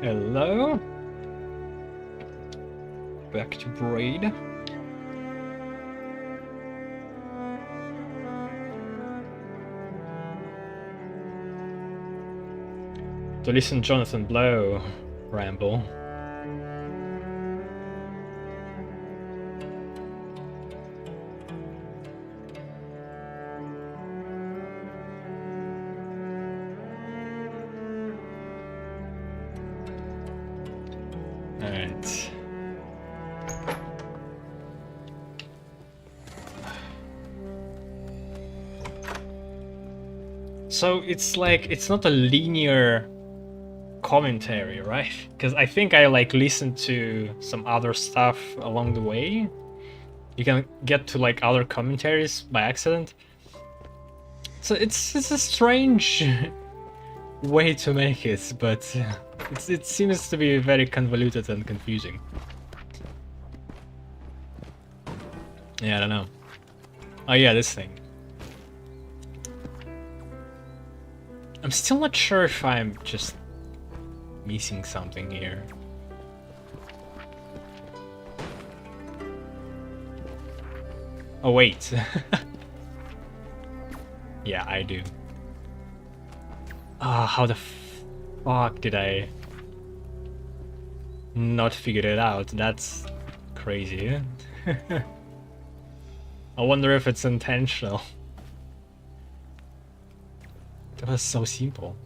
Hello. Back to Braid. To listen Jonathan Blow ramble. Alright. So it's like, it's not a linear commentary, right? Because I think I like listened to some other stuff along the way. You can get to like other commentaries by accident. So it's a strange way to make it, but it seems to be very convoluted and confusing. Yeah, I don't know. Oh yeah, this thing. I'm still not sure if I'm just missing something here. Oh wait. Yeah, I do. Ah, how the fuck did I not figure it out? That's crazy. I wonder if it's intentional. That was so simple.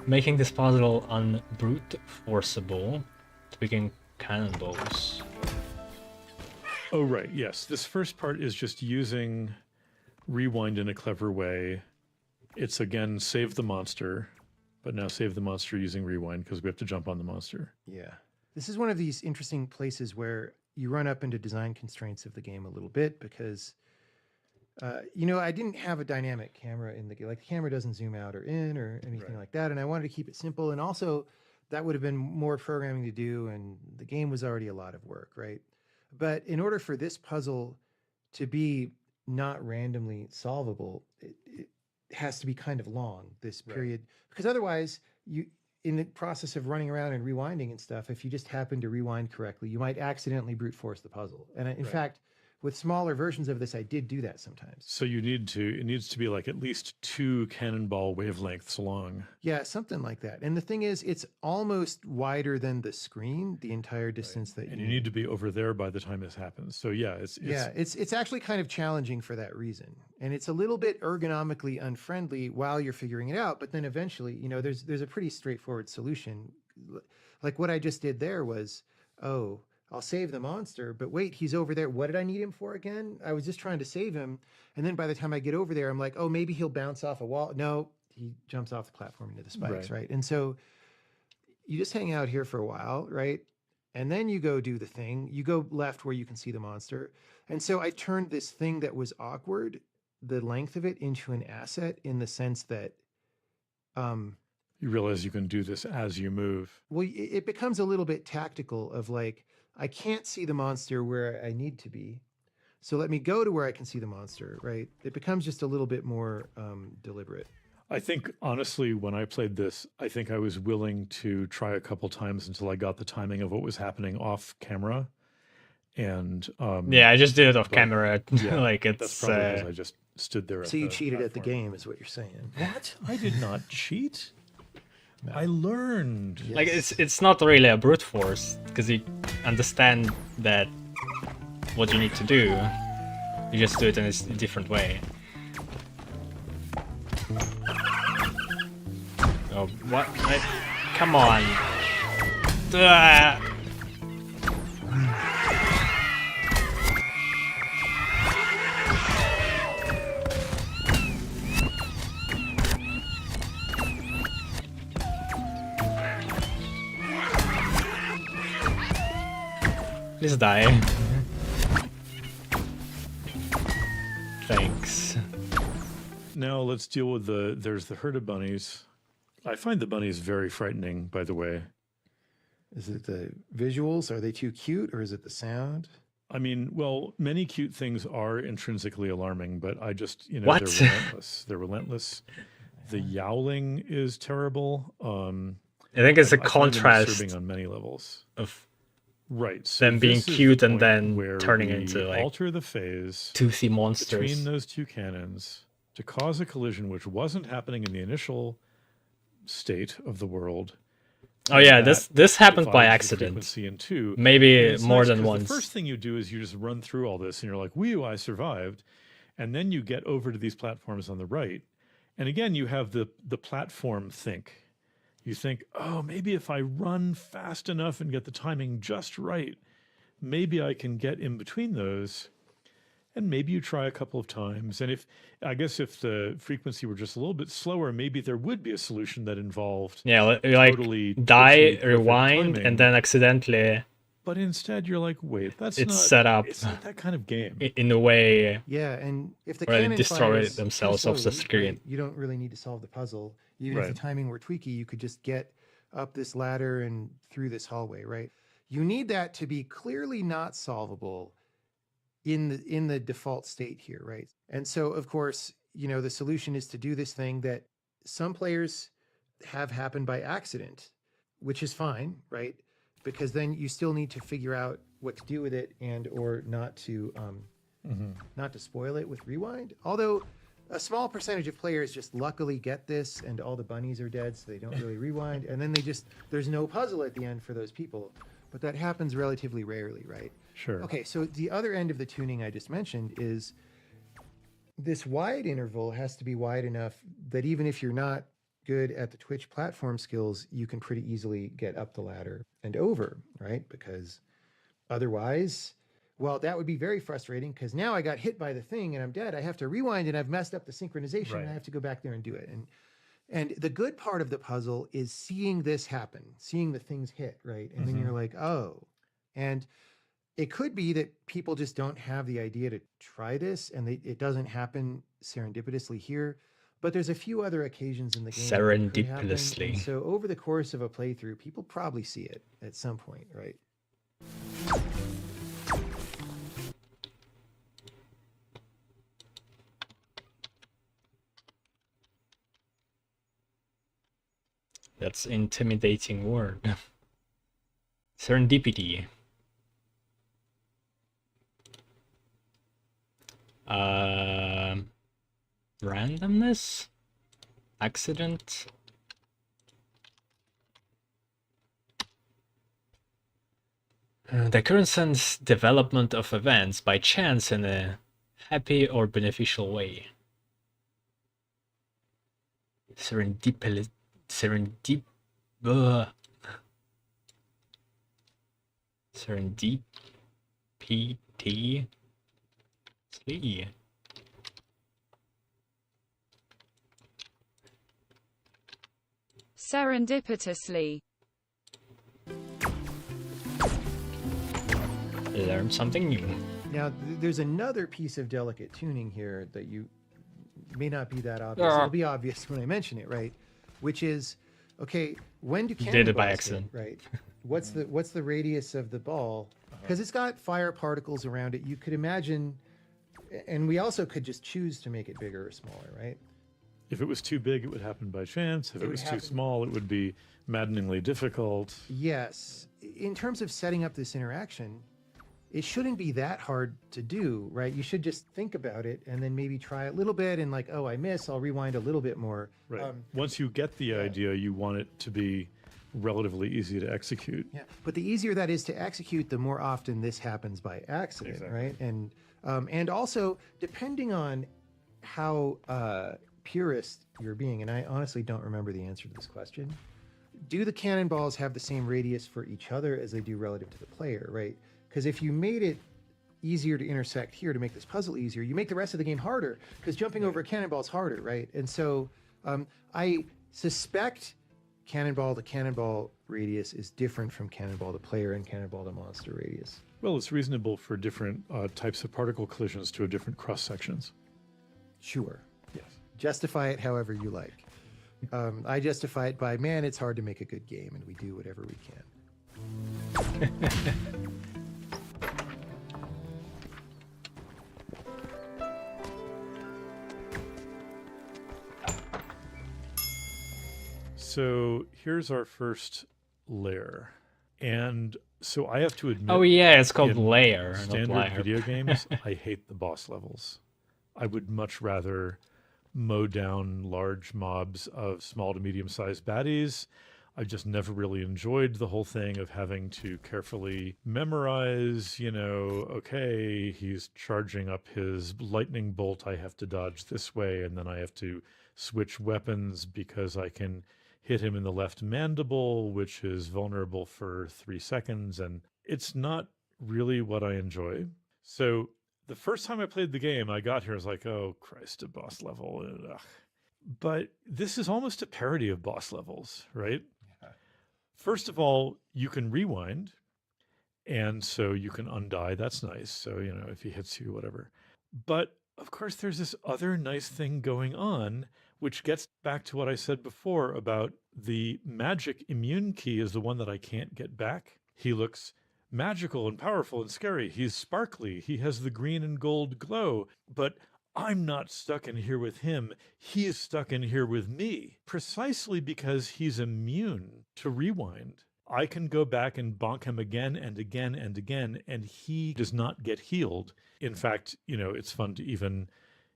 Making this puzzle unbrute forceable, tweaking cannonballs. Oh, right. Yes. This first part is just using rewind in a clever way. It's again, save the monster, but now save the monster using rewind because we have to jump on the monster. Yeah. This is one of these interesting places where you run up into design constraints of the game a little bit because, I didn't have a dynamic camera in the game. Like the camera doesn't zoom out or in or anything like that. And I wanted to keep it simple. And also that would have been more programming to do. And the game was already a lot of work, right? But in order for this puzzle to be not randomly solvable, it has to be kind of long, this period, because otherwise you, in the process of running around and rewinding and stuff, if you just happen to rewind correctly, you might accidentally brute force the puzzle. And in fact, with smaller versions of this, I did do that sometimes. So it needs to be like at least 2 cannonball wavelengths long. Yeah, something like that. And the thing is, it's almost wider than the screen, the entire distance that And you need to be over there by the time this happens. So yeah, it's actually kind of challenging for that reason. And it's a little bit ergonomically unfriendly while you're figuring it out. But then eventually, there's a pretty straightforward solution. Like what I just did there was, oh, I'll save the monster, but wait, he's over there. What did I need him for again? I was just trying to save him. And then by the time I get over there, I'm like, oh, maybe he'll bounce off a wall. No, he jumps off the platform into the spikes, right? And so you just hang out here for a while, right? And then you go do the thing. You go left where you can see the monster. And so I turned this thing that was awkward, the length of it, into an asset in the sense that you realize you can do this as you move. Well, it becomes a little bit tactical of like, I can't see the monster where I need to be. So let me go to where I can see the monster, right? It becomes just a little bit more deliberate. I think, honestly, when I played this, I think I was willing to try a couple times until I got the timing of what was happening off camera. And yeah, I just did it off camera. Yeah, like it's that's probably because I just stood there. So you cheated at the game, is what you're saying? What? I did not cheat. No. I learned. Like it's not really a brute force because you understand that what you need to do. You just do it in a different way. Oh, what? Come on. Please die. Thanks. Now let's deal with there's the herd of bunnies. I find the bunnies very frightening, by the way. Is it the visuals? Are they too cute, or is it the sound? I mean, well, many cute things are intrinsically alarming, but I just, what? they're relentless. They're relentless. The yowling is terrible. I think it's a I find them contrast disturbing on many levels. of Right. So them being this is cute the and point then where turning we into like alter the phase toothy between monsters. those two cannons to cause a collision which wasn't happening in the initial state of the world. Oh yeah, That this happened by divides the accident. frequency in two. And Maybe it's more nice than 'cause once. The first thing you do is you just run through all this and you're like, whew, I survived. And then you get over to these platforms on the right. And again, you have the platform think. You think, oh, maybe if I run fast enough and get the timing just right, maybe I can get in between those. And maybe you try a couple of times. And if the frequency were just a little bit slower, maybe there would be a solution that involved Yeah, like totally die, perfect rewind, timing. and then accidentally But instead, you're like, wait, it's set up It's not that kind of game. in a way Yeah, and if the where they cannon destroy fires too themselves off the slowly, screen. right, you don't really need to solve the puzzle. Even if Right. the timing were tweaky, you could just get up this ladder and through this hallway, right? You need that to be clearly not solvable in the default state here, right? And so, of course, the solution is to do this thing that some players have happen by accident, which is fine, right? Because then you still need to figure out what to do with it and or not to not to spoil it with rewind. Although a small percentage of players just luckily get this and all the bunnies are dead, so they don't really rewind. And then there's no puzzle at the end for those people. But that happens relatively rarely, right? Sure. Okay, so the other end of the tuning I just mentioned is this wide interval has to be wide enough that even if you're not good at the Twitch platform skills, you can pretty easily get up the ladder and over, right? Because otherwise, well, that would be very frustrating because now I got hit by the thing and I'm dead. I have to rewind and I've messed up the synchronization and I have to go back there and do it. And the good part of the puzzle is seeing this happen, seeing the things hit, right? And then you're like, oh. And it could be that people just don't have the idea to try this and it doesn't happen serendipitously here. But there's a few other occasions in the game where it could happen. Serendipitously. And so over the course of a playthrough, people probably see it at some point, right? That's intimidating word. Serendipity. Randomness? Accident? The occurrence development of events by chance in a happy or beneficial way. Serendipity. Serendipity. Serendipitously. Learn something new. Now, there's another piece of delicate tuning here that you may not be that obvious. Yeah. It'll be obvious when I mention it, right? Which is, okay, when do Did it cannonballs by hit, accident. right? What's the radius of the ball? Because it's got fire particles around it. You could imagine, and we also could just choose to make it bigger or smaller, right? If it was too big, it would happen by chance. If it would was too happen- small, it would be maddeningly difficult. Yes. In terms of setting up this interaction, it shouldn't be that hard to do, right? You should just think about it and then maybe try a little bit and like, oh, I miss, I'll rewind a little bit more. Right. Once you get the idea, you want it to be relatively easy to execute. Yeah, but the easier that is to execute, the more often this happens by accident, Exactly. right? And also depending on how purist you're being, and I honestly don't remember the answer to this question. Do the cannonballs have the same radius for each other as they do relative to the player, right? Because if you made it easier to intersect here to make this puzzle easier, you make the rest of the game harder because jumping over a cannonball is harder, right? And so I suspect cannonball to cannonball radius is different from cannonball to player and cannonball to monster radius. Well, it's reasonable for different types of particle collisions to have different cross sections. Sure. Yes. Justify it however you like. I justify it by, man, it's hard to make a good game, and we do whatever we can. So here's our first layer. And so I have to admit, Oh yeah, it's called in layer, not standard layer. video games, I hate the boss levels. I would much rather mow down large mobs of small to medium-sized baddies. I've just never really enjoyed the whole thing of having to carefully memorize, okay, he's charging up his lightning bolt. I have to dodge this way, and then I have to switch weapons because I can hit him in the left mandible, which is vulnerable for 3 seconds. And it's not really what I enjoy. So the first time I played the game, I got here, I was like, oh, Christ, a boss level. Ugh. But this is almost a parody of boss levels, right? First of all, you can rewind, and so you can undie. That's nice. So, if he hits you, whatever. But of course, there's this other nice thing going on, which gets back to what I said before about the magic immune key is the one that I can't get back. He looks magical and powerful and scary. He's sparkly. He has the green and gold glow, but I'm not stuck in here with him. He is stuck in here with me, precisely because he's immune to rewind. I can go back and bonk him again and again and again, and he does not get healed. In fact, it's fun to even,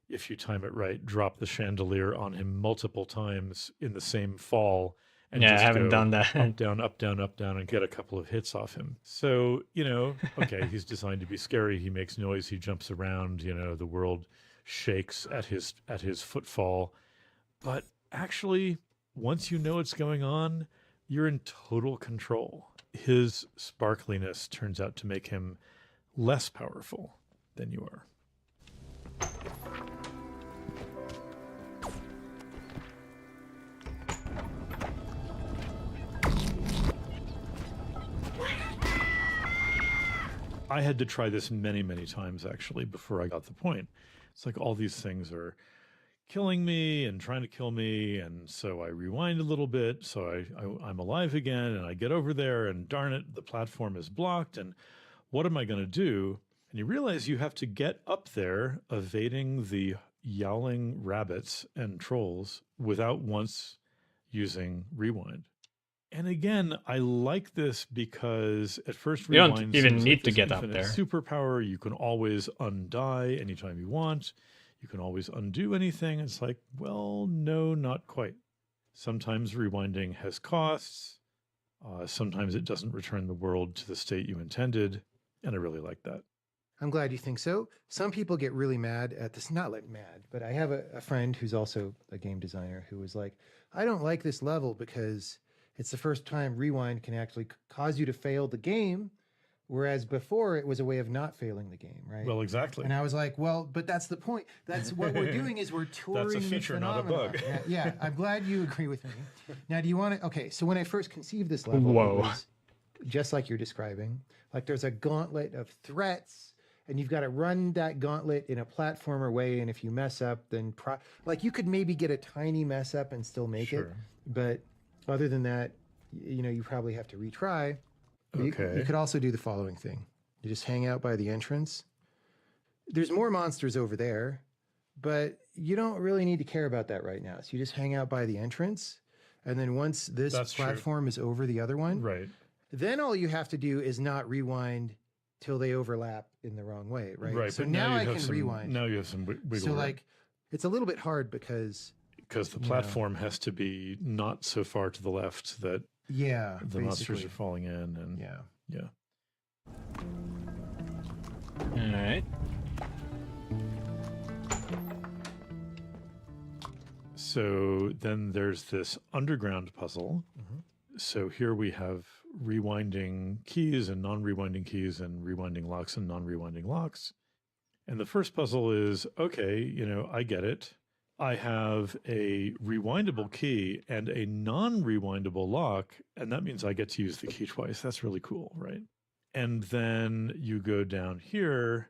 if you time it right, drop the chandelier on him multiple times in the same fall. And Yeah, I just haven't go done that. up, down, up, down, up, down, and get a couple of hits off him. So, okay, he's designed to be scary. He makes noise. He jumps around. The world shakes at his footfall. But actually, once you know what's going on, you're in total control. His sparkliness turns out to make him less powerful than you are. I had to try this many, many times, actually, before I got the point. It's like all these things are killing me and trying to kill me, and so I rewind a little bit, so I'm alive again, and I get over there, and darn it, the platform is blocked, and what am I going to do? And you realize you have to get up there, evading the yowling rabbits and trolls without once using rewind. And again, I like this because at first You don't rewind even seems need like to this get up infinite there. superpower. You can always undie anytime you want. You can always undo anything. It's like, well, no, not quite. Sometimes rewinding has costs. Sometimes it doesn't return the world to the state you intended. And I really like that. I'm glad you think so. Some people get really mad at this, not like mad, but I have a friend who's also a game designer who was like, I don't like this level because it's the first time rewind can actually cause you to fail the game, whereas before it was a way of not failing the game, right? Well, exactly. And I was like, well, but that's the point. That's what we're doing is we're touring That's a feature, the not a phenomenon. bug. Yeah, I'm glad you agree with me. Now, do you want to? Okay, so when I first conceived this level, Whoa. it was just like you're describing. Like there's a gauntlet of threats, and you've got to run that gauntlet in a platformer way. And if you mess up, then like you could maybe get a tiny mess up and still make it, but other than that, you probably have to retry. Okay. You could also do the following thing. You just hang out by the entrance. There's more monsters over there, but you don't really need to care about that right now. So you just hang out by the entrance. And then once this platform is over the other one, right, then all you have to do is not rewind till they overlap in the wrong way, right? Right. So but now I you can have rewind. Now you have some wiggle So room. like, it's a little bit hard because the platform has to be not so far to the left that the monsters are falling in, and yeah. All right. So then there's this underground puzzle. Mm-hmm. So here we have rewinding keys and non-rewinding keys and rewinding locks and non-rewinding locks. And the first puzzle is, okay, I get it. I have a rewindable key and a non-rewindable lock, and that means I get to use the key twice. That's really cool, right? And then you go down here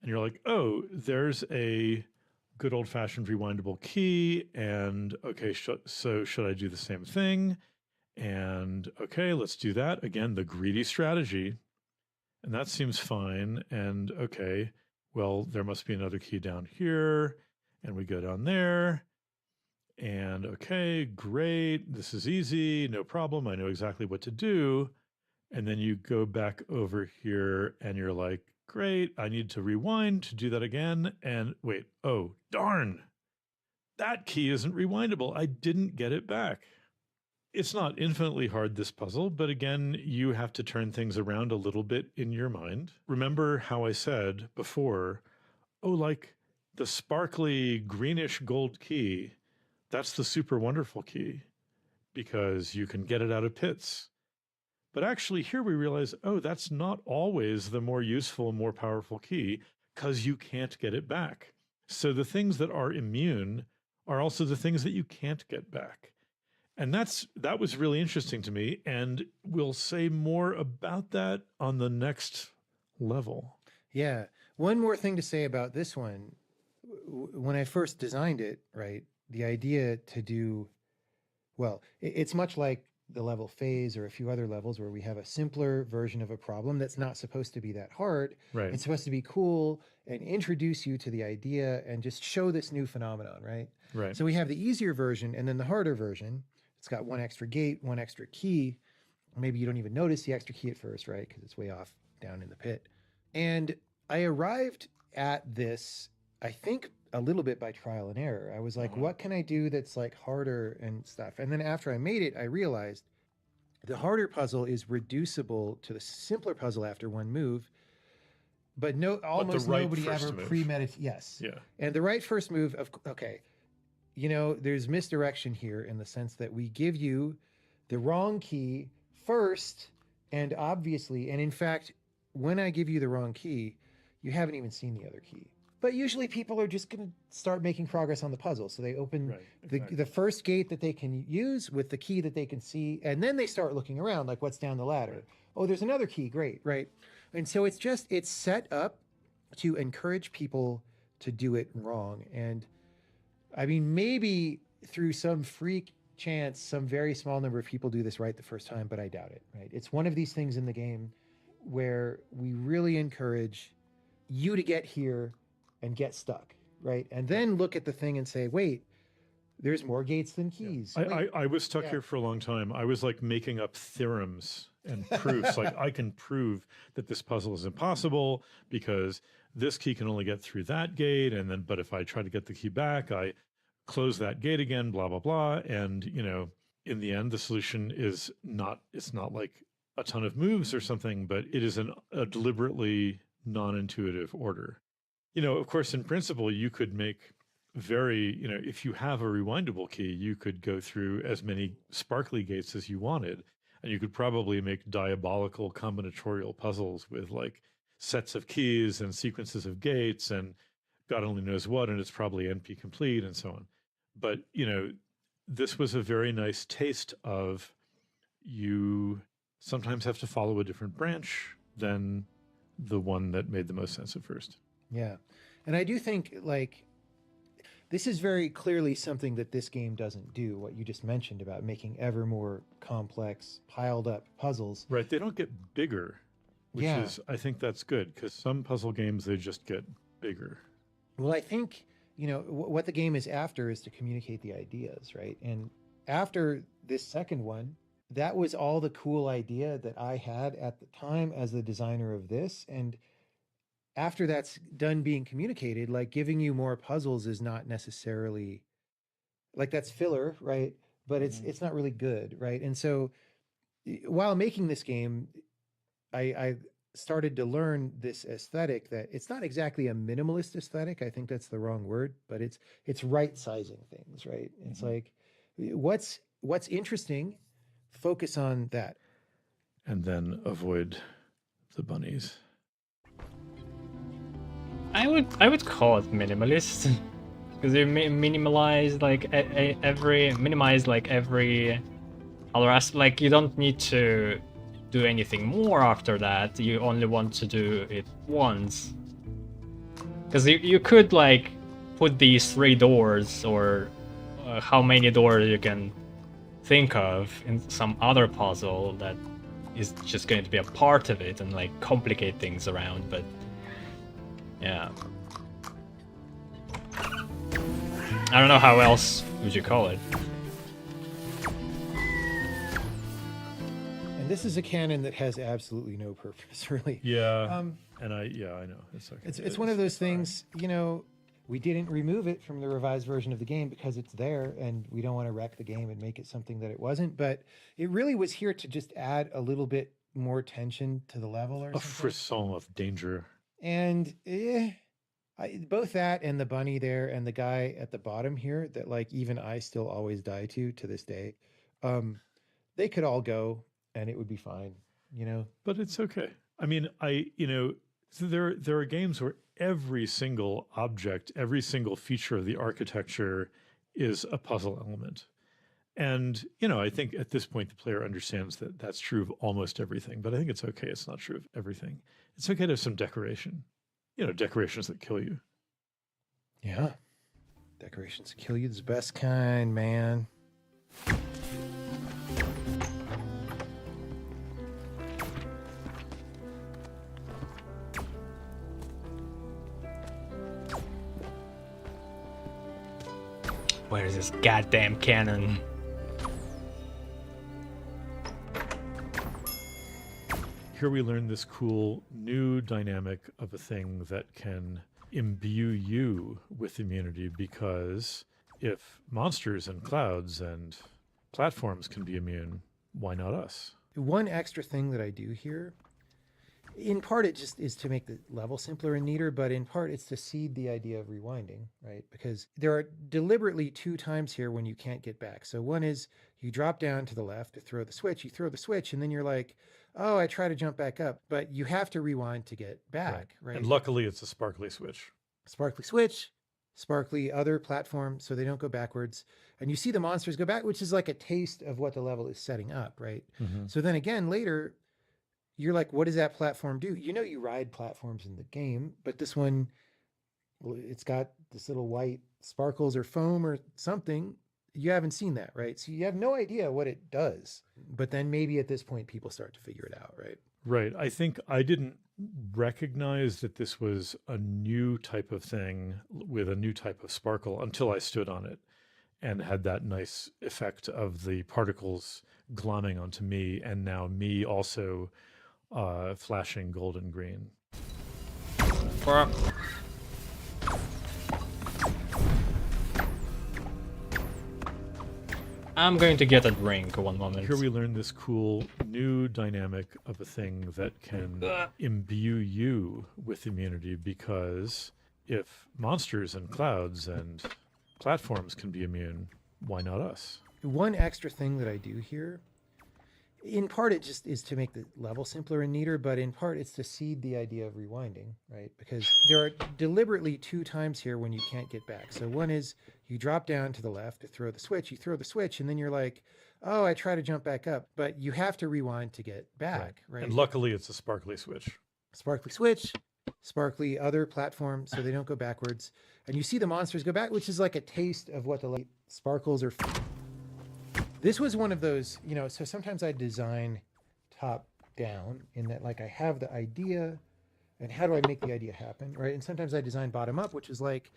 and you're like, oh, there's a good old-fashioned rewindable key, and okay, so should I do the same thing? And okay, let's do that. Again, the greedy strategy. And that seems fine. And okay, well, there must be another key down here. And we go down there. And okay, great. This is easy. No problem. I know exactly what to do. And then you go back over here and you're like, great. I need to rewind to do that again. And wait, oh, darn. That key isn't rewindable. I didn't get it back. It's not infinitely hard, this puzzle, but again, you have to turn things around a little bit in your mind. Remember how I said before, oh, like the sparkly greenish gold key, that's the super wonderful key because you can get it out of pits. But actually, here we realize, oh, that's not always the more useful, more powerful key because you can't get it back. So the things that are immune are also the things that you can't get back. And that was really interesting to me. And we'll say more about that on the next level. Yeah. One more thing to say about this one. When I first designed it, right, the idea to do, well, it's much like the level phase or a few other levels where we have a simpler version of a problem that's not supposed to be that hard. Right. It's supposed to be cool and introduce you to the idea and just show this new phenomenon, right? Right. So we have the easier version and then the harder version. It's got one extra gate, one extra key. Maybe you don't even notice the extra key at first, right? Because it's way off down in the pit. And I arrived at this, I think, a little bit by trial and error. I was like, what can I do that's like harder and stuff? And then after I made it, I realized the harder puzzle is reducible to the simpler puzzle after one move. But almost right nobody first ever move. premeditates. Yes. Yeah. And the right first move okay. You know, there's misdirection here in the sense that we give you the wrong key first, and obviously, and in fact, when I give you the wrong key, you haven't even seen the other key. But usually people are just going to start making progress on the puzzle. So they open the first gate that they can use with the key that they can see, and then they start looking around like what's down the ladder. Right. Oh, there's another key. Great, right? And so it's set up to encourage people to do it wrong. And I mean, maybe through some freak chance, some very small number of people do this right the first time, but I doubt it, right? It's one of these things in the game where we really encourage you to get here and get stuck, right? And then look at the thing and say, wait, there's more gates than keys. Yeah. I was stuck here for a long time. I was like making up theorems and proofs. Like I can prove that this puzzle is impossible because this key can only get through that gate. And then, but if I try to get the key back, I close that gate again, blah, blah, blah. And, you know, in the end, the solution is not, it's not like a ton of moves or something, but it is a deliberately non-intuitive order. You know, of course, in principle, you could make if you have a rewindable key, you could go through as many sparkly gates as you wanted. And you could probably make diabolical combinatorial puzzles with like sets of keys and sequences of gates and God only knows what, and it's probably NP complete and so on. But, you know, this was a very nice taste of you sometimes have to follow a different branch than the one that made the most sense at first. Yeah. And I do think like this is very clearly something that this game doesn't do, what you just mentioned about making ever more complex, piled up puzzles. Right. They don't get bigger, which is, I think that's good because some puzzle games, they just get bigger. Well, I think, you know, what the game is after is to communicate the ideas, right? And after this second one, that was all the cool idea that I had at the time as the designer of this. And after that's done being communicated, like giving you more puzzles is not necessarily like that's filler, right? But it's not really good, right? And so while making this game, I started to learn this aesthetic that it's not exactly a minimalist aesthetic. I think that's the wrong word, but it's right sizing things, right? It's like what's interesting, focus on that. And then avoid the bunnies. I would call it minimalist because you minimize like every other aspect. Like you don't need to do anything more after that. You only want to do it once. Because you could like put these 3 doors or how many doors you can think of in some other puzzle that is just going to be a part of it and like complicate things around, but yeah. I don't know how else would you call it? And this is a cannon that has absolutely no purpose, really. Yeah. And I know. It's okay. It's one of those things, you know, we didn't remove it from the revised version of the game because it's there and we don't want to wreck the game and make it something that it wasn't. But it really was here to just add a little bit more tension to the level or A something. frisson of danger. And both that and the bunny there and the guy at the bottom here that like even I still always die to this day. They could all go and it would be fine, you know? But it's okay. I mean, so there are games where every single object, every single feature of the architecture is a puzzle element. And, I think at this point, the player understands that that's true of almost everything, but I think it's okay. It's not true of everything. It's okay to have some decoration, decorations that kill you. Yeah. Decorations kill you the best kind, man. Where's this goddamn cannon? Here we learn this cool new dynamic of a thing that can imbue you with immunity, because if monsters and clouds and platforms can be immune, why not us? One extra thing that I do here, in part it just is to make the level simpler and neater, but in part it's to seed the idea of rewinding, right? Because there are deliberately 2 times here when you can't get back. So one is you drop down to the left to throw the switch, you throw the switch, and then you're like, oh, I try to jump back up, but you have to rewind to get back, right? And luckily it's a sparkly switch. Sparkly switch, sparkly other platform, so they don't go backwards. And you see the monsters go back, which is like a taste of what the level is setting up, right? Mm-hmm. So then again, later, you're like, what does that platform do? You ride platforms in the game, but this one, well, it's got this little white sparkles or foam or something. You haven't seen that, right? So you have no idea what it does. But then maybe at this point, people start to figure it out, right? Right. I think I didn't recognize that this was a new type of thing with a new type of sparkle until I stood on it and had that nice effect of the particles glomming onto me, and now me also flashing gold and green. I'm going to get a drink one moment. Here we learn this cool new dynamic of a thing that can imbue you with immunity, because if monsters and clouds and platforms can be immune, why not us? One extra thing that I do here, in part it just is to make the level simpler and neater, but in part it's to seed the idea of rewinding, right? Because there are deliberately 2 times here when you can't get back. So one is you drop down to the left to throw the switch, you throw the switch, and then you're like, oh, I try to jump back up, but you have to rewind to get back, right? And luckily it's a sparkly switch. Sparkly switch, sparkly other platform, so they don't go backwards. And you see the monsters go back, which is like a taste of what the light sparkles are. This was one of those, so sometimes I design top down in that, like, I have the idea and how do I make the idea happen, right? And sometimes I design bottom up, which is like,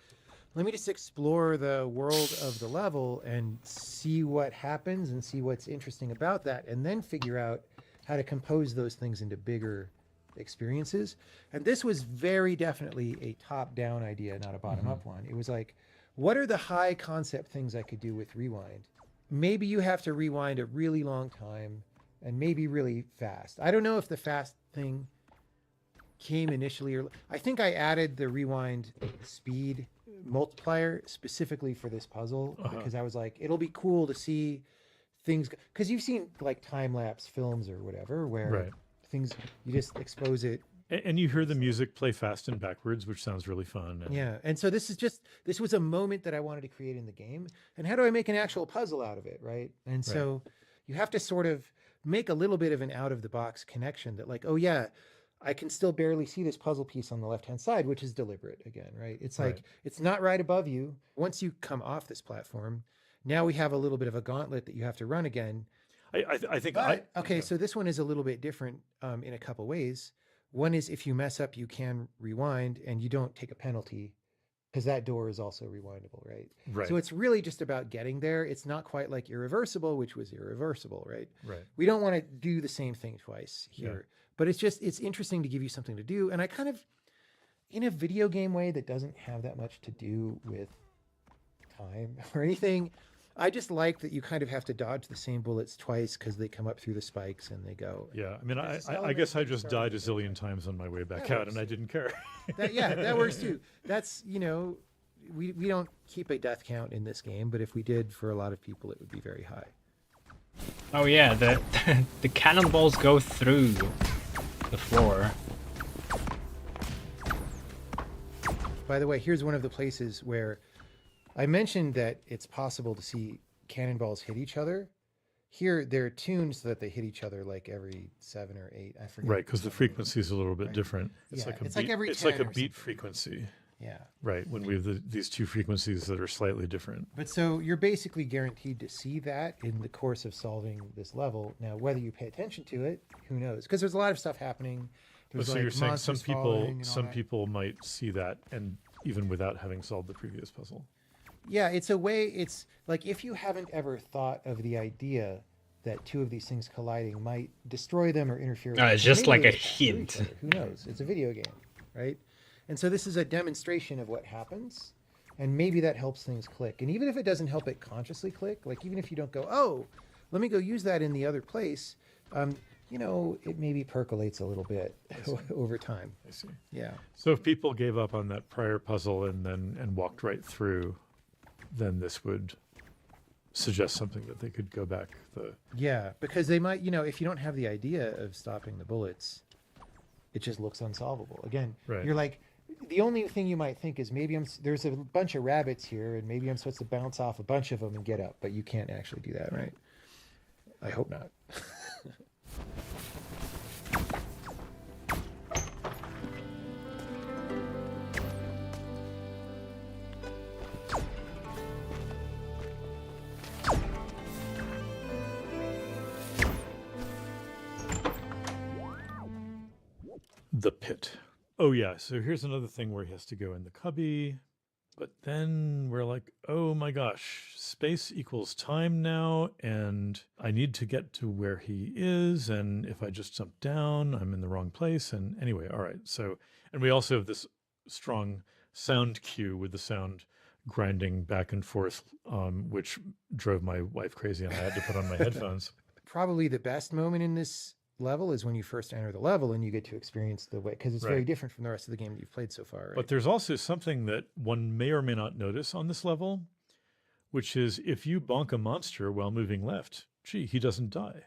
let me just explore the world of the level and see what happens and see what's interesting about that, and then figure out how to compose those things into bigger experiences. And this was very definitely a top-down idea, not a bottom-up one. It was like, what are the high concept things I could do with rewind? Maybe you have to rewind a really long time and maybe really fast. I don't know if the fast thing came initially, or I think I added the rewind speed multiplier specifically for this puzzle because I was like, it'll be cool to see things, because you've seen like time-lapse films or whatever where things, you just expose it. And you hear the music play fast and backwards, which sounds really fun. Yeah. And so this was a moment that I wanted to create in the game. And how do I make an actual puzzle out of it, right? And so you have to sort of make a little bit of an out-of-the-box connection that, like, oh yeah, I can still barely see this puzzle piece on the left-hand side, which is deliberate again, right? It's like, it's not right above you. Once you come off this platform, now we have a little bit of a gauntlet that you have to run again. I think so this one is a little bit different in a couple ways. One is if you mess up, you can rewind and you don't take a penalty because that door is also rewindable, right? Right. So it's really just about getting there. It's not quite like irreversible, which was irreversible, right? Right. We don't want to do the same thing twice here, but it's interesting to give you something to do. And I kind of, in a video game way that doesn't have that much to do with time or anything, I just like that you kind of have to dodge the same bullets twice because they come up through the spikes and they go. Yeah, I mean, It's I a guess I solid just start. died a zillion times on my way back That out, works. and I didn't care. That works too. That's, we don't keep a death count in this game, but if we did, for a lot of people, it would be very high. Oh yeah, the the cannonballs go through the floor. By the way, here's one of the places where I mentioned that it's possible to see cannonballs hit each other. Here, they're tuned so that they hit each other like every 7 or 8. I forget. Right, because the frequency is a little bit Right. different. It's Yeah, like a it's beat. like every It's like 10 a or beat something. frequency. Yeah. Right, when we have these two frequencies that are slightly different. But so you're basically guaranteed to see that in the course of solving this level. Now, whether you pay attention to it, who knows? Because there's a lot of stuff happening. But There's so like you're saying some monsters falling and all some that. people might see that, and even without having solved the previous puzzle. Yeah, it's a way. It's like if you haven't ever thought of the idea that two of these things colliding might destroy them or interfere. with It's them, just maybe like a they pass through each hint. other. Who knows? It's a video game, right? And so this is a demonstration of what happens, and maybe that helps things click. And even if it doesn't help it consciously click, like even if you don't go, oh, let me go use that in the other place, it maybe percolates a little bit over time. I see. Yeah. So if people gave up on that prior puzzle and walked right through, then this would suggest something that they could go back the Yeah, because they might, if you don't have the idea of stopping the bullets, it just looks unsolvable. Again, Right. you're like, the only thing you might think is maybe there's a bunch of rabbits here and maybe I'm supposed to bounce off a bunch of them and get up, but you can't actually do that, right? I hope not. the pit. Oh yeah, so here's another thing where he has to go in the cubby, but then we're like, oh my gosh, space equals time now, and I need to get to where he is, and if I just jump down, I'm in the wrong place. And anyway, all right. So, and we also have this strong sound cue with the sound grinding back and forth, which drove my wife crazy, and I had to put on my headphones. Probably the best moment in this level is when you first enter the level and you get to experience the way, because it's very Right. different from the rest of the game that you've played so far, right? But there's also something that one may or may not notice on this level, which is if you bonk a monster while moving left, gee, he doesn't die.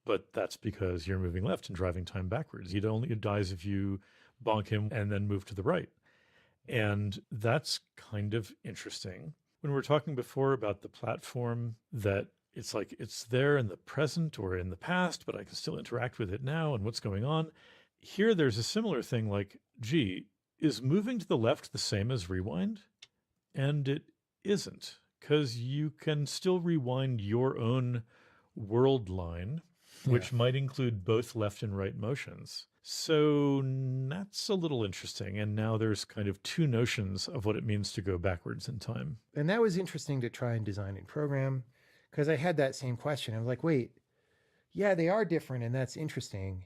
But that's because you're moving left and driving time backwards. He only dies if you bonk him and then move to the right. And that's kind of interesting. When we were talking before about the platform, that it's like it's there in the present or in the past, but I can still interact with it now and what's going on. Here, there's a similar thing like, gee, is moving to the left the same as rewind? And it isn't, because you can still rewind your own world line, which might include both left and right motions. So that's a little interesting. And now there's kind of two notions of what it means to go backwards in time. And that was interesting to try and design and program, because I had that same question. I was like, wait, yeah, they are different, and that's interesting.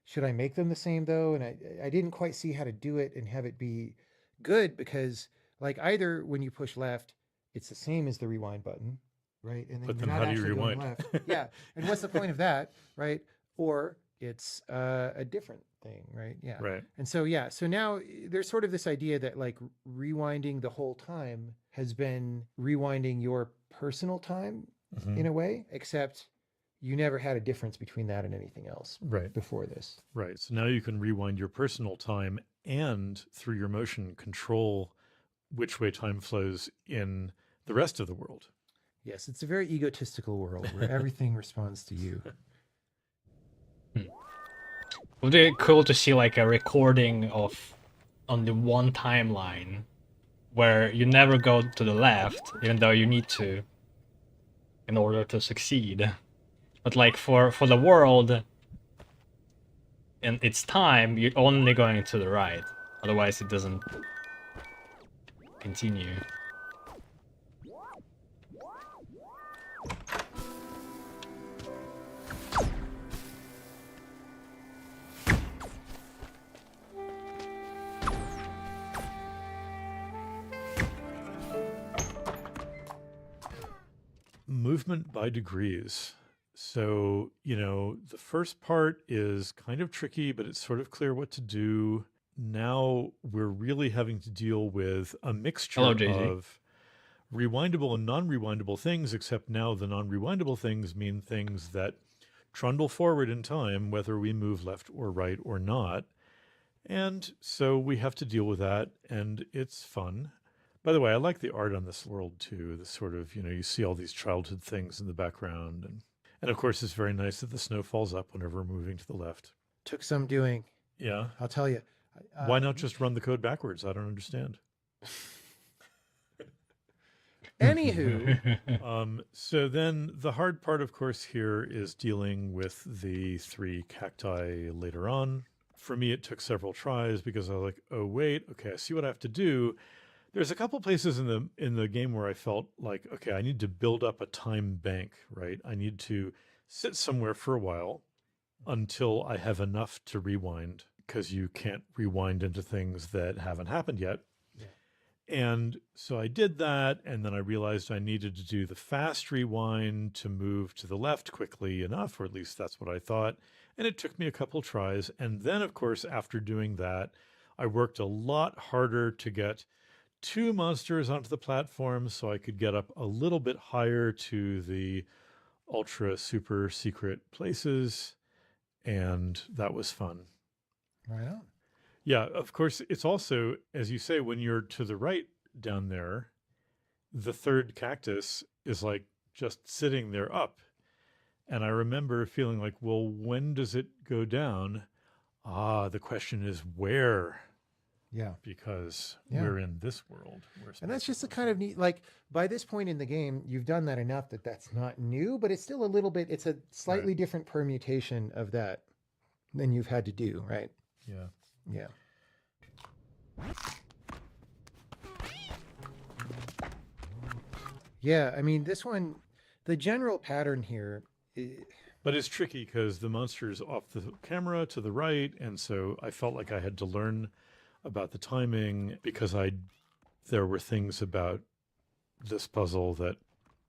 Should I make them the same though? And I didn't quite see how to do it and have it be good, because like either when you push left, it's the same as the rewind button, right? And then But you're then not how do you actually going rewind? left. Yeah. And what's the point of that, right? Or it's a different thing, right? Yeah. Right. And so, yeah, so now there's sort of this idea that like rewinding the whole time has been rewinding your personal time Mhm. in a way, except you never had a difference between that and anything else Right. before this. Right. So now you can rewind your personal time and through your motion control which way time flows in the rest of the world. Yes, it's a very egotistical world where everything responds to you. Would be cool to see like a recording of on the one timeline where you never go to the left, even though you need to in order to succeed. But like for the world and its time, you're only going to the right. Otherwise it doesn't continue. Movement by degrees. So, the first part is kind of tricky, but it's sort of clear what to do. Now we're really having to deal with a mixture Hello, JJ. of rewindable and non-rewindable things, except now the non-rewindable things mean things that trundle forward in time, whether we move left or right or not. And so we have to deal with that, and it's fun. By the way, I like the art on this world too. The sort of, you see all these childhood things in the background. And of course, it's very nice that the snow falls up whenever we're moving to the left. Took some doing. Yeah. I'll tell you. Why not just run the code backwards? I don't understand. Anywho. So then the hard part, of course, here is dealing with the 3 cacti later on. For me, it took several tries because I was like, oh, wait, okay, I see what I have to do. There's a couple places in the game where I felt like, okay, I need to build up a time bank, right? I need to sit somewhere for a while until I have enough to rewind, because you can't rewind into things that haven't happened yet. Yeah. And so I did that, and then I realized I needed to do the fast rewind to move to the left quickly enough, or at least that's what I thought. And it took me a couple tries. And then, of course, after doing that, I worked a lot harder to get 2 monsters onto the platform so I could get up a little bit higher to the ultra super secret places. And that was fun. Right on. Yeah, of course, it's also, as you say, when you're to the right down there, the 3rd cactus is like just sitting there up. And I remember feeling like, well, when does it go down? The question is where? Yeah. Because Yeah. we're in this world. And that's just a kind of neat, like by this point in the game, you've done that enough that that's not new, but it's still a little bit, it's a slightly different permutation of that than you've had to do, right? Yeah. Yeah. Yeah, I mean, this one, the general pattern here, But it's tricky because the monster's off the camera to the right, and so I felt like I had to learn about the timing because there were things about this puzzle that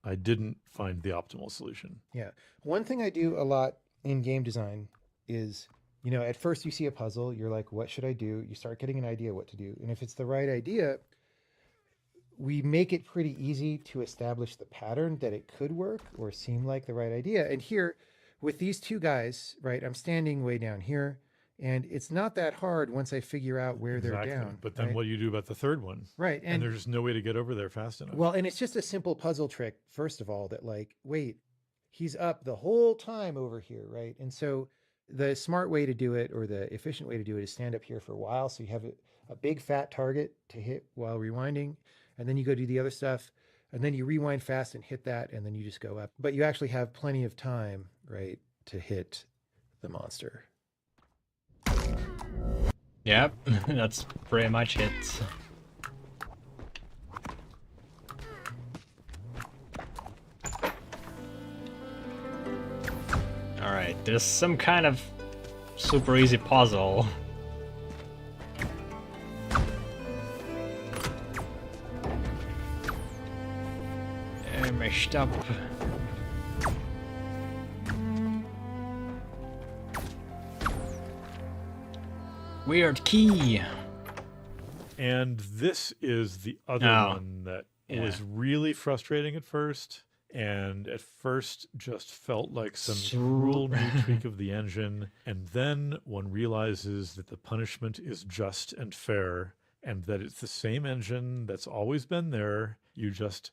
I didn't find the optimal solution. yeah. One thing I do a lot in game design is, at first you see a puzzle, you're like, what should I do? You start getting an idea what to do. And if it's the right idea, we make it pretty easy to establish the pattern that it could work or seem like the right idea. And here with these 2 guys, right, I'm standing way down here, and it's not that hard once I figure out where they're down. But then right? what do you do about the 3rd one? Right. And there's no way to get over there fast enough. Well, and it's just a simple puzzle trick, first of all, that like, wait, he's up the whole time over here, right? And so the smart way to do it, or the efficient way to do it, is stand up here for a while. So you have a big fat target to hit while rewinding, and then you go do the other stuff, and then you rewind fast and hit that, and then you just go up. But you actually have plenty of time, right, to hit the monster. Yep, that's pretty much it. Alright, there's some kind of super easy puzzle. Meshed up. Weird key. And this is the other one that was really frustrating at first. And at first just felt like some cruel new tweak of the engine. And then one realizes that the punishment is just and fair, and that it's the same engine that's always been there. You just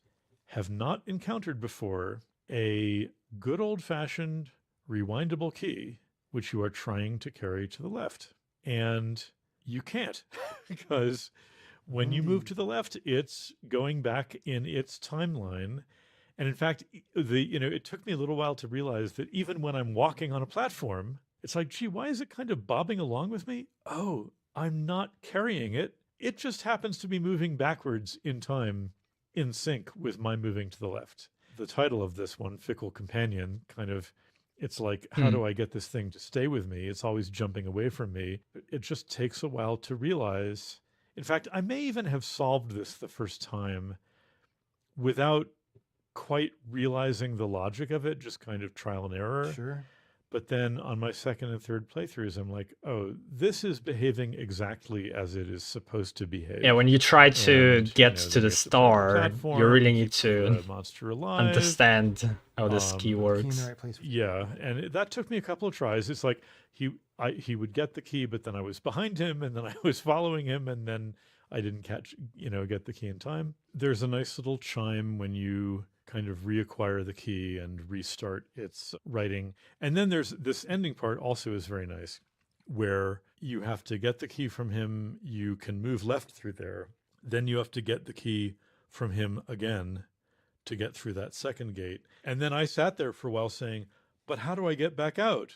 have not encountered before a good old-fashioned rewindable key, which you are trying to carry to the left. And you can't, because when you move to the left, it's going back in its timeline. And in fact, it took me a little while to realize that even when I'm walking on a platform, it's like, gee, why is it kind of bobbing along with me? Oh, I'm not carrying it. it just happens to be moving backwards in time in sync with my moving to the left. The title of this one, Fickle Companion, kind of, it's like, how do I get this thing to stay with me? It's always jumping away from me. It just takes a while to realize. In fact, I may even have solved this the first time without quite realizing the logic of it, just kind of trial and error. Sure. But then on my second and third playthroughs, I'm like, oh, this is behaving exactly as it is supposed to behave. Yeah, when you try to And, get then to the you have to play on star, you platform, really need keep to the monster alive. understand how this key Key in works. the right place. Yeah, and that took me a couple of tries. It's like he would get the key, but then I was behind him, and then I was following him, and then I didn't get the key in time. There's a nice little chime when you kind of reacquire the key and restart its writing. And then there's this ending part also is very nice, where you have to get the key from him. You can move left through there. Then you have to get the key from him again to get through that second gate. And then I sat there for a while saying, but how do I get back out?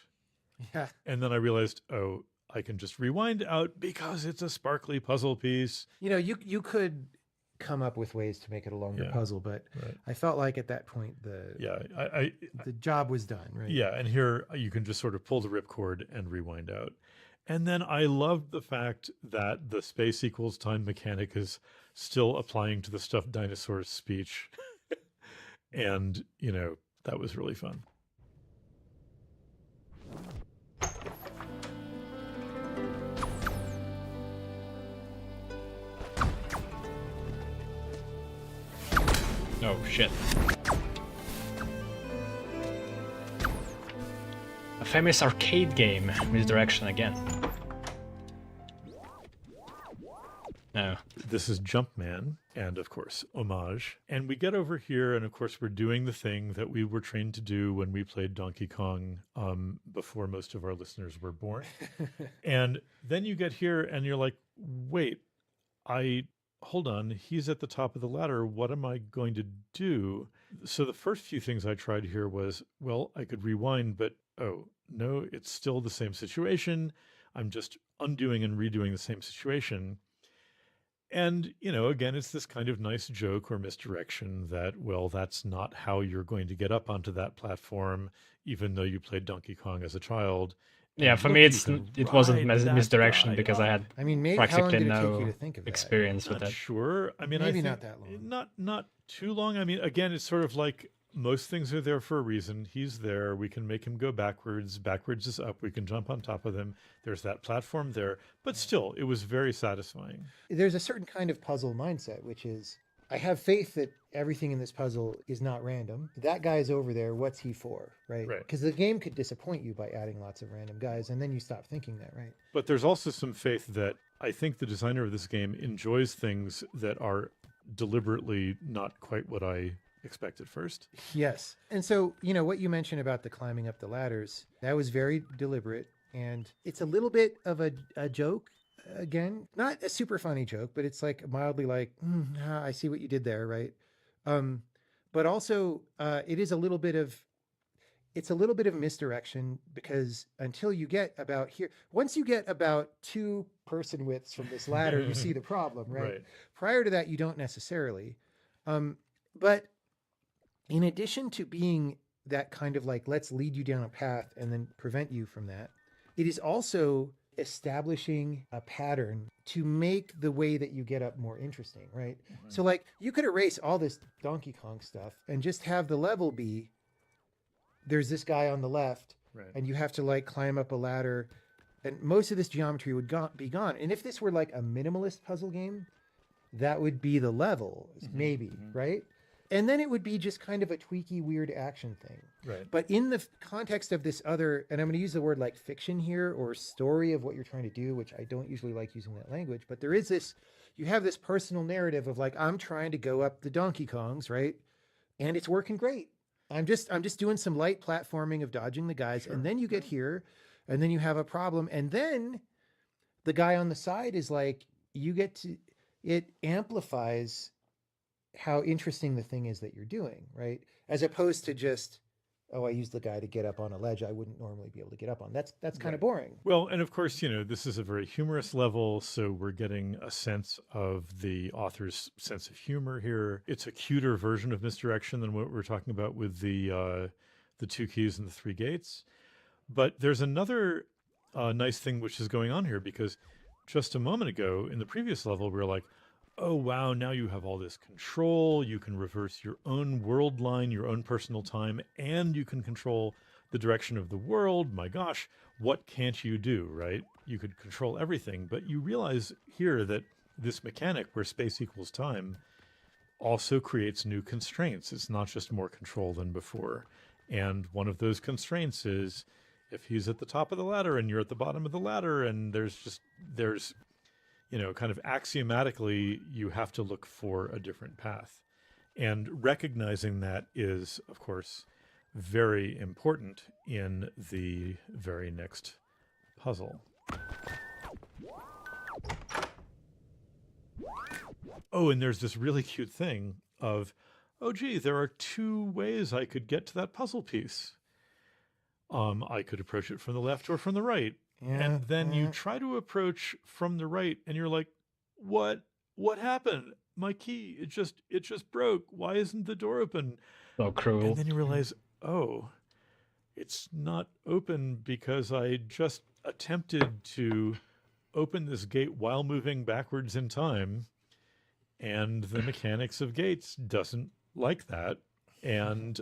Yeah. And then I realized, oh, I can just rewind out because it's a sparkly puzzle piece. You know, you could come up with ways to make it a longer Yeah. puzzle, but Right. I felt like at that point Yeah, the job was done, right? yeah, and here you can just sort of pull the ripcord and rewind out. And then I loved the fact that the space equals time mechanic is still applying to the stuffed dinosaur's speech. And, that was really fun. Oh shit. A famous arcade game, misdirection again. No. This is Jumpman, and of course, Homage. And we get over here, and of course, we're doing the thing that we were trained to do when we played Donkey Kong before most of our listeners were born. And then you get here, and you're like, wait, hold on, he's at the top of the ladder. What am I going to do? So the first few things I tried here was, well, I could rewind, but oh, no, it's still the same situation. I'm just undoing and redoing the same situation. And, again, it's this kind of nice joke or misdirection that, well, that's not how you're going to get up onto that platform, even though you played Donkey Kong as a child. Yeah, And for look, me, you it can wasn't ride that misdirection guy because I up. had I mean, maybe how long practically did it take no you to think of that? experience with Not that. sure. I mean, Maybe I think not that long. Not too long. I mean, again, it's sort of like most things are there for a reason. He's there. We can make him go backwards. Backwards is up. We can jump on top of them. There's that platform there. But still, it was very satisfying. There's a certain kind of puzzle mindset, which is I have faith that everything in this puzzle is not random. That guy's over there. What's he for? Right. Right. Because the game could disappoint you by adding lots of random guys, and then you stop thinking that, right? But there's also some faith that I think the designer of this game enjoys things that are deliberately not quite what I expected first. Yes. And so, what you mentioned about the climbing up the ladders, that was very deliberate. And it's a little bit of a joke. Again, not a super funny joke, but it's like mildly like, I see what you did there, right? But also, it is a little bit of misdirection because until you get about here, once you get about 2 person widths from this ladder, you see the problem, right? Right. Prior to that, you don't necessarily. But in addition to being that kind of like, let's lead you down a path and then prevent you from that, it is also establishing a pattern to make the way that you get up more interesting, right? So like you could erase all this Donkey Kong stuff and just have the level be, there's this guy on the left, Right. and you have to like climb up a ladder, and most of this geometry would be gone. And if this were like a minimalist puzzle game, that would be the level, maybe, right? And then it would be just kind of a tweaky, weird action thing. Right. But in the context of this other, and I'm going to use the word like fiction here or story of what you're trying to do, which I don't usually like using that language, but there is this, you have this personal narrative of like, I'm trying to go up the Donkey Kongs, right? And it's working great. I'm just doing some light platforming of dodging the guys. And then you get here and then you have a problem. And then the guy on the side is like, it amplifies how interesting the thing is that you're doing, right? As opposed to just oh, I used the guy to get up on a ledge I wouldn't normally be able to get up on. That's kind Right. of boring. Well, and of course, this is a very humorous level, so we're getting a sense of the author's sense of humor here. It's a cuter version of misdirection than what we're talking about with the 2 keys and the 3 gates. But there's another nice thing which is going on here, because just a moment ago in the previous level, we were like, oh, wow, now you have all this control. You can reverse your own world line, your own personal time, and you can control the direction of the world. My gosh, what can't you do, right? You could control everything. But you realize here that this mechanic where space equals time also creates new constraints. It's not just more control than before. And one of those constraints is if he's at the top of the ladder and you're at the bottom of the ladder, and there's kind of axiomatically, you have to look for a different path. And recognizing that is, of course, very important in the very next puzzle. Oh, and there's this really cute thing of, oh, gee, there are 2 ways I could get to that puzzle piece. I could approach it from the left or from the right. Yeah, And then you try to approach from the right, and you're like, what happened? My key, it just broke. Why isn't the door open? So cruel. And then you realize, oh, it's not open because I just attempted to open this gate while moving backwards in time, and the mechanics of gates doesn't like that. And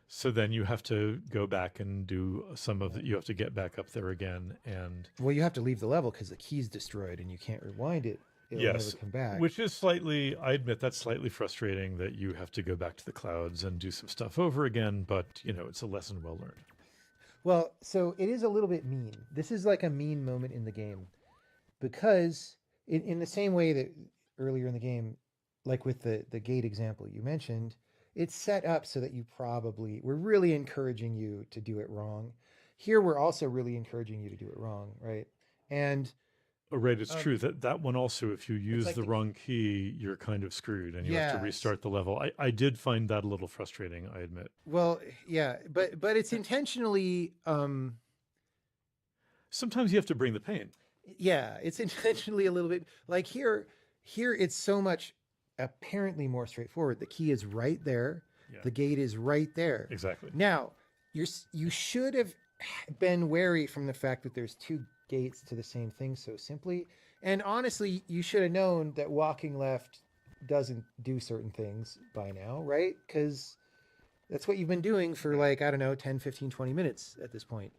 so then you have to go back and do some of it. You have to get back up there again. And well, you have to leave the level because the key's destroyed and you can't rewind it. It'll yes, never come back. which is slightly, I admit that's slightly frustrating that you have to go back to the clouds and do some stuff over again. But, it's a lesson well learned. Well, so it is a little bit mean. This is like a mean moment in the game because in the same way that earlier in the game, like with the gate example you mentioned, it's set up so that we're really encouraging you to do it wrong. Here, we're also really encouraging you to do it wrong, right? And Oh, right, it's true that one also, if you use like the wrong key, you're kind of screwed and you have to Yes. restart the level. I did find that a little frustrating, I admit. well, yeah, but it's intentionally, Sometimes you have to bring the pain. yeah, it's intentionally a little bit like here it's so much apparently more straightforward. The key is right there. Yeah. The gate is right there. Exactly. Now, you should have been wary from the fact that there's 2 gates to the same thing so simply. And honestly, you should have known that walking left doesn't do certain things by now, right? Because that's what you've been doing for like, I don't know, 10, 15, 20 minutes at this point.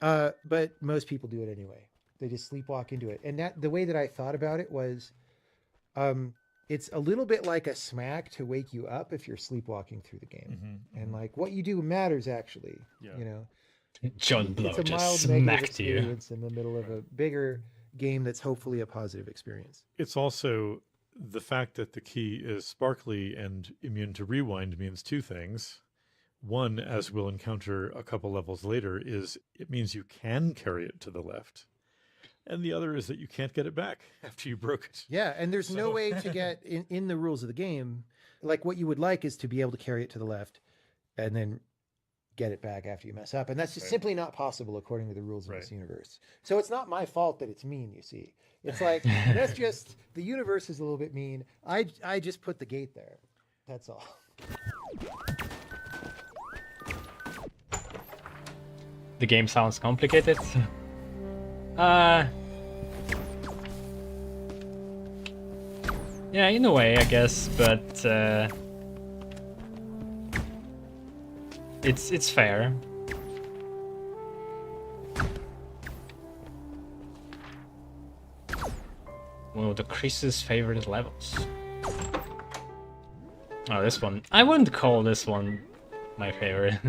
But most people do it anyway. They just sleepwalk into it. And that the way that I thought about it was, it's a little bit like a smack to wake you up if you're sleepwalking through the game. Mm-hmm. And like what you do matters actually, Yeah. John Blow It's a just mild negative smacked you. experience in the middle of a bigger game that's hopefully a positive experience. It's also the fact that the key is sparkly and immune to rewind means 2 things. One, as we'll encounter a couple levels later, is it means you can carry it to the left. And the other is that you can't get it back after you broke it. Yeah, and there's no way to get in the rules of the game. Like what you would like is to be able to carry it to the left and then get it back after you mess up. And that's just simply not possible according to the rules of this universe. So it's not my fault that it's mean, you see. It's like, that's just, the universe is a little bit mean. I just put the gate there. That's all. The game sounds complicated. Yeah, in a way, I guess, but it's fair. One of the Chris's favorite levels. Oh, this one. I wouldn't call this one my favorite.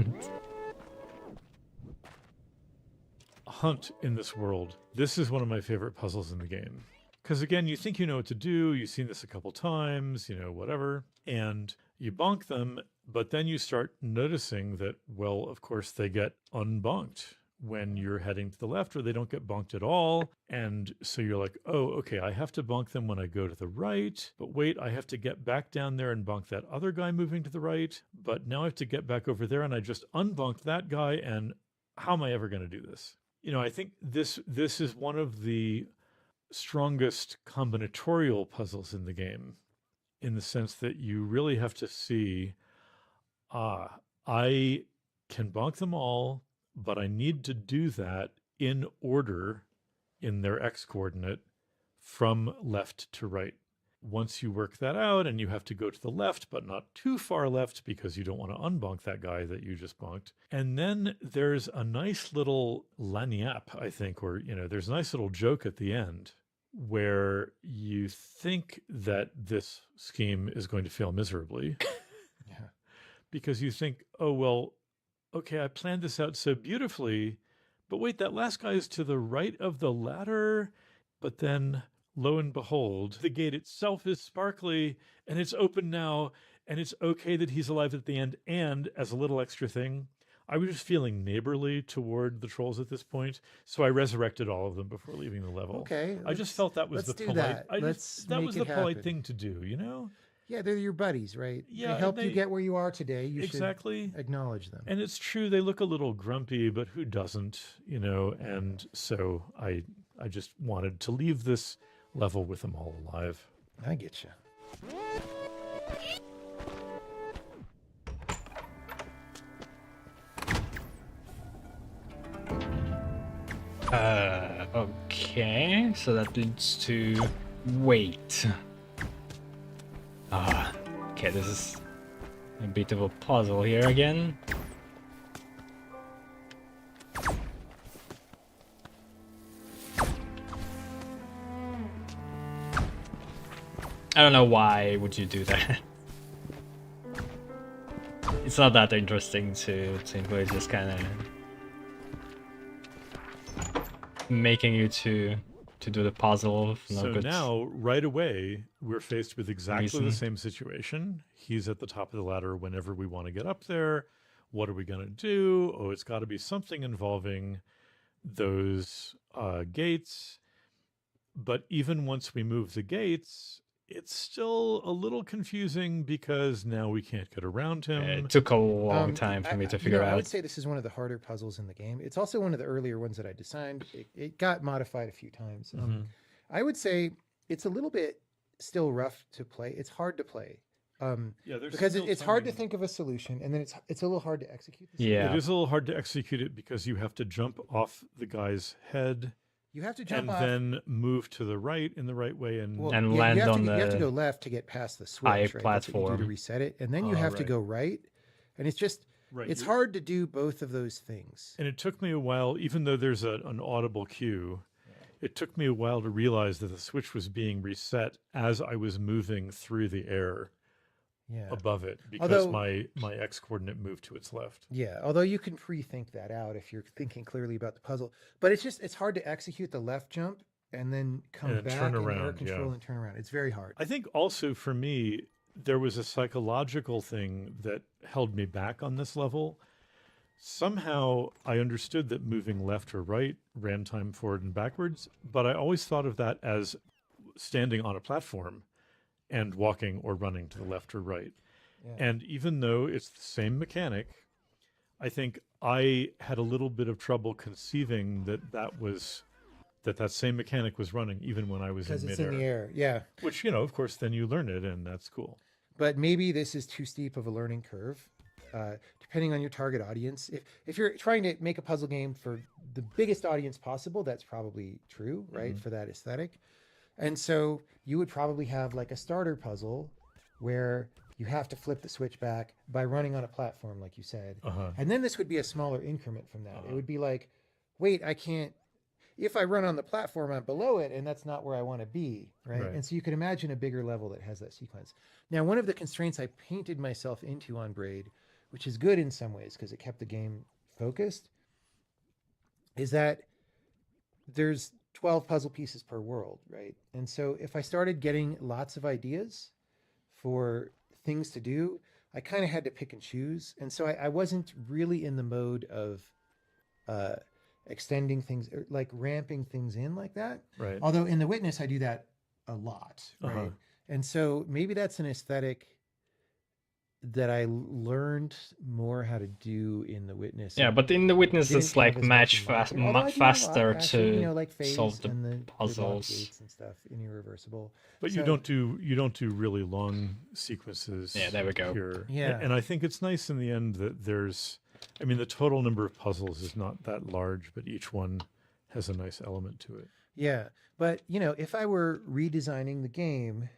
Hunt in this world. This is one of my favorite puzzles in the game. Because again, you think you know what to do, you've seen this a couple times, whatever, and you bonk them, but then you start noticing that, well, of course, they get unbonked when you're heading to the left, or they don't get bonked at all. And so you're like, oh, okay, I have to bonk them when I go to the right. But wait, I have to get back down there and bonk that other guy moving to the right. But now I have to get back over there and I just unbonked that guy. And how am I ever going to do this? I think this is one of the strongest combinatorial puzzles in the game, in the sense that you really have to see, I can bonk them all, but I need to do that in order in their x coordinate from left to right. Once you work that out, and you have to go to the left, but not too far left because you don't want to unbonk that guy that you just bonked. And then there's a nice little lagniappe, I think, or, there's a nice little joke at the end where you think that this scheme is going to fail miserably. Yeah. Because you think, oh, well, okay, I planned this out so beautifully, but wait, that last guy is to the right of the ladder. But then, lo and behold, the gate itself is sparkly and it's open now, and it's okay that he's alive at the end. And as a little extra thing, I was just feeling neighborly toward the trolls at this point, so I resurrected all of them before leaving the level. Okay. I just felt that was the let's do polite. that. That was the polite happen. thing to do, Yeah, they're your buddies, right? Yeah, They helped and you get where you are today. You exactly. should acknowledge them. And it's true, they look a little grumpy, but who doesn't, And so I just wanted to leave this level with them all alive. I get you. Okay, so that leads to wait. Okay, this is a bit of a puzzle here again. I don't know why would you do that. It's not that interesting to simply just kind of making you to do the puzzle of no So good now, right away, we're faced with exactly reason. the same situation. He's at the top of the ladder whenever we want to get up there. What are we going to do? Oh, it's got to be something involving those gates. But even once we move the gates, it's still a little confusing because now we can't get around him. It took a long time for me to figure I would out. say this is one of the harder puzzles in the game. It's also one of the earlier ones that I designed. It got modified a few times. I would say it's a little bit still rough to play. It's hard to play. Because it's hard to think of a solution, and then it's a little hard to execute. Yeah. It is a little hard to execute it because you have to jump off the guy's head. You have to jump and off, then move to the right in the right way, and land on you have to the go left to get past the switch, high right? That's what you do platform. to reset it, and then you have to right. go right, and it's just Right, it's hard to do both of those things. And it took me a while, even though there's an audible cue, it took me a while to realize that the switch was being reset as I was moving through the air above it, because my X coordinate moved to its left. Yeah, although you can pre-think that out if you're thinking clearly about the puzzle, but it's hard to execute the left jump and then come back turn and air around, control and turn around. It's very hard. I think also for me, there was a psychological thing that held me back on this level. Somehow I understood that moving left or right ran time forward and backwards, but I always thought of that as standing on a platform and walking or running to the left or right. Yeah. And even though it's the same mechanic, I think I had a little bit of trouble conceiving that same mechanic was running even when I was in Because it's midair. in the air, yeah. Which, of course, then you learn it, and that's cool. But maybe this is too steep of a learning curve, depending on your target audience. If you're trying to make a puzzle game for the biggest audience possible, that's probably true, right? For that aesthetic. And so you would probably have like a starter puzzle where you have to flip the switch back by running on a platform, like you said. And then this would be a smaller increment from that. It would be like, wait, I can't, if I run on the platform, I'm below it, and that's not where I want to be, right? And so you can imagine a bigger level that has that sequence. Now, one of the constraints I painted myself into on Braid, which is good in some ways because it kept the game focused, is that there's 12 puzzle pieces per world, right? And so if I started getting lots of ideas for things to do, I kind of had to pick and choose. And so I wasn't really in the mode of extending things, or like ramping things in like that. Right. Although in the Witness, I do that a lot, right? Uh-huh. And so maybe that's an aesthetic that I learned more how to do in the Witness. Yeah, and but in the Witness, didn't it's have like as much much in Monster. Although I do a lot, faster actually, to like phase solve the and the gridlock puzzles. gates and stuff in irreversible. But So- you don't do really long sequences. Yeah, there we go. Here. Yeah. And I think it's nice in the end that there's, I mean, the total number of puzzles is not that large, but each one has a nice element to it. Yeah, but if I were redesigning the game,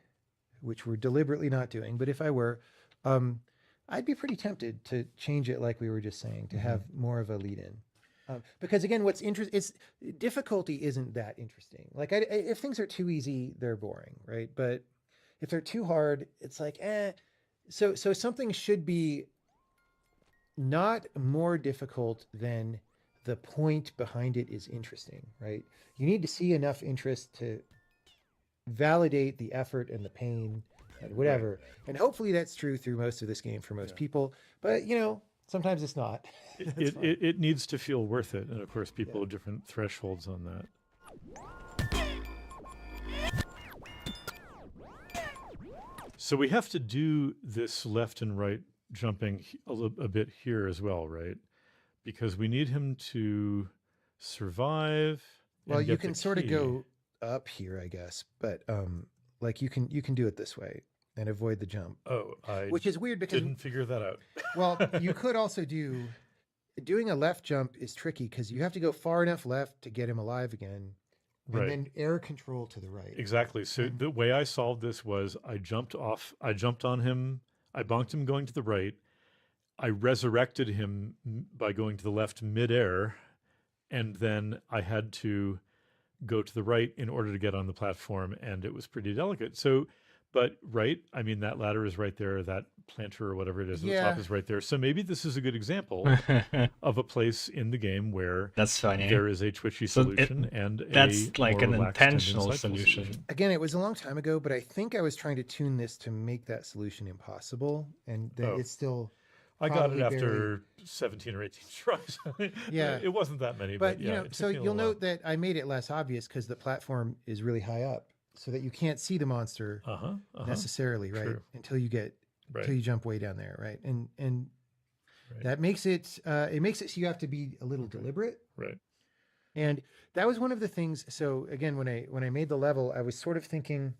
which we're deliberately not doing, but if I were, I'd be pretty tempted to change it, like we were just saying, to have more of a lead-in. Because again, what's difficulty isn't that interesting. Like, if things are too easy, they're boring, right? But if they're too hard, it's like, eh. So something should be not more difficult than the point behind it is interesting, right? You need to see enough interest to validate the effort and the pain and whatever. And hopefully that's true through most of this game for most people. But, sometimes it's not. That's fine. It needs to feel worth it. And of course, people have different thresholds on that. So we have to do this left and right jumping a bit here as well, right? Because we need him to survive. Well, and you get the can sort of key. go up here, I guess, but like you can do it this way and avoid the jump, Oh, I which is weird because didn't figure that out. well, you could also doing a left jump is tricky because you have to go far enough left to get him alive again, Right. and then air control to the right. Exactly. So the way I solved this was I jumped on him, I bonked him going to the right. I resurrected him by going to the left midair, and then I had to go to the right in order to get on the platform, and it was pretty delicate. So, but right, I mean, that ladder is right there, that planter or whatever it is at the top Yeah. is right there. So maybe this is a good example of a place in the game where That's funny. there is a twitchy So solution and that's a like more an relaxed and intentional insightful solution. Again, it was a long time ago, but I think I was trying to tune this to make that solution impossible, and that Oh. it's still. I got it probably after 17 or 18 tries. Yeah. It wasn't that many, But but yeah. it took so me a you'll little note that I made it less obvious because the platform is really high up, so that you can't see the monster while. Uh-huh. necessarily, right? True. Until you Right. jump way down there, right? And Right. that makes it so you have to be a little deliberate. Right. And that was one of the things. So again, when I made the level, I was sort of thinking,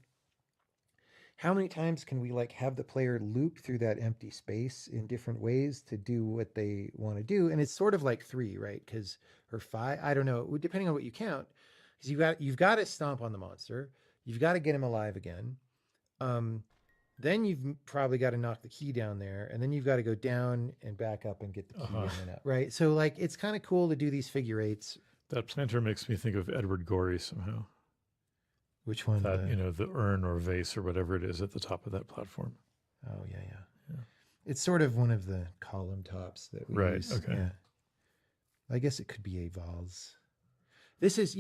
how many times can we like have the player loop through that empty space in different ways to do what they want to do? And it's sort of like 3, right? Or 5, I don't know, depending on what you count. Because you've got to stomp on the monster, you've got to get him alive again. Then you've probably got to knock the key down there, and then you've got to go down and back up and get the key and then up, right? So like it's kind of cool to do these figure eights. That planter makes me think of Edward Gorey somehow. Which one? That, the urn or vase or whatever it is at the top of that platform. Oh yeah. It's sort of one of the column tops that we Right, use. okay. Yeah. I guess it could be a vase. This is,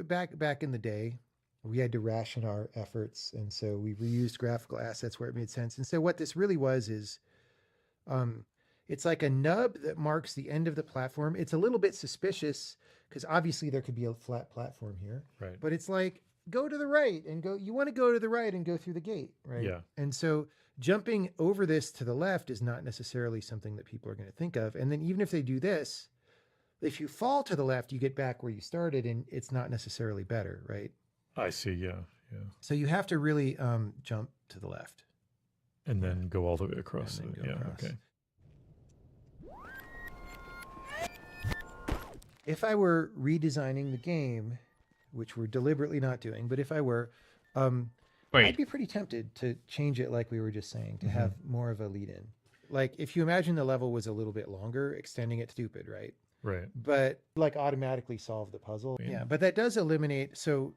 back in the day, we had to ration our efforts, and so we reused graphical assets where it made sense. And so what this really was is, it's like a nub that marks the end of the platform. It's a little bit suspicious because obviously there could be a flat platform here, Right. but it's like, go to the right and go. You want to go to the right and go through the gate, right? Yeah. And so jumping over this to the left is not necessarily something that people are going to think of. And then even if they do this, if you fall to the left, you get back where you started, and it's not necessarily better, right? I see, yeah. So you have to really jump to the left. And then go all the way across. And then go across. Okay. If I were redesigning the game, which we're deliberately not doing, but if I were, I'd Wait, be pretty tempted to change it, like we were just saying, to have more of a lead-in. Like if you imagine the level was a little bit longer, extending it stupid, right? Right. But like automatically solve the puzzle. Yeah, but that does eliminate. So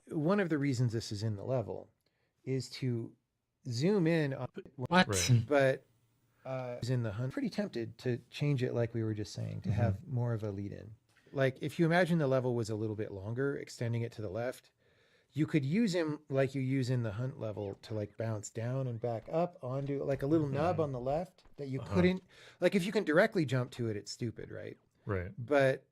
one of the reasons this is in the level is to zoom in on what? Right. but is in the hunt. Pretty tempted to change it, like we were just saying, to have more of a lead-in. Like if you imagine the level was a little bit longer, extending it to the left, you could use him like you use in the hunt level to like bounce down and back up onto like a little nub on the left that you couldn't. Like if you can directly jump to it, it's stupid, right? Right. But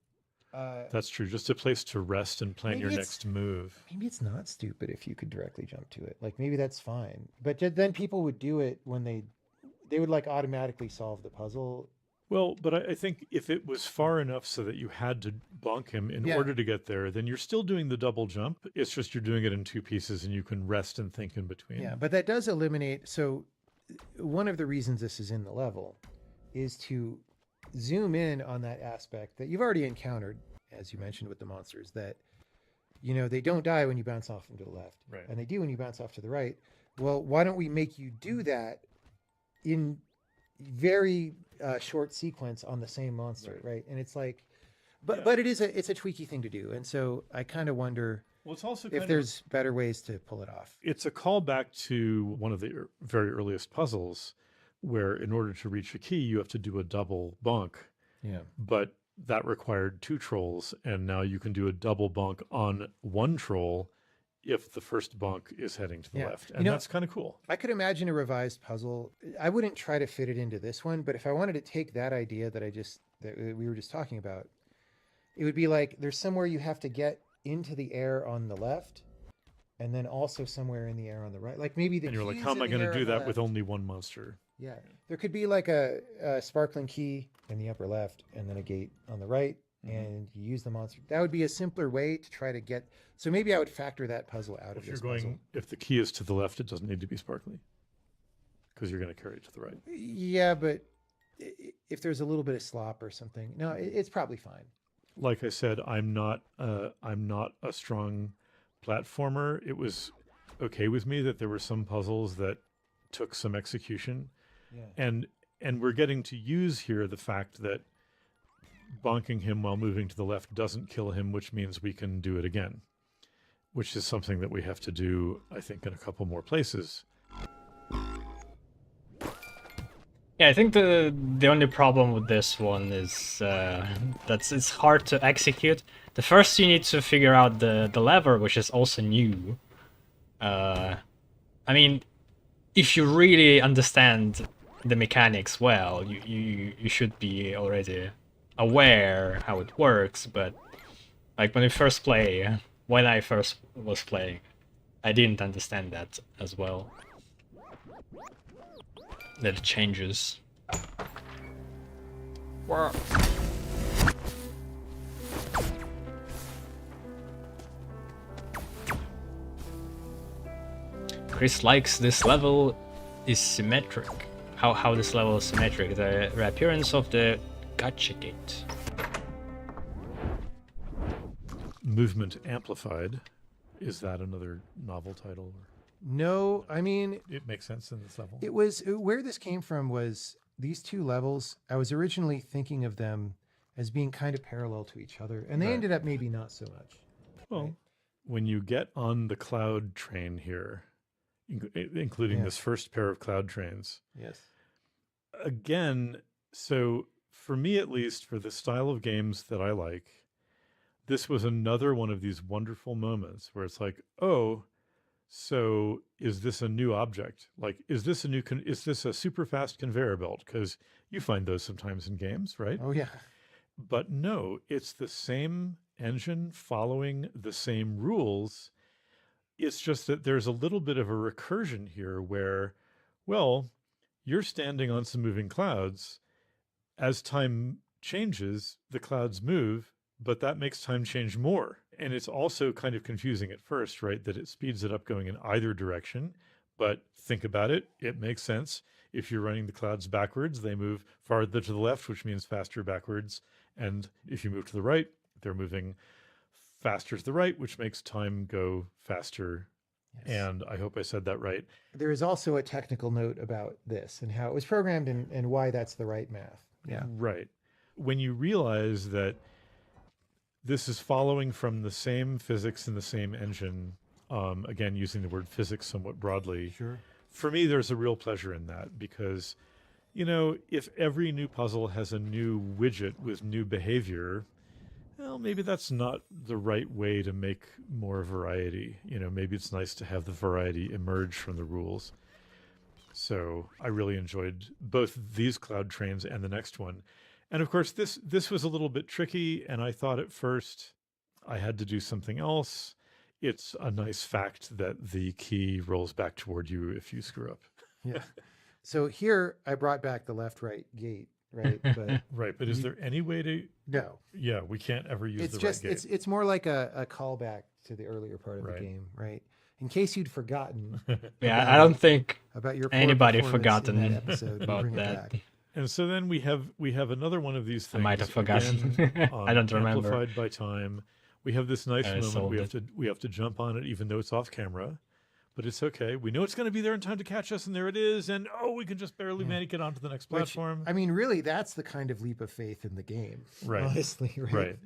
That's true. Just a place to rest and plan your Maybe it's- next move. Maybe it's not stupid if you could directly jump to it. Like maybe that's fine. But then people would do it when they would like automatically solve the puzzle. Well, but I think if it was far enough so that you had to bonk him in Yeah. order to get there, then you're still doing the double jump. It's just you're doing it in two pieces and you can rest and think in between. Yeah, but that does eliminate. So one of the reasons this is in the level is to zoom in on that aspect that you've already encountered, as you mentioned with the monsters, that they don't die when you bounce off them to the left, Right. and they do when you bounce off to the right. Well, why don't we make you do that in very short sequence on the same monster, right? And it's like, but it's a tweaky thing to do, and so I kind of wonder Well, it's also if there's better ways to pull it off. it's a callback to one of the very earliest puzzles where in order to reach a key, you have to do a double bonk, Yeah. but that required two trolls. And now you can do a double bonk on one troll if the first bonk is heading to the Yeah. left. And that's kind of cool. I could imagine a revised puzzle. I wouldn't try to fit it into this one, but if I wanted to take that idea that we were just talking about, it would be like there's somewhere you have to get into the air on the left, and then also somewhere in the air on the right. Like maybe And you're like, keys how am in I the going air to do on the that with left. only one monster? Yeah, there could be like a sparkling key in the upper left, and then a gate on the right, and you use the monster. That would be a simpler way to try to get. So maybe I would factor that puzzle out of If you're this going, puzzle. if the key is to the left, it doesn't need to be sparkly because you're going to carry it to the right. Yeah, but if there's a little bit of slop or something, no, it's probably fine. Like I said, I'm not a strong platformer. It was okay with me that there were some puzzles that took some execution. Yeah. And we're getting to use here the fact that bonking him while moving to the left doesn't kill him, which means we can do it again, which is something that we have to do, I think, in a couple more places. Yeah, I think the only problem with this one is that it's hard to execute. The first you need to figure out the lever, which is also new. I mean, if you really understand the mechanics well, you should be already aware how it works. But like when I first was playing, I didn't understand that as well. That it changes. Wow. Chris likes this level is symmetric. How this level is symmetric. The reappearance of the gotcha gate. Movement Amplified. Is that another novel title? No, I mean, It makes sense in this level. it was where this came from was these two levels. I was originally thinking of them as being kind of parallel to each other, and they Right. ended up maybe not so much. Well, right? when you get on the cloud train here, including Yeah. this first pair of cloud trains, Yes. again, so for me at least, for the style of games that I like, this was another one of these wonderful moments where it's like, oh, so is this a new object? Like, is this a super fast conveyor belt? Because you find those sometimes in games, right? Oh yeah. But no, it's the same engine following the same rules. It's just that there's a little bit of a recursion here where, well, you're standing on some moving clouds. As time changes, the clouds move, but that makes time change more. And it's also kind of confusing at first, right? That it speeds it up going in either direction. But think about it, it makes sense. If you're running the clouds backwards, they move farther to the left, which means faster backwards. And if you move to the right, they're moving faster to the right, which makes time go faster. Yes. And I hope I said that right. There is also a technical note about this and how it was programmed and why that's the right math. Yeah. Right. When you realize that this is following from the same physics and the same engine, again, using the word physics somewhat broadly, Sure. for me, there's a real pleasure in that because, you know, if every new puzzle has a new widget with new behavior, well, maybe that's not the right way to make more variety. You know, maybe it's nice to have the variety emerge from the rules. So I really enjoyed both these cloud trains and the next one. And of course, this was a little bit tricky, and I thought at first I had to do something else. It's a nice fact that the key rolls back toward you if you screw up. Yeah. So here I brought back the left-right gate, right? But Right, but is there any way to? no, Yeah, we can't ever use it's the just right gate. it's more like a callback to the earlier part of Right. the game, right? In case you'd forgotten Yeah, I don't think about your poor anybody performance in forgotten that episode, we about bring it that. back. And so then we have another one of these I things. might have forgotten. again, I don't remember. Amplified by time. We have this nice I moment. solved We have to jump on it, even though it's off camera. But it's okay. We know it's going to be there in time to catch us, and there it is. And we can just barely make it onto the next Which, platform. I mean, really, that's the kind of leap of faith in the game, Right. honestly, right? Right.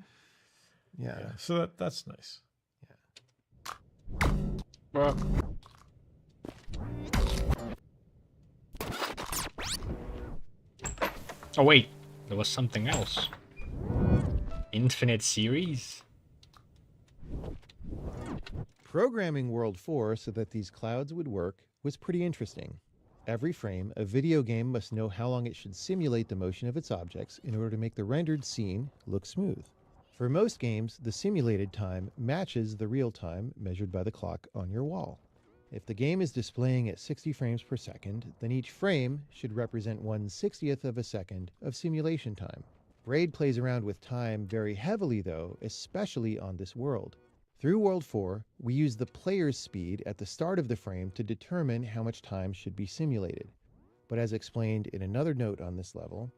Yeah. Yeah. So that's nice. Well, oh wait, there was something else. Infinite series? Programming World 4 so that these clouds would work was pretty interesting. Every frame, a video game must know how long it should simulate the motion of its objects in order to make the rendered scene look smooth. For most games, the simulated time matches the real time measured by the clock on your wall. If the game is displaying at 60 frames per second, then each frame should represent 1/60th of a second of simulation time. Braid plays around with time very heavily though, especially on this world. Through World 4, we use the player's speed at the start of the frame to determine how much time should be simulated. But as explained in another note on this level,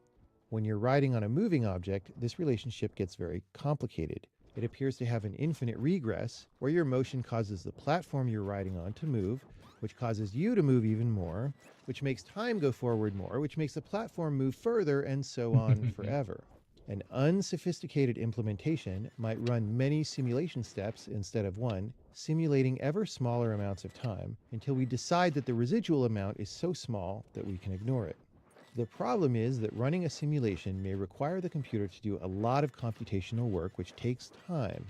when you're riding on a moving object, this relationship gets very complicated. It appears to have an infinite regress, where your motion causes the platform you're riding on to move, which causes you to move even more, which makes time go forward more, which makes the platform move further, and so on forever. An unsophisticated implementation might run many simulation steps instead of one, simulating ever smaller amounts of time until we decide that the residual amount is so small that we can ignore it. The problem is that running a simulation may require the computer to do a lot of computational work, which takes time.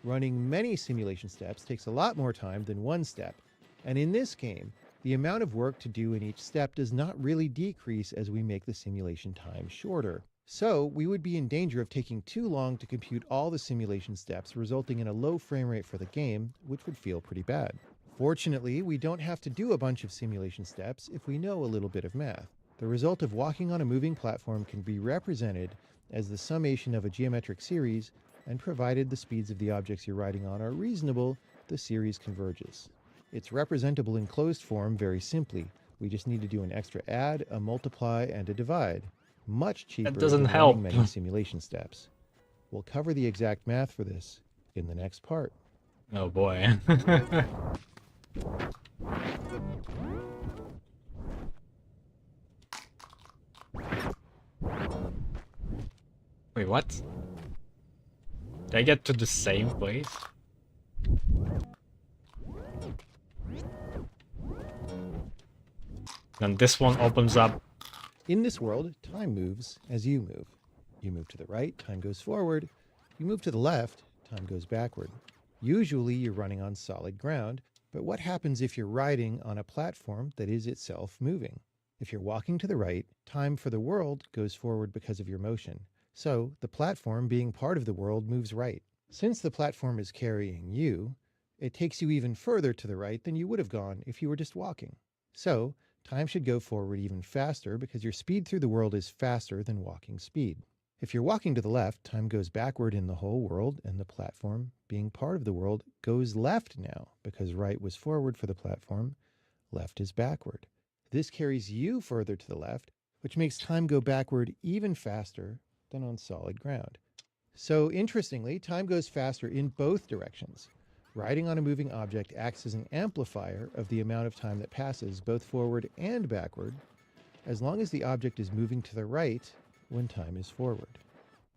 Running many simulation steps takes a lot more time than one step. And in this game, the amount of work to do in each step does not really decrease as we make the simulation time shorter. So we would be in danger of taking too long to compute all the simulation steps, resulting in a low frame rate for the game, which would feel pretty bad. Fortunately, we don't have to do a bunch of simulation steps if we know a little bit of math. The result of walking on a moving platform can be represented as the summation of a geometric series, and provided the speeds of the objects you're riding on are reasonable, the series converges. It's representable in closed form very simply. We just need to do an extra add, a multiply, and a divide. Much cheaper doesn't than help. running many simulation steps. We'll cover the exact math for this in the next part. oh boy. Wait, what? Did I get to the same place? Then this one opens up. In this world, time moves as you move. You move to the right, time goes forward. You move to the left, time goes backward. Usually you're running on solid ground, but what happens if you're riding on a platform that is itself moving? If you're walking to the right, time for the world goes forward because of your motion. So the platform, being part of the world, moves right. Since the platform is carrying you, it takes you even further to the right than you would have gone if you were just walking. So time should go forward even faster because your speed through the world is faster than walking speed. If you're walking to the left, time goes backward in the whole world, and the platform, being part of the world, goes left now because right was forward for the platform, left is backward. This carries you further to the left, which makes time go backward even faster than on solid ground. So interestingly, time goes faster in both directions. Riding on a moving object acts as an amplifier of the amount of time that passes both forward and backward, as long as the object is moving to the right when time is forward.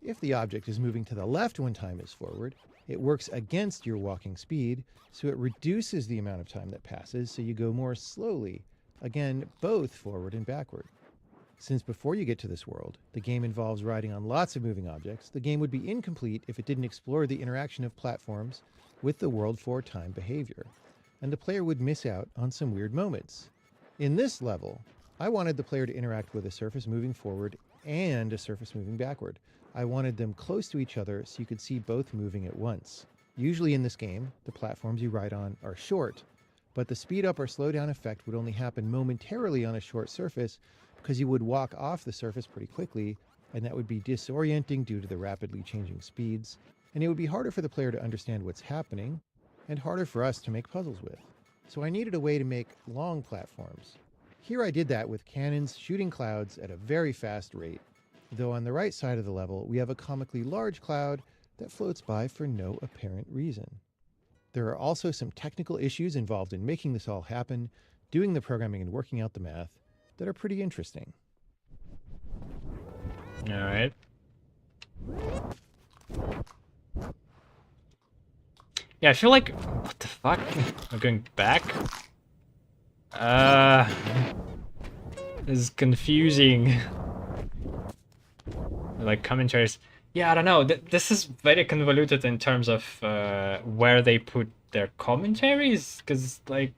If the object is moving to the left when time is forward, it works against your walking speed, so it reduces the amount of time that passes, so you go more slowly, again, both forward and backward. Since before you get to this world, the game involves riding on lots of moving objects, the game would be incomplete if it didn't explore the interaction of platforms with the world for time behavior, and the player would miss out on some weird moments. In this level, I wanted the player to interact with a surface moving forward and a surface moving backward. I wanted them close to each other so you could see both moving at once. Usually in this game, the platforms you ride on are short, but the speed up or slow down effect would only happen momentarily on a short surface because you would walk off the surface pretty quickly, and that would be disorienting due to the rapidly changing speeds, and it would be harder for the player to understand what's happening, and harder for us to make puzzles with. So I needed a way to make long platforms. Here I did that with cannons shooting clouds at a very fast rate, though on the right side of the level we have a comically large cloud that floats by for no apparent reason. There are also some technical issues involved in making this all happen, doing the programming and working out the math, that are pretty interesting. All right. Yeah, I feel like... What the fuck? I'm going back? This is confusing. Like, commentaries. Yeah, I don't know. This is very convoluted in terms of where they put their commentaries. Because, like,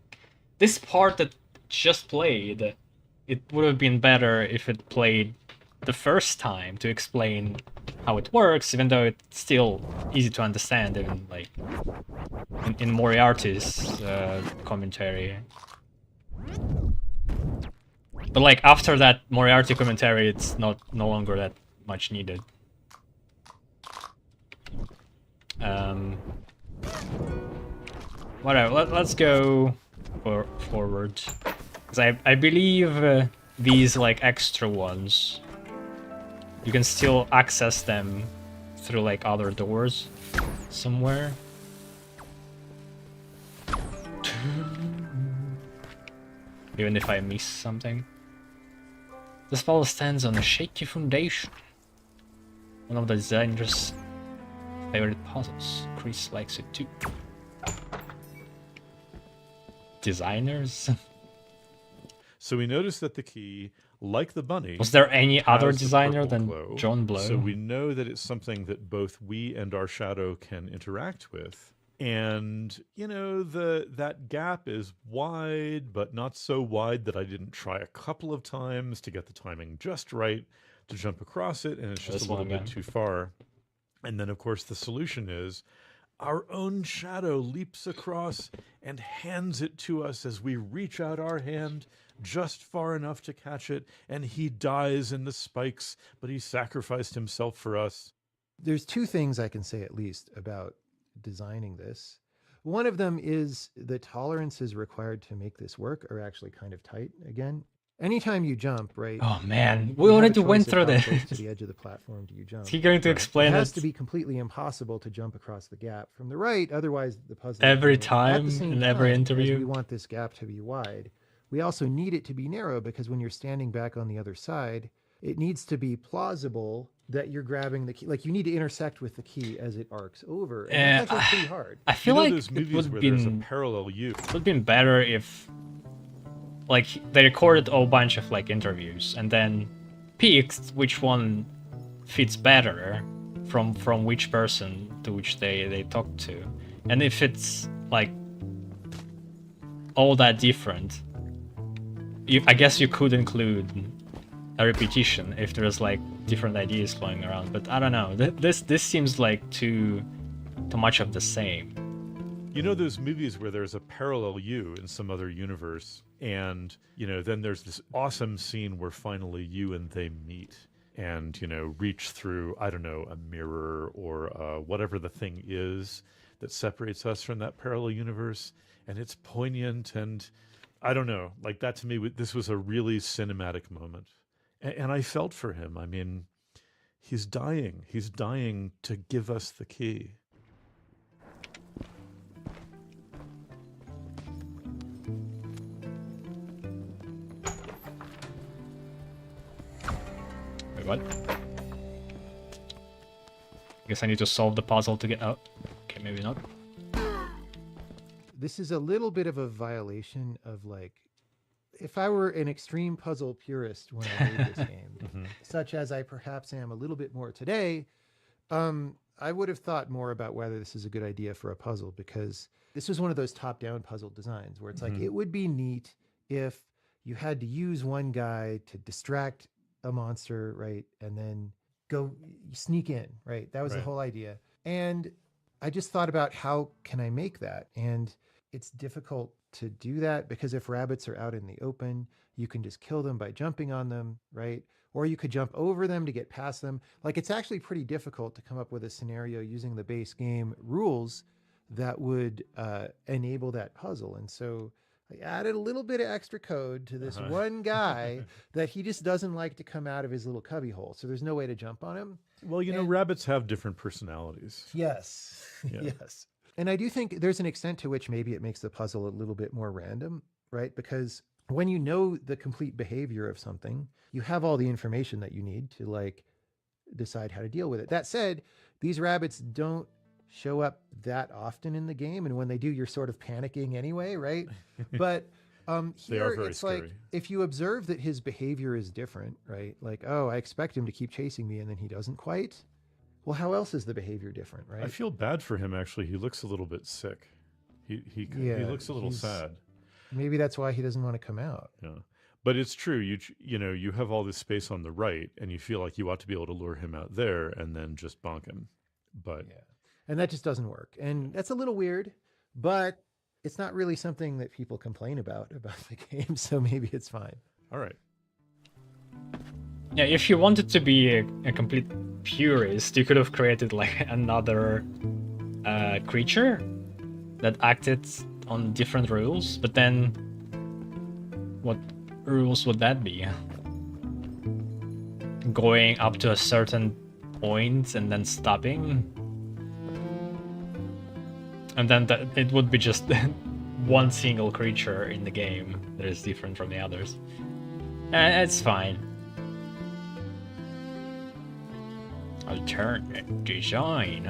this part that just played, it would have been better if it played the first time to explain how it works, even though it's still easy to understand, even like in Moriarty's commentary. But like after that Moriarty commentary, it's no longer that much needed. Whatever. Let's go forward, because I believe these like extra ones, you can still access them through like other doors somewhere. Even if I miss something. This puzzle stands on a shaky foundation. One of the designer's favorite puzzles. Chris likes it too. Designers? So we noticed that the key, like the bunny, was there any other has the designer purple than glow. John Blow? So we know that it's something that both we and our shadow can interact with. And, you know, that gap is wide, but not so wide that I didn't try a couple of times to get the timing just right to jump across it, and it's just a little bit too far. And then, of course, the solution is our own shadow leaps across and hands it to us as we reach out our hand just far enough to catch it, and he dies in the spikes, but he sacrificed himself for us. There's two things I can say at least about designing this. One of them is the tolerances required to make this work are actually kind of tight again. Anytime you jump, right? Oh man, we you have already a went choice through of how this. close to the edge of the platform do you jump? Is he going to explain It has it to be completely impossible to jump across the gap from the right, otherwise the puzzle every is ruined. At time the same in every time, as interview? we want this gap to be wide. We also need it to be narrow because when you're standing back on the other side, it needs to be plausible that you're grabbing the key. Like you need to intersect with the key as it arcs over. And it's actually pretty hard. I feel You know like those it movies would where be there's a parallel U. it would been better if like they recorded a whole bunch of like interviews and then picked which one fits better from which person to which they talked to. And if it's like all that different, I guess you could include a repetition if there's like different ideas flowing around, but I don't know. This seems like too much of the same. You know those movies where there's a parallel you in some other universe, and, you know, then there's this awesome scene where finally you and they meet and, you know, reach through, I don't know, a mirror or whatever the thing is that separates us from that parallel universe, and it's poignant, and I don't know, like that to me, this was a really cinematic moment. And I felt for him. I mean, he's dying. He's dying to give us the key. Wait, what? I guess I need to solve the puzzle to get out. Okay, maybe not. This is a little bit of a violation of like, if I were an extreme puzzle purist when I made this game, such as I perhaps am a little bit more today, I would have thought more about whether this is a good idea for a puzzle, because this was one of those top-down puzzle designs where it's like, it would be neat if you had to use one guy to distract a monster, right? And then go sneak in, right? That was the Right. whole idea. And I just thought about how can I make that? And it's difficult to do that because if rabbits are out in the open, you can just kill them by jumping on them, right? Or you could jump over them to get past them. Like it's actually pretty difficult to come up with a scenario using the base game rules that would enable that puzzle. And so I added a little bit of extra code to this one guy that he just doesn't like to come out of his little cubby hole. So there's no way to jump on him. Well, you know, And- rabbits have different personalities. Yes. Yeah. Yes. And I do think there's an extent to which maybe it makes the puzzle a little bit more random, right? Because when you know the complete behavior of something, you have all the information that you need to like decide how to deal with it. That said, these rabbits don't show up that often in the game, and when they do, you're sort of panicking anyway, right? But They are here very it's like scary. if you observe that his behavior is different, right? Like, oh, I expect him to keep chasing me, and then he doesn't quite. Well, how else is the behavior different, right? I feel bad for him, actually. He looks a little bit sick. He Yeah, looks a little he's- sad. Maybe that's why he doesn't want to come out. Yeah. But it's true. You know, you have all this space on the right, and you feel like you ought to be able to lure him out there and then just bonk him. But Yeah. And that just doesn't work. And that's a little weird, but it's not really something that people complain about the game, so maybe it's fine. all right. Yeah, if you wanted to be a complete purist, you could have created like another creature that acted on different rules, but then what rules would that be? Going up to a certain point and then stopping? And then it would be just one single creature in the game that is different from the others. It's fine. Alternate design.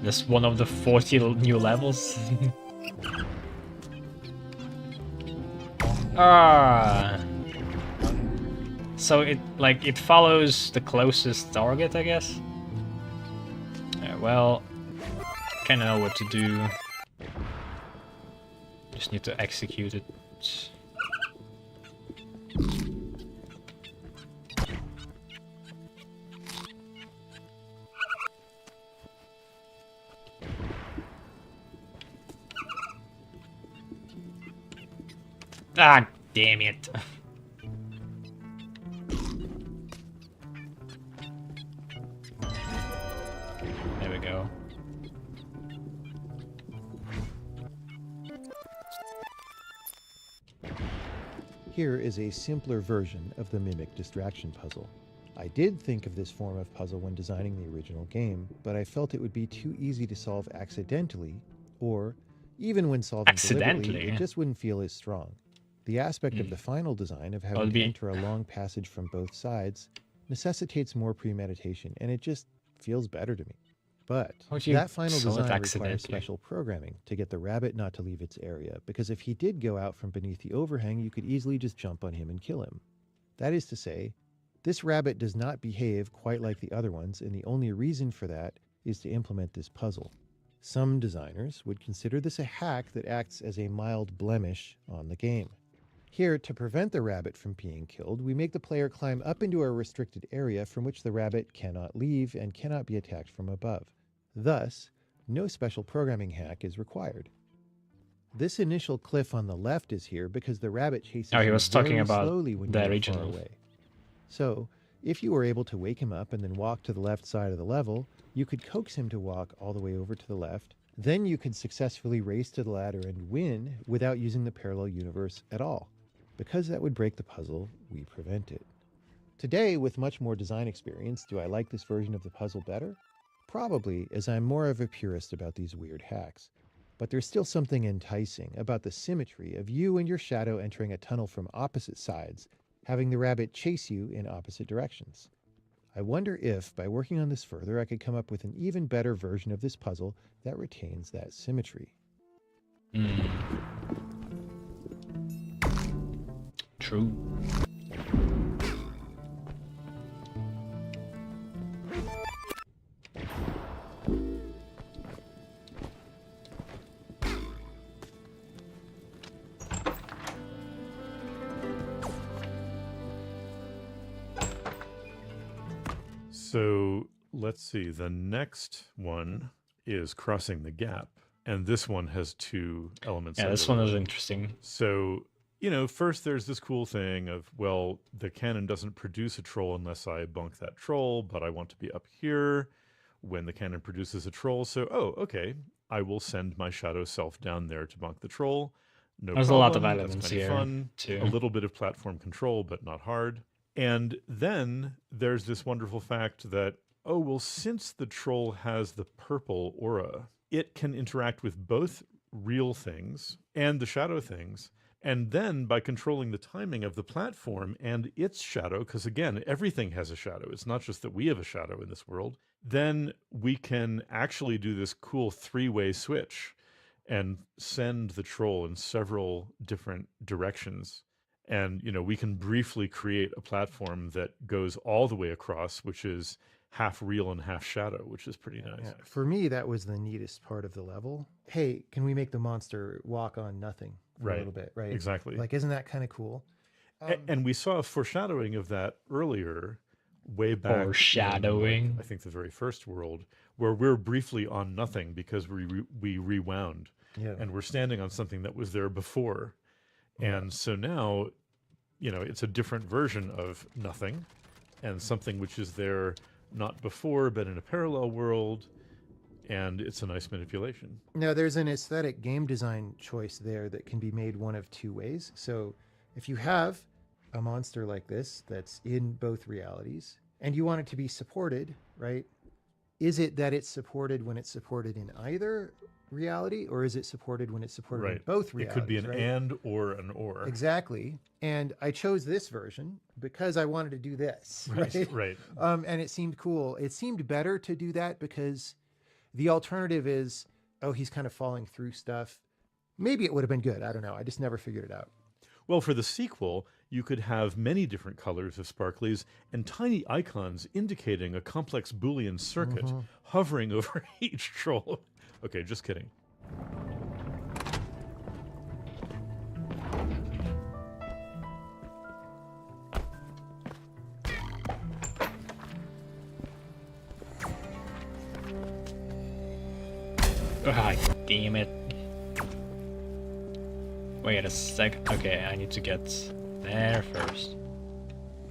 That's one of the 40 new levels. So it follows the closest target, I guess. Well, kinda know what to do. Just need to execute it. Ah, damn it. There we go. Here is a simpler version of the Mimic distraction puzzle. I did think of this form of puzzle when designing the original game, but I felt it would be too easy to solve accidentally, or even when solving deliberately, Accidentally? it just wouldn't feel as strong. The aspect of the final design of having to be- enter a long passage from both sides necessitates more premeditation, and it just feels better to me. But How do you that final solve it design accidentally? requires special programming to get the rabbit not to leave its area, because if he did go out from beneath the overhang, you could easily just jump on him and kill him. That is to say, this rabbit does not behave quite like the other ones, and the only reason for that is to implement this puzzle. Some designers would consider this a hack that acts as a mild blemish on the game. Here, to prevent the rabbit from being killed, we make the player climb up into a restricted area from which the rabbit cannot leave and cannot be attacked from above. Thus, no special programming hack is required. This initial cliff on the left is here because the rabbit chases Oh, he you was talking very about slowly when the you are original. far away. So, if you were able to wake him up and then walk to the left side of the level, you could coax him to walk all the way over to the left. Then you could successfully race to the ladder and win without using the parallel universe at all. Because that would break the puzzle, we prevent it. Today, with much more design experience, do I like this version of the puzzle better? Probably, as I'm more of a purist about these weird hacks. But there's still something enticing about the symmetry of you and your shadow entering a tunnel from opposite sides, having the rabbit chase you in opposite directions. I wonder if, by working on this further, I could come up with an even better version of this puzzle that retains that symmetry. True. So let's see. The next one is crossing the gap. And this one has two elements. Yeah, I this really one is like. interesting. So, first there's this cool thing of, well, the cannon doesn't produce a troll unless I bunk that troll, but I want to be up here when the cannon produces a troll. So, okay, I will send my shadow self down there to bunk the troll. No There's problem. a lot of That's elements kind of here fun. too. A little bit of platform control, but not hard. And then there's this wonderful fact that, oh, well, since the troll has the purple aura, it can interact with both real things and the shadow things. And then by controlling the timing of the platform and its shadow, because again, everything has a shadow, it's not just that we have a shadow in this world, then we can actually do this cool three-way switch and send the troll in several different directions. And, we can briefly create a platform that goes all the way across, which is half real and half shadow, which is pretty nice. Yeah. For me, that was the neatest part of the level. Hey, can we make the monster walk on nothing for a Right. little bit? Right. Exactly. Like, isn't that kind of cool? And we saw a foreshadowing of that earlier, way back in, Foreshadowing. I think the very first world, where we're briefly on nothing because we rewound, Yeah. and we're standing on something that was there before. And so now, it's a different version of nothing, and something which is there not before, but in a parallel world, and it's a nice manipulation. Now, there's an aesthetic game design choice there that can be made one of two ways. So if you have a monster like this that's in both realities and you want it to be supported, right? Is it that it's supported when it's supported in either reality, or is it supported when it's supported in both realities? It could be an right? and or an or. Exactly. And I chose this version because I wanted to do this. Right. And it seemed cool. It seemed better to do that because the alternative is, oh, he's kind of falling through stuff. Maybe it would have been good. I don't know. I just never figured it out. Well, for the sequel, you could have many different colors of sparklies and tiny icons indicating a complex Boolean circuit hovering over each troll. Okay, just kidding. Ah, damn it. Wait a sec. Okay, I need to get there first.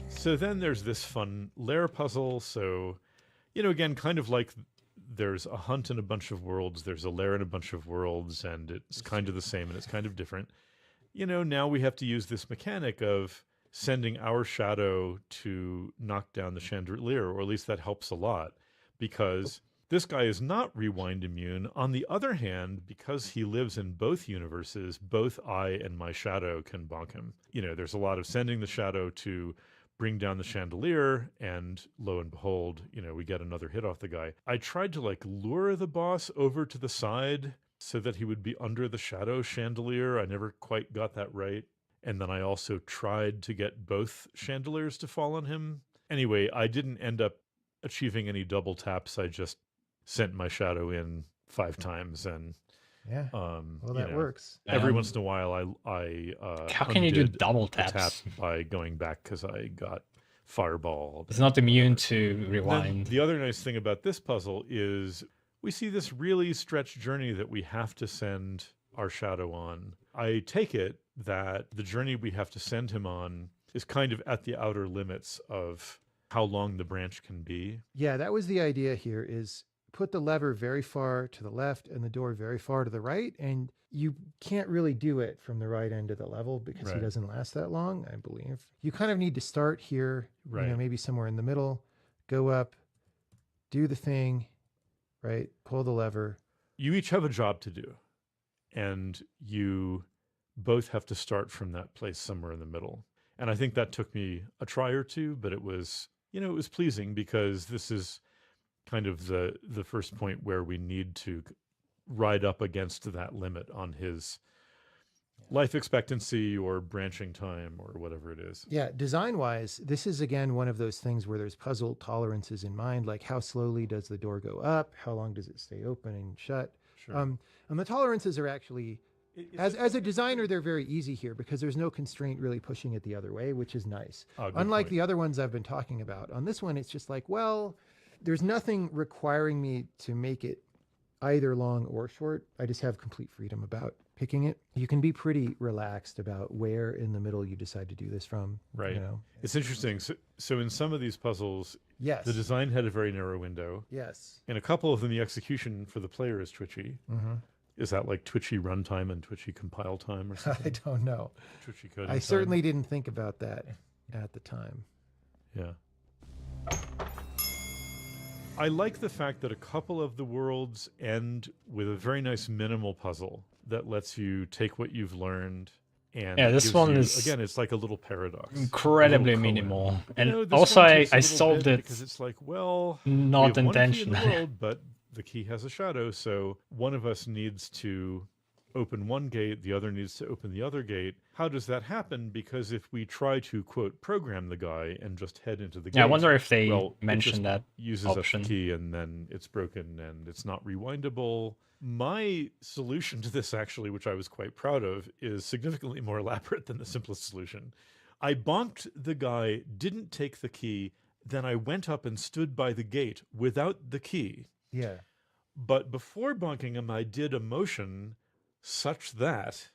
So then there's this fun lair puzzle. So, again, kind of like there's a hunt in a bunch of worlds, there's a lair in a bunch of worlds, and it's kind of the same and it's kind of different. Now we have to use this mechanic of sending our shadow to knock down the chandelier, or at least that helps a lot, because this guy is not rewind immune. On the other hand, because he lives in both universes, both I and my shadow can bonk him. There's a lot of sending the shadow to bring down the chandelier, and lo and behold, we get another hit off the guy. I tried to lure the boss over to the side so that he would be under the shadow chandelier. I never quite got that right. And then I also tried to get both chandeliers to fall on him. Anyway, I didn't end up achieving any double taps. I just sent my shadow in 5 times, and yeah, well, that works. Every once in a while, I how can you do double tap taps by going back because I got fireballed. It's not immune to rewind. The other nice thing about this puzzle is we see this really stretched journey that we have to send our shadow on. I take it that the journey we have to send him on is kind of at the outer limits of how long the branch can be. Yeah, that was the idea here, is put the lever very far to the left and the door very far to the right, and you can't really do it from the right end of the level because he doesn't last that long, I believe. You kind of need to start here, maybe somewhere in the middle, go up, do the thing, right? Pull the lever. You each have a job to do, and you both have to start from that place somewhere in the middle. And I think that took me a try or two, but it was, it was pleasing because this is kind of the first point where we need to ride up against that limit on his life expectancy or branching time or whatever it is. Yeah, design-wise, this is, again, one of those things where there's puzzle tolerances in mind, like how slowly does the door go up? How long does it stay open and shut? Sure. And the tolerances are actually As a designer, they're very easy here because there's no constraint really pushing it the other way, which is nice. Good Unlike point. the other ones I've been talking about. On this one, it's just like, well, there's nothing requiring me to make it either long or short. I just have complete freedom about picking it. You can be pretty relaxed about where in the middle you decide to do this from. Right. You know? It's interesting. So in some of these puzzles, Yes. the design had a very narrow window. Yes. In a couple of them, the execution for the player is twitchy. Mm-hmm. Is that like twitchy runtime and twitchy compile time or something? I don't know. Twitchy coding I time? certainly didn't think about that at the time. Yeah. I like the fact that a couple of the worlds end with a very nice minimal puzzle that lets you take what you've learned and Yeah, this gives one you- is again, it's like a little paradox. incredibly a little koan. minimal. You And know, this also one I takes a little solved bit it because it's like, well, we not have one key in the intentionally. world, but the key has a shadow, so one of us needs to open one gate, the other needs to open the other gate. How does that happen? Because if we try to, quote, program the guy and just head into the gate, Yeah, I wonder if they well, it mentioned just that uses up option. the key and then it's broken and it's not rewindable. My solution to this, actually, which I was quite proud of, is significantly more elaborate than the simplest solution. I bonked the guy, didn't take the key, then I went up and stood by the gate without the key. Yeah. But before bonking him, I did a motion such that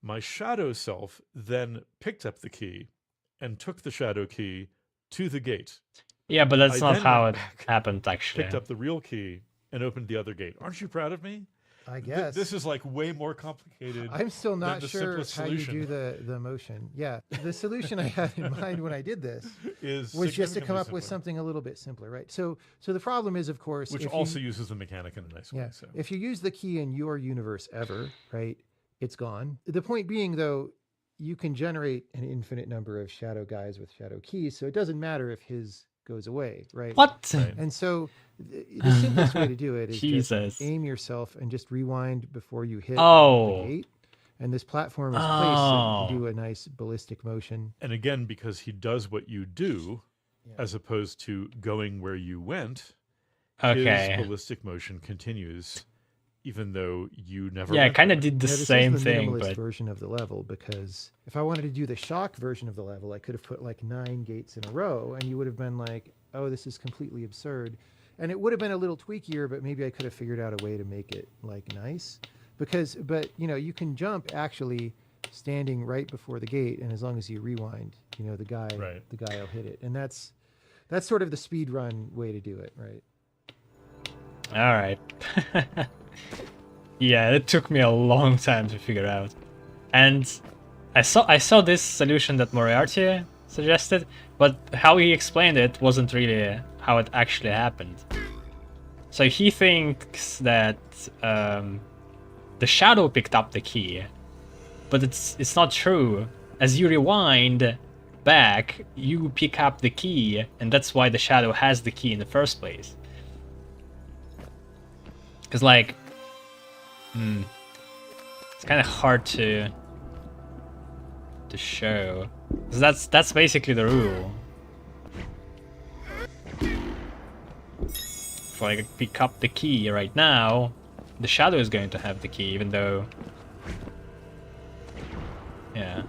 my shadow self then picked up the key and took the shadow key to the gate, Yeah, but that's I not then how went it back, happened actually. picked up the real key, and opened the other gate. Aren't you proud of me? I guess. This is like way more complicated. I'm still than not the sure simplest how you solution. do the motion. Yeah. The solution I had in mind when I did this is was just to come significantly up with simpler, something a little bit simpler, right? So the problem is, of course, which if also you, uses the mechanic in a nice yeah, way. So if you use the key in your universe ever, right, it's gone. The point being, though, you can generate an infinite number of shadow guys with shadow keys, so it doesn't matter if his goes away, right? What? Right. And so the simplest way to do it is Jesus. just aim yourself and just rewind before you hit Oh. the gate. And this platform is placed so Oh. you can do a nice ballistic motion. and again, because he does what you do, Yeah. as opposed to going where you went, Okay. his ballistic motion continues, even though you never. Yeah, I went kind of there. did the Yeah, this same is the thing, minimalist but version of the level, because if I wanted to do the shock version of the level, I could have put like 9 gates in a row, and you would have been like, "Oh, this is completely absurd," and it would have been a little tweakier, but maybe I could have figured out a way to make it like nice, but you know, you can jump actually standing right before the gate, and as long as you rewind, you know, the guy will hit it, and that's sort of the speed run way to do it, right? all right. Yeah, it took me a long time to figure out, and I saw this solution that Moriarty suggested, but how he explained it wasn't really how it actually happened. So he thinks that the shadow picked up the key, but it's not true. As you rewind back, you pick up the key, and that's why the shadow has the key in the first place. Because, like, it's kind of hard to show. 'Cause that's basically the rule. If I pick up the key right now, the shadow is going to have the key, even though... Yeah.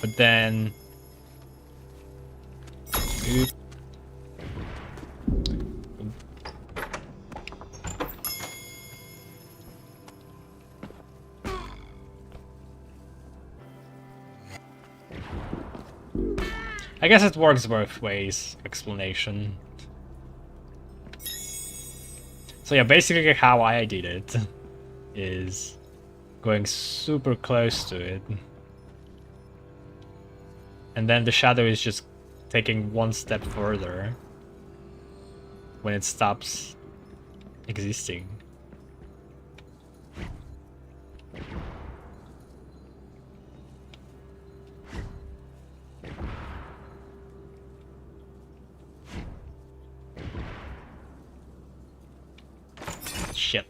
But then... Oop. I guess it works both ways, explanation. So yeah, basically how I did it is going super close to it. And then the shadow is just taking one step further when it stops existing. Shit.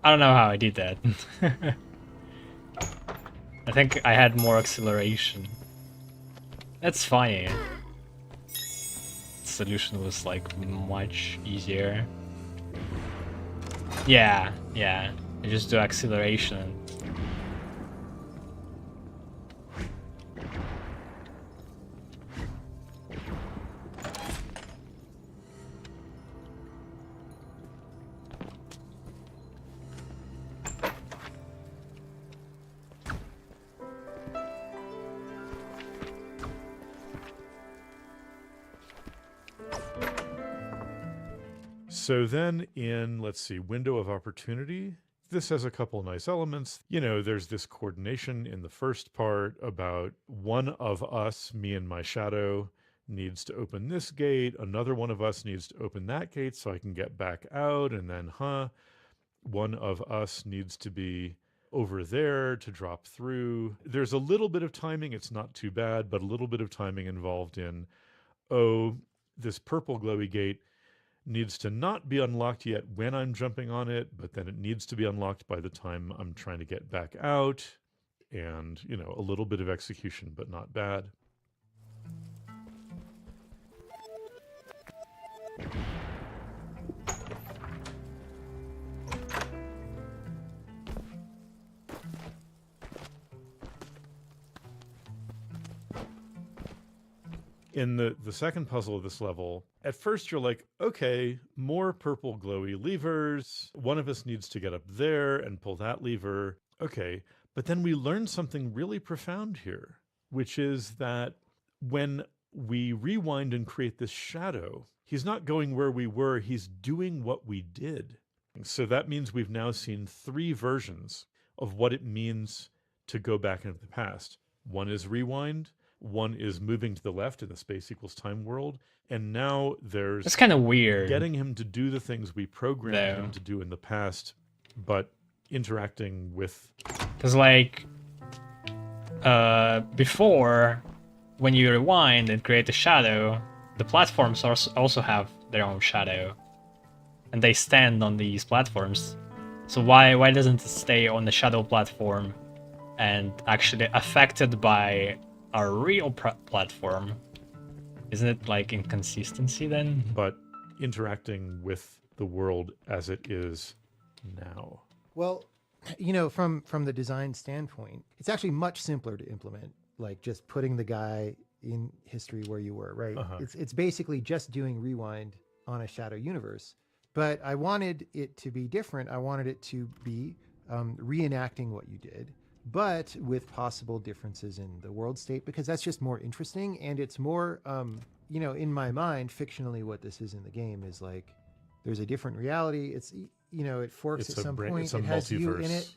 I don't know how I did that. I think I had more acceleration. That's funny. The solution was like much easier. Yeah, yeah. You just do acceleration. So then in, let's see, window of opportunity, this has a couple nice elements. You know, there's this coordination in the first part about one of us, me and my shadow, needs to open this gate. Another one of us needs to open that gate so I can get back out. And then, one of us needs to be over there to drop through. There's a little bit of timing. It's not too bad, but a little bit of timing involved in, oh, this purple glowy gate needs to not be unlocked yet when I'm jumping on it, but then it needs to be unlocked by the time I'm trying to get back out. And, you know, a little bit of execution, but not bad. In the second puzzle of this level, at first you're like, okay, more purple glowy levers. One of us needs to get up there and pull that lever. Okay, but then we learn something really profound here, which is that when we rewind and create this shadow, he's not going where we were, he's doing what we did. So that means we've now seen 3 versions of what it means to go back into the past. One is rewind. One is moving to the left in the space equals time world. And now there's... It's kind of weird. Getting him to do the things we programmed him to do in the past, but interacting with... Because, like, before, when you rewind and create a shadow, the platforms also have their own shadow. And they stand on these platforms. So why doesn't it stay on the shadow platform and actually affected by our real platform? Isn't it like inconsistency then? But interacting with the world as it is now. Well, you know, from the design standpoint, it's actually much simpler to implement, like just putting the guy in history where you were, right? It's basically just doing rewind on a shadow universe. But I wanted it to be different. I wanted it to be reenacting what you did, but with possible differences in the world state, because that's just more interesting. And it's more, you know, in my mind, fictionally, what this is in the game is like, there's a different reality. It's, you know, it forks at some point. It has you in it.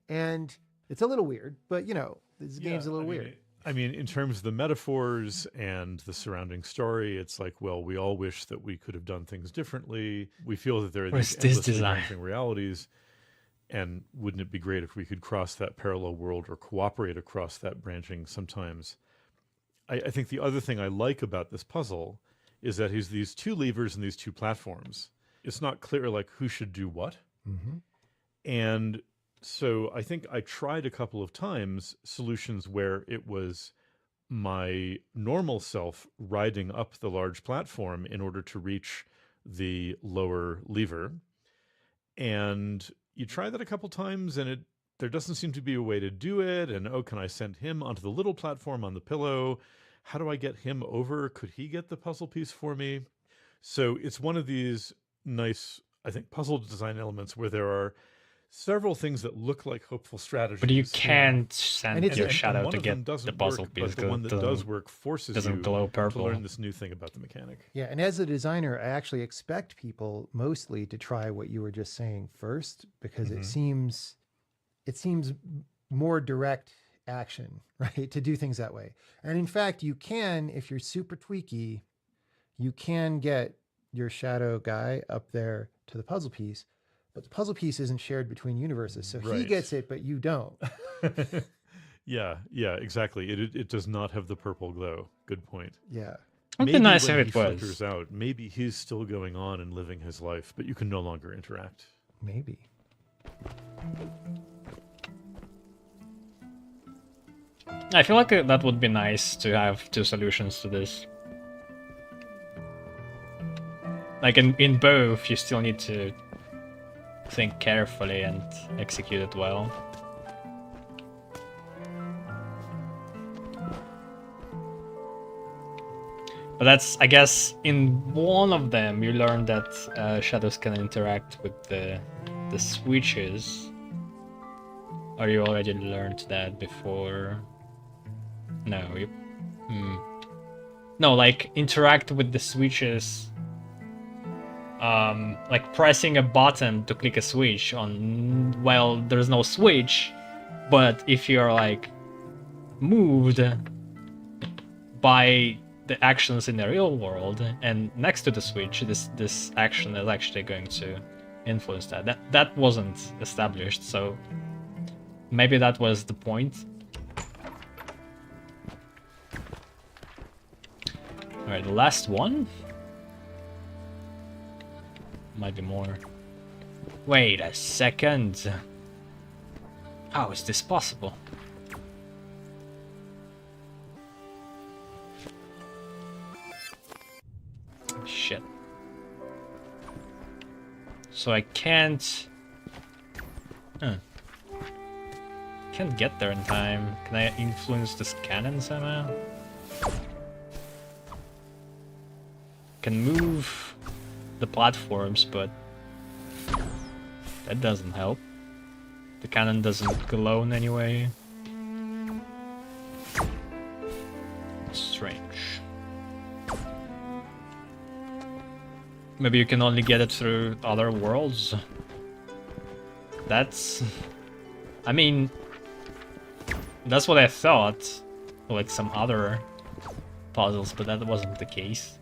And it's a little weird, but, you know, this game's a little weird. I mean, in terms of the metaphors and the surrounding story, it's like, well, we all wish that we could have done things differently. We feel that there are these endlessly branching realities. And wouldn't it be great if we could cross that parallel world or cooperate across that branching sometimes? I think the other thing I like about this puzzle is that he's these 2 levers and these 2 platforms. It's not clear like who should do what. And so I think I tried a couple of times solutions where it was my normal self riding up the large platform in order to reach the lower lever. And you try that a couple times and there doesn't seem to be a way to do it. And, oh, can I send him onto the little platform on the pillow? How do I get him over? Could he get the puzzle piece for me? So it's one of these nice, I think, puzzle design elements where there are several things that look like hopeful strategies. But you can't send your shadow to get the puzzle piece. But the one that does work forces you glow purple. to learn this new thing about the mechanic. Yeah, and as a designer, I actually expect people mostly to try what you were just saying first, because it seems more direct action, right? To do things that way. And in fact, you can, if you're super tweaky, you can get your shadow guy up there to the puzzle piece. But the puzzle piece isn't shared between universes, so he gets it, but you don't. Yeah, exactly. It does not have the purple glow. Good point. Yeah. It'd be nice if it was. Filters out, maybe he's still going on and living his life, but you can no longer interact. Maybe. I feel like that would be nice to have 2 solutions to this. Like in both, you still need to think carefully and execute it well. But that's, I guess, in one of them you learn that shadows can interact with the switches. Or you already learned that before? No, you... No, like, interact with the switches. Like pressing a button to click a switch on... Well, there's no switch, but if you're, like, moved by the actions in the real world and next to the switch, this action is actually going to influence that. That wasn't established, so maybe that was the point. Alright, the last one. Might be more. Wait a second. How is this possible? Shit. So I can't... Can't get there in time. Can I influence this cannon somehow? Can move the platforms, but that doesn't help. The cannon doesn't glow in any way. Strange. Maybe you can only get it through other worlds. That's... I mean... That's what I thought. Like some other puzzles, but that wasn't the case.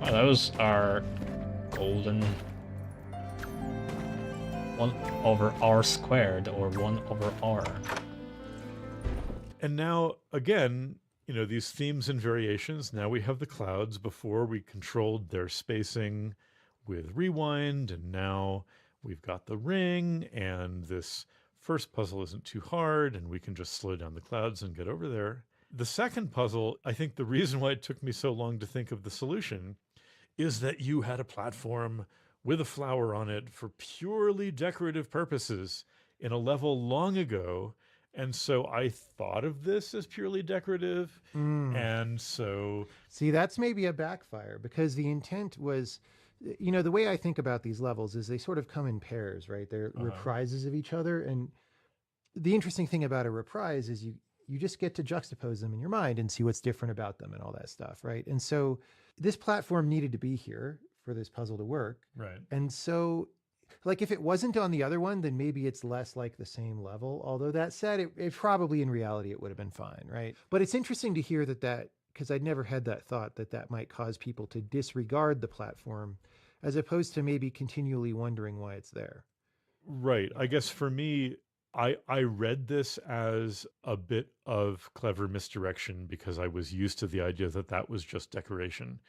Oh, those are golden. 1/r squared, or 1/r. And now, again, you know, these themes and variations, now we have the clouds. Before we controlled their spacing with rewind, and now we've got the ring, and this first puzzle isn't too hard, and we can just slow down the clouds and get over there. The second puzzle, I think the reason why it took me so long to think of the solution is that you had a platform with a flower on it for purely decorative purposes in a level long ago. And so I thought of this as purely decorative. And so... See, that's maybe a backfire, because the intent was, you know, the way I think about these levels is they sort of come in pairs, right? They're reprises of each other. And the interesting thing about a reprise is you just get to juxtapose them in your mind and see what's different about them and all that stuff, right? And so this platform needed to be here for this puzzle to work. Right. And so, like, if it wasn't on the other one, then maybe it's less like the same level. Although that said, it probably in reality, it would have been fine, right? But it's interesting to hear that, because I'd never had that thought that might cause people to disregard the platform as opposed to maybe continually wondering why it's there. Right. I guess for me, I read this as a bit of clever misdirection because I was used to the idea that that was just decoration.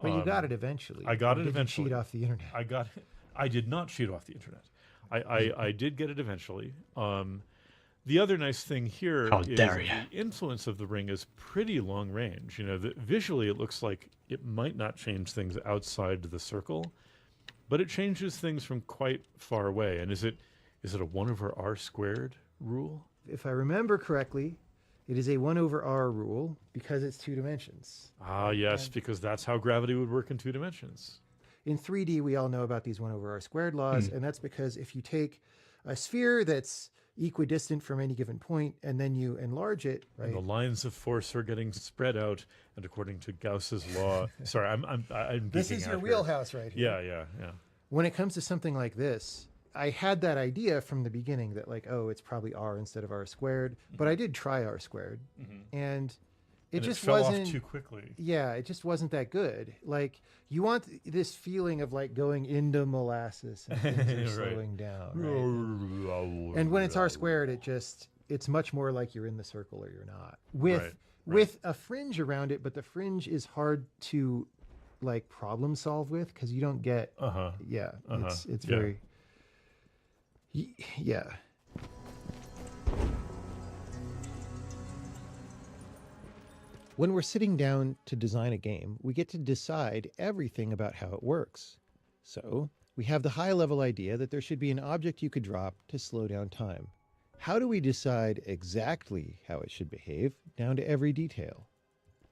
But you got it eventually. I got Or it did eventually. You cheat off the internet. I did not cheat off the internet. I did get it eventually. The other nice thing here is the influence of the ring is pretty long range. You know, visually it looks like it might not change things outside the circle, but it changes things from quite far away. And is it a 1/r squared rule? If I remember correctly, it is a 1/r rule because it's 2 dimensions. Ah, yes, because that's how gravity would work in 2 dimensions. In 3D, we all know about these 1/r squared laws, and that's because if you take a sphere that's equidistant from any given point and then you enlarge it, right? And the lines of force are getting spread out, and according to Gauss's law, sorry, I'm This geeking is out your here. wheelhouse right here. Yeah. When it comes to something like this, I had that idea from the beginning that like, oh, it's probably r instead of r squared. But I did try r squared, and it And just fell wasn't off too quickly. Yeah, it just wasn't that good. Like you want this feeling of like going into molasses and things are Right. slowing down. Right? And when it's r squared, it's much more like you're in the circle or you're not. With a fringe around it, but the fringe is hard to like problem solve with because you don't get it's very yeah. When we're sitting down to design a game, we get to decide everything about how it works. So, we have the high-level idea that there should be an object you could drop to slow down time. How do we decide exactly how it should behave, down to every detail?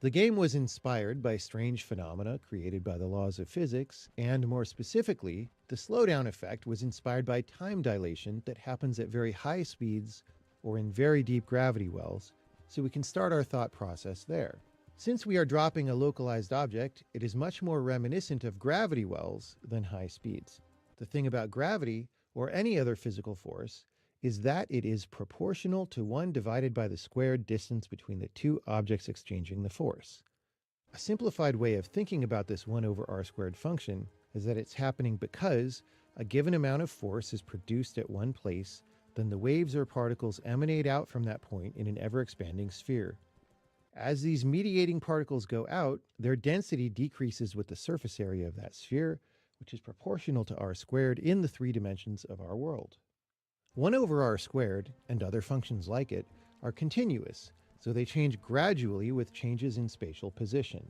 The game was inspired by strange phenomena created by the laws of physics, and more specifically, the slowdown effect was inspired by time dilation that happens at very high speeds or in very deep gravity wells, so we can start our thought process there. Since we are dropping a localized object, it is much more reminiscent of gravity wells than high speeds. The thing about gravity, or any other physical force, is that it is proportional to 1 divided by the squared distance between the two objects exchanging the force. A simplified way of thinking about this 1 over r squared function is that it's happening because a given amount of force is produced at one place, then the waves or particles emanate out from that point in an ever-expanding sphere. As these mediating particles go out, their density decreases with the surface area of that sphere, which is proportional to r squared in the 3 dimensions of our world. 1 over r squared, and other functions like it, are continuous, so they change gradually with changes in spatial position.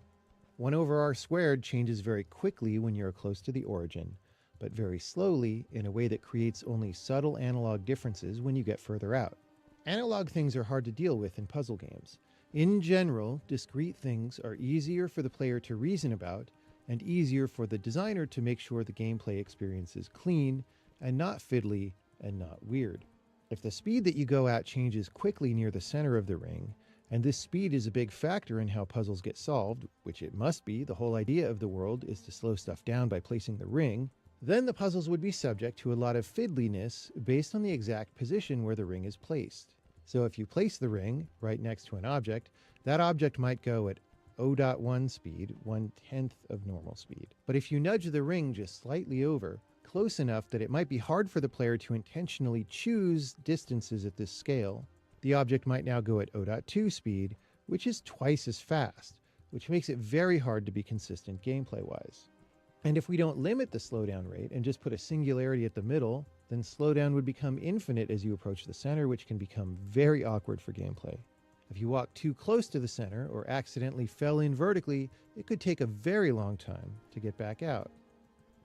1 over r squared changes very quickly when you're close to the origin, but very slowly in a way that creates only subtle analog differences when you get further out. Analog things are hard to deal with in puzzle games. In general, discrete things are easier for the player to reason about, and easier for the designer to make sure the gameplay experience is clean and not fiddly and not weird. If the speed that you go at changes quickly near the center of the ring, and this speed is a big factor in how puzzles get solved, which it must be, the whole idea of the world is to slow stuff down by placing the ring, then the puzzles would be subject to a lot of fiddliness based on the exact position where the ring is placed. So if you place the ring right next to an object, that object might go at 0.1 speed, 1/10 of normal speed. But if you nudge the ring just slightly over, close enough that it might be hard for the player to intentionally choose distances at this scale, the object might now go at 0.2 speed, which is twice as fast, which makes it very hard to be consistent gameplay-wise. And if we don't limit the slowdown rate and just put a singularity at the middle, then slowdown would become infinite as you approach the center, which can become very awkward for gameplay. If you walk too close to the center or accidentally fell in vertically, it could take a very long time to get back out.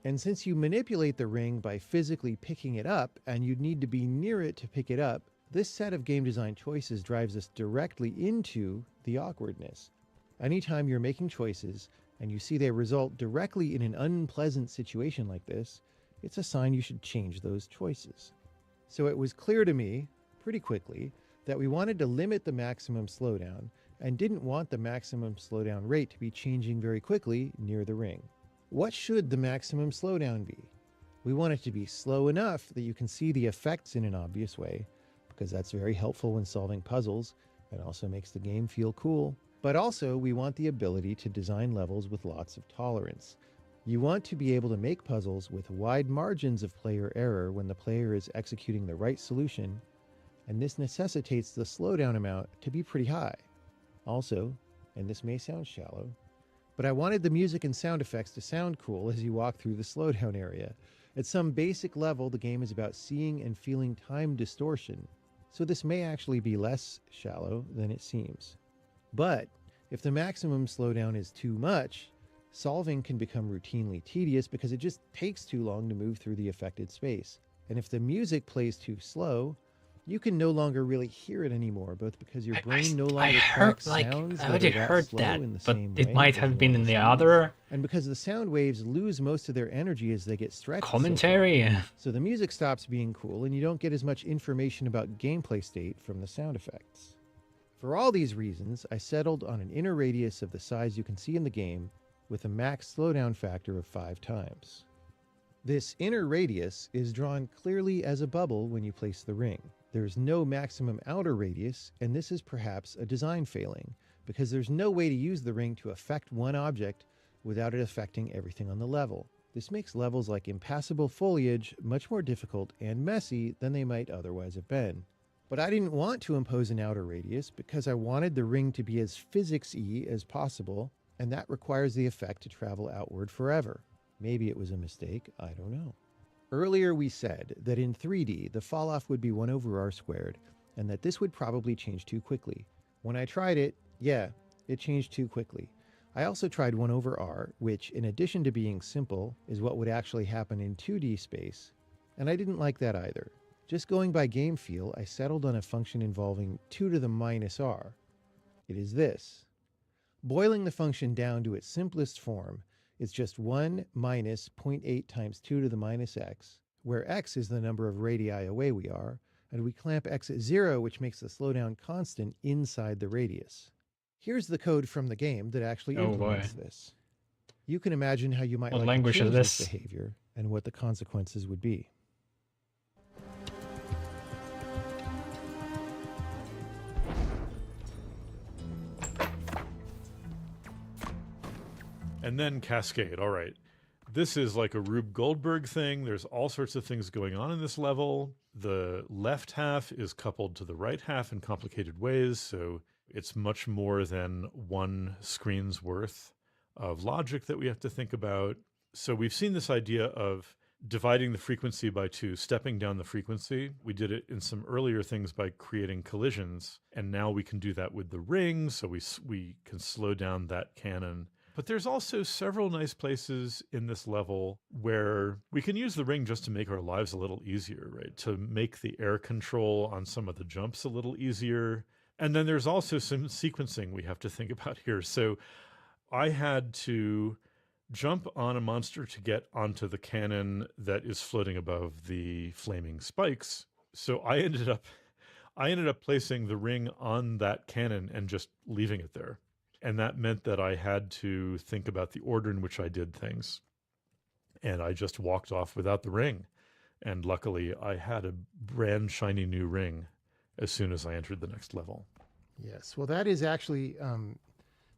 And since you manipulate the ring by physically picking it up, and you'd need to be near it to pick it up, this set of game design choices drives us directly into the awkwardness. Anytime you're making choices, and you see they result directly in an unpleasant situation like this, it's a sign you should change those choices. So it was clear to me, pretty quickly, that we wanted to limit the maximum slowdown, and didn't want the maximum slowdown rate to be changing very quickly near the ring. What should the maximum slowdown be? We want it to be slow enough that you can see the effects in an obvious way, because that's very helpful when solving puzzles, and also makes the game feel cool. But also, we want the ability to design levels with lots of tolerance. You want to be able to make puzzles with wide margins of player error when the player is executing the right solution, and this necessitates the slowdown amount to be pretty high. Also, and this may sound shallow, but I wanted the music and sound effects to sound cool as you walk through the slowdown area. At some basic level, the game is about seeing and feeling time distortion, so this may actually be less shallow than it seems. But if the maximum slowdown is too much, solving can become routinely tedious because it just takes too long to move through the affected space. And if the music plays too slow, you can no longer really hear it anymore, both because your brain no longer tracks sounds I already that are that heard slow that, in the but same it way might as have been in normal the speeds, other and because the sound waves lose most of their energy as they get stretched. commentary. So the music stops being cool, and you don't get as much information about gameplay state from the sound effects. For all these reasons, I settled on an inner radius of the size you can see in the game with a max slowdown factor of 5 times. This inner radius is drawn clearly as a bubble when you place the ring. There's no maximum outer radius, and this is perhaps a design failing, because there's no way to use the ring to affect one object without it affecting everything on the level. This makes levels like impassable foliage much more difficult and messy than they might otherwise have been. But I didn't want to impose an outer radius because I wanted the ring to be as physics-y as possible, and that requires the effect to travel outward forever. Maybe it was a mistake, I don't know. Earlier we said that in 3D the falloff would be 1 over r squared, and that this would probably change too quickly. When I tried it, yeah, it changed too quickly. I also tried 1 over r, which in addition to being simple, is what would actually happen in 2D space, and I didn't like that either. Just going by game feel, I settled on a function involving 2 to the minus r. It is this. Boiling the function down to its simplest form, it's just 1 minus 0.8 times 2 to the minus x, where x is the number of radii away we are, and we clamp x at 0, which makes the slowdown constant inside the radius. Here's the code from the game that actually implements this. You can imagine how you might What like language to is change this this? behavior and what the consequences would be. And then Cascade. All right. This is like a Rube Goldberg thing. There's all sorts of things going on in this level. The left half is coupled to the right half in complicated ways, so it's much more than one screen's worth of logic that we have to think about. So we've seen this idea of dividing the frequency by 2, stepping down the frequency. We did it in some earlier things by creating collisions, and now we can do that with the ring, so we can slow down that cannon. But there's also several nice places in this level where we can use the ring just to make our lives a little easier, right? To make the air control on some of the jumps a little easier. And then there's also some sequencing we have to think about here. So I had to jump on a monster to get onto the cannon that is floating above the flaming spikes. So I ended up placing the ring on that cannon and just leaving it there. And that meant that I had to think about the order in which I did things. And I just walked off without the ring. And luckily, I had a brand shiny new ring as soon as I entered the next level. Yes, well, that is actually,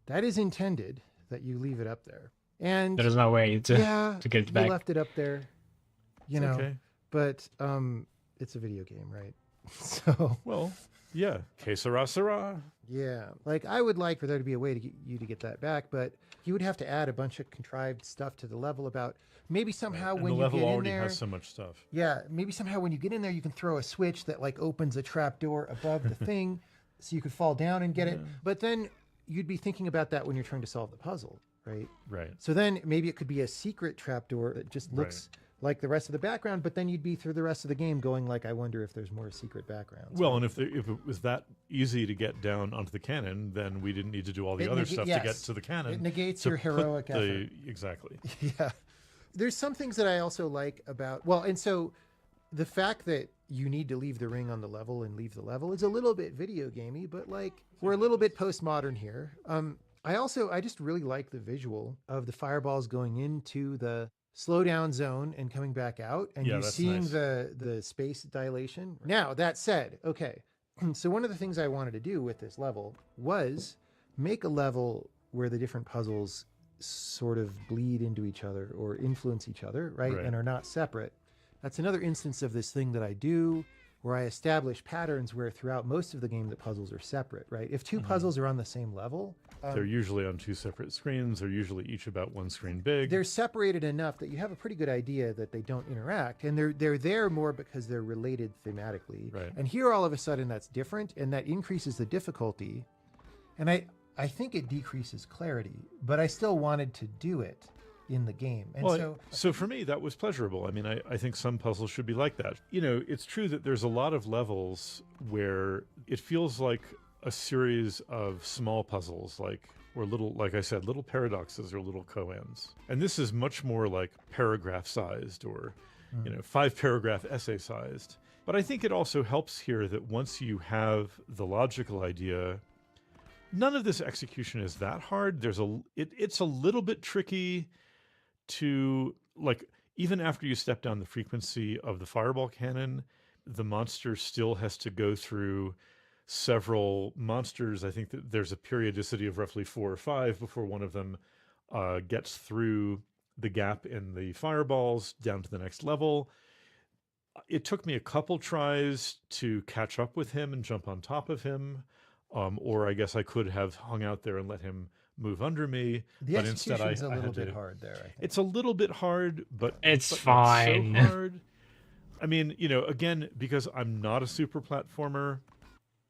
that is intended that you leave it up there. And There's no way to, yeah, to get it you back. left it up there, you It's know, okay. but it's a video game, right? So, Well, yeah. Que sera, sera. yeah, like I would like for there to be a way to get you to get that back, but you would have to add a bunch of contrived stuff to the level about maybe somehow And when the you level get in already there, has so much stuff. yeah, maybe somehow when you get in there, you can throw a switch that like opens a trap door above the thing so you could fall down and get it. But then you'd be thinking about that when you're trying to solve the puzzle, right? Right. So then maybe it could be a secret trapdoor that just looks like the rest of the background, but then you'd be through the rest of the game going like, I wonder if there's more secret backgrounds. Well, and if it was that easy to get down onto the cannon, then we didn't need to do all the It other nega- stuff to yes. get to the cannon. It negates to your put heroic effort. Exactly. Yeah. There's some things that I also like about, well, and so the fact that you need to leave the ring on the level and leave the level is a little bit video gamey, but like we're a little bit postmodern here. I just really like the visual of the fireballs going into the slowdown zone and coming back out, and Yeah, you that's seeing nice. the space dilation. Now, that said, okay, so one of the things I wanted to do with this level was make a level where the different puzzles sort of bleed into each other or influence each other, right? Right. And are not separate. That's another instance of this thing that I do where I establish patterns where throughout most of the game the puzzles are separate, right? If two puzzles are on the same level, They're usually on 2 separate screens. They're usually each about 1 screen big. they're separated enough that you have a pretty good idea that they don't interact, and they're there more because they're related thematically. Right. And here all of a sudden that's different, and that increases the difficulty. And I think it decreases clarity, but I still wanted to do it in the game. And Well, so for me, that was pleasurable. I mean, I think some puzzles should be like that. You know, it's true that there's a lot of levels where it feels like a series of small puzzles, or little, like I said, little paradoxes or little koans. And this is much more like paragraph sized or, 5-paragraph essay sized. But I think it also helps here that once you have the logical idea, none of this execution is that hard. It's a little bit tricky to, like, even after you step down the frequency of the fireball cannon, the monster still has to go through several monsters. I think that there's a periodicity of roughly 4 or 5 before one of them gets through the gap in the fireballs down to the next level. It took me a couple tries to catch up with him and jump on top of him. Or I guess I could have hung out there and let him move under me. The but instead execution's a I little had to, bit hard there, I think. It's a little bit hard, but It's but fine. not so hard. I mean, again, because I'm not a super platformer,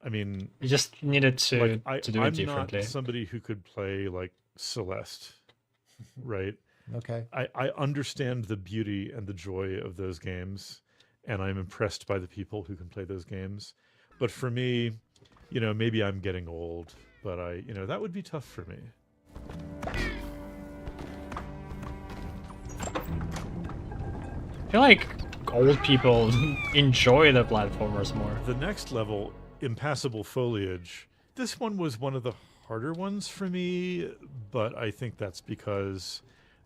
I mean, You just needed to like do I'm it differently. not somebody who could play like Celeste, right? Okay. I understand the beauty and the joy of those games, and I'm impressed by the people who can play those games. But for me, maybe I'm getting old, but that would be tough for me. I feel like old people enjoy the platformers more. The next level, Impassable Foliage, this one was one of the harder ones for me, but I think that's because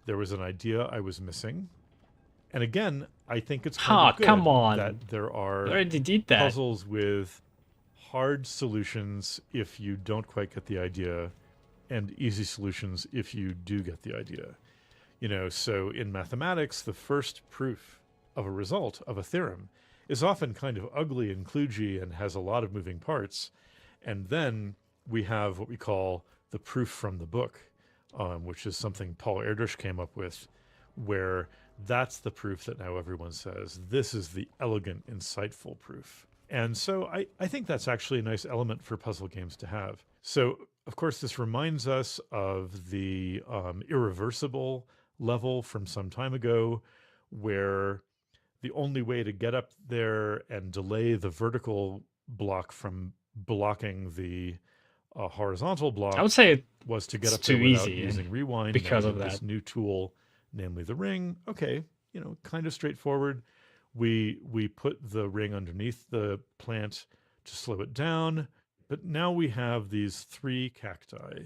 there was an idea I was missing. And again, I think it's kind of good come on. that there are I already did that. puzzles with hard solutions if you don't quite get the idea, and easy solutions if you do get the idea. So in mathematics, the first proof of a result of a theorem is often kind of ugly and kludgy and has a lot of moving parts. And then we have what we call the proof from the book, which is something Paul Erdős came up with, where that's the proof that now everyone says, this is the elegant, insightful proof. And so I think that's actually a nice element for puzzle games to have. So, of course, this reminds us of the irreversible level from some time ago, where the only way to get up there and delay the vertical block from blocking the horizontal block, I would say was to get it's up there too without easy using rewind. because Now of we have this that. new tool, namely the ring. Okay, kind of straightforward. We put the ring underneath the plant to slow it down, but now we have these 3 cacti.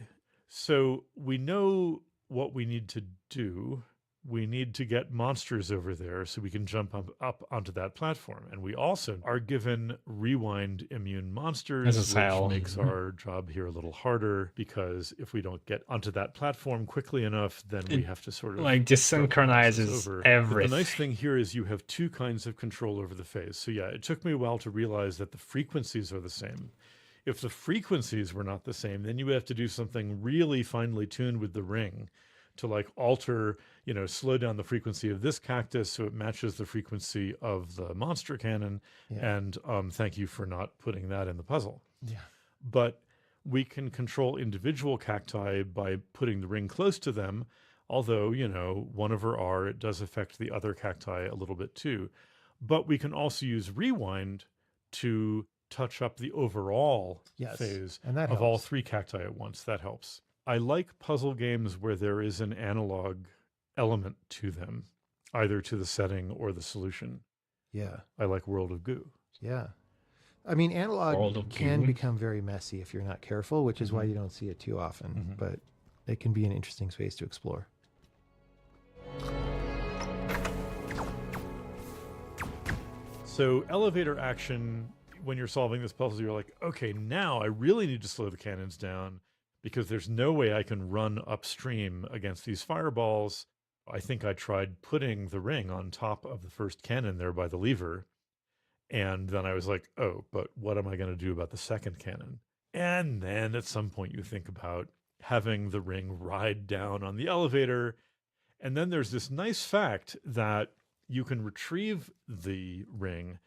So we know what we need to do. We need to get monsters over there so we can jump up onto that platform. And we also are given rewind immune monsters, As a cell. which makes our job here a little harder, because if we don't get onto that platform quickly enough, then we have to sort of Like start the process desynchronizes over. But everything. the nice thing here is you have 2 kinds of control over the phase. So yeah, it took me a while to realize that the frequencies are the same. If the frequencies were not the same, then you would have to do something really finely tuned with the ring to like alter, slow down the frequency of this cactus so it matches the frequency of the monster cannon. Yeah. And thank you for not putting that in the puzzle. Yeah. But we can control individual cacti by putting the ring close to them, although, one over R, it does affect the other cacti a little bit too. But we can also use rewind to touch up the overall phase and that of all helps. 3 cacti at once. That helps. I like puzzle games where there is an analog element to them, either to the setting or the solution. Yeah. I like World of Goo. Yeah. I mean, World analog of can Goo. become very messy if you're not careful, which is why you don't see it too often, but it can be an interesting space to explore. So elevator action, when you're solving this puzzle, you're like, okay, now I really need to slow the cannons down because there's no way I can run upstream against these fireballs. I think I tried putting the ring on top of the first cannon there by the lever. And then I was like, oh, but what am I going to do about the second cannon? And then at some point you think about having the ring ride down on the elevator. And then there's this nice fact that you can retrieve the ring,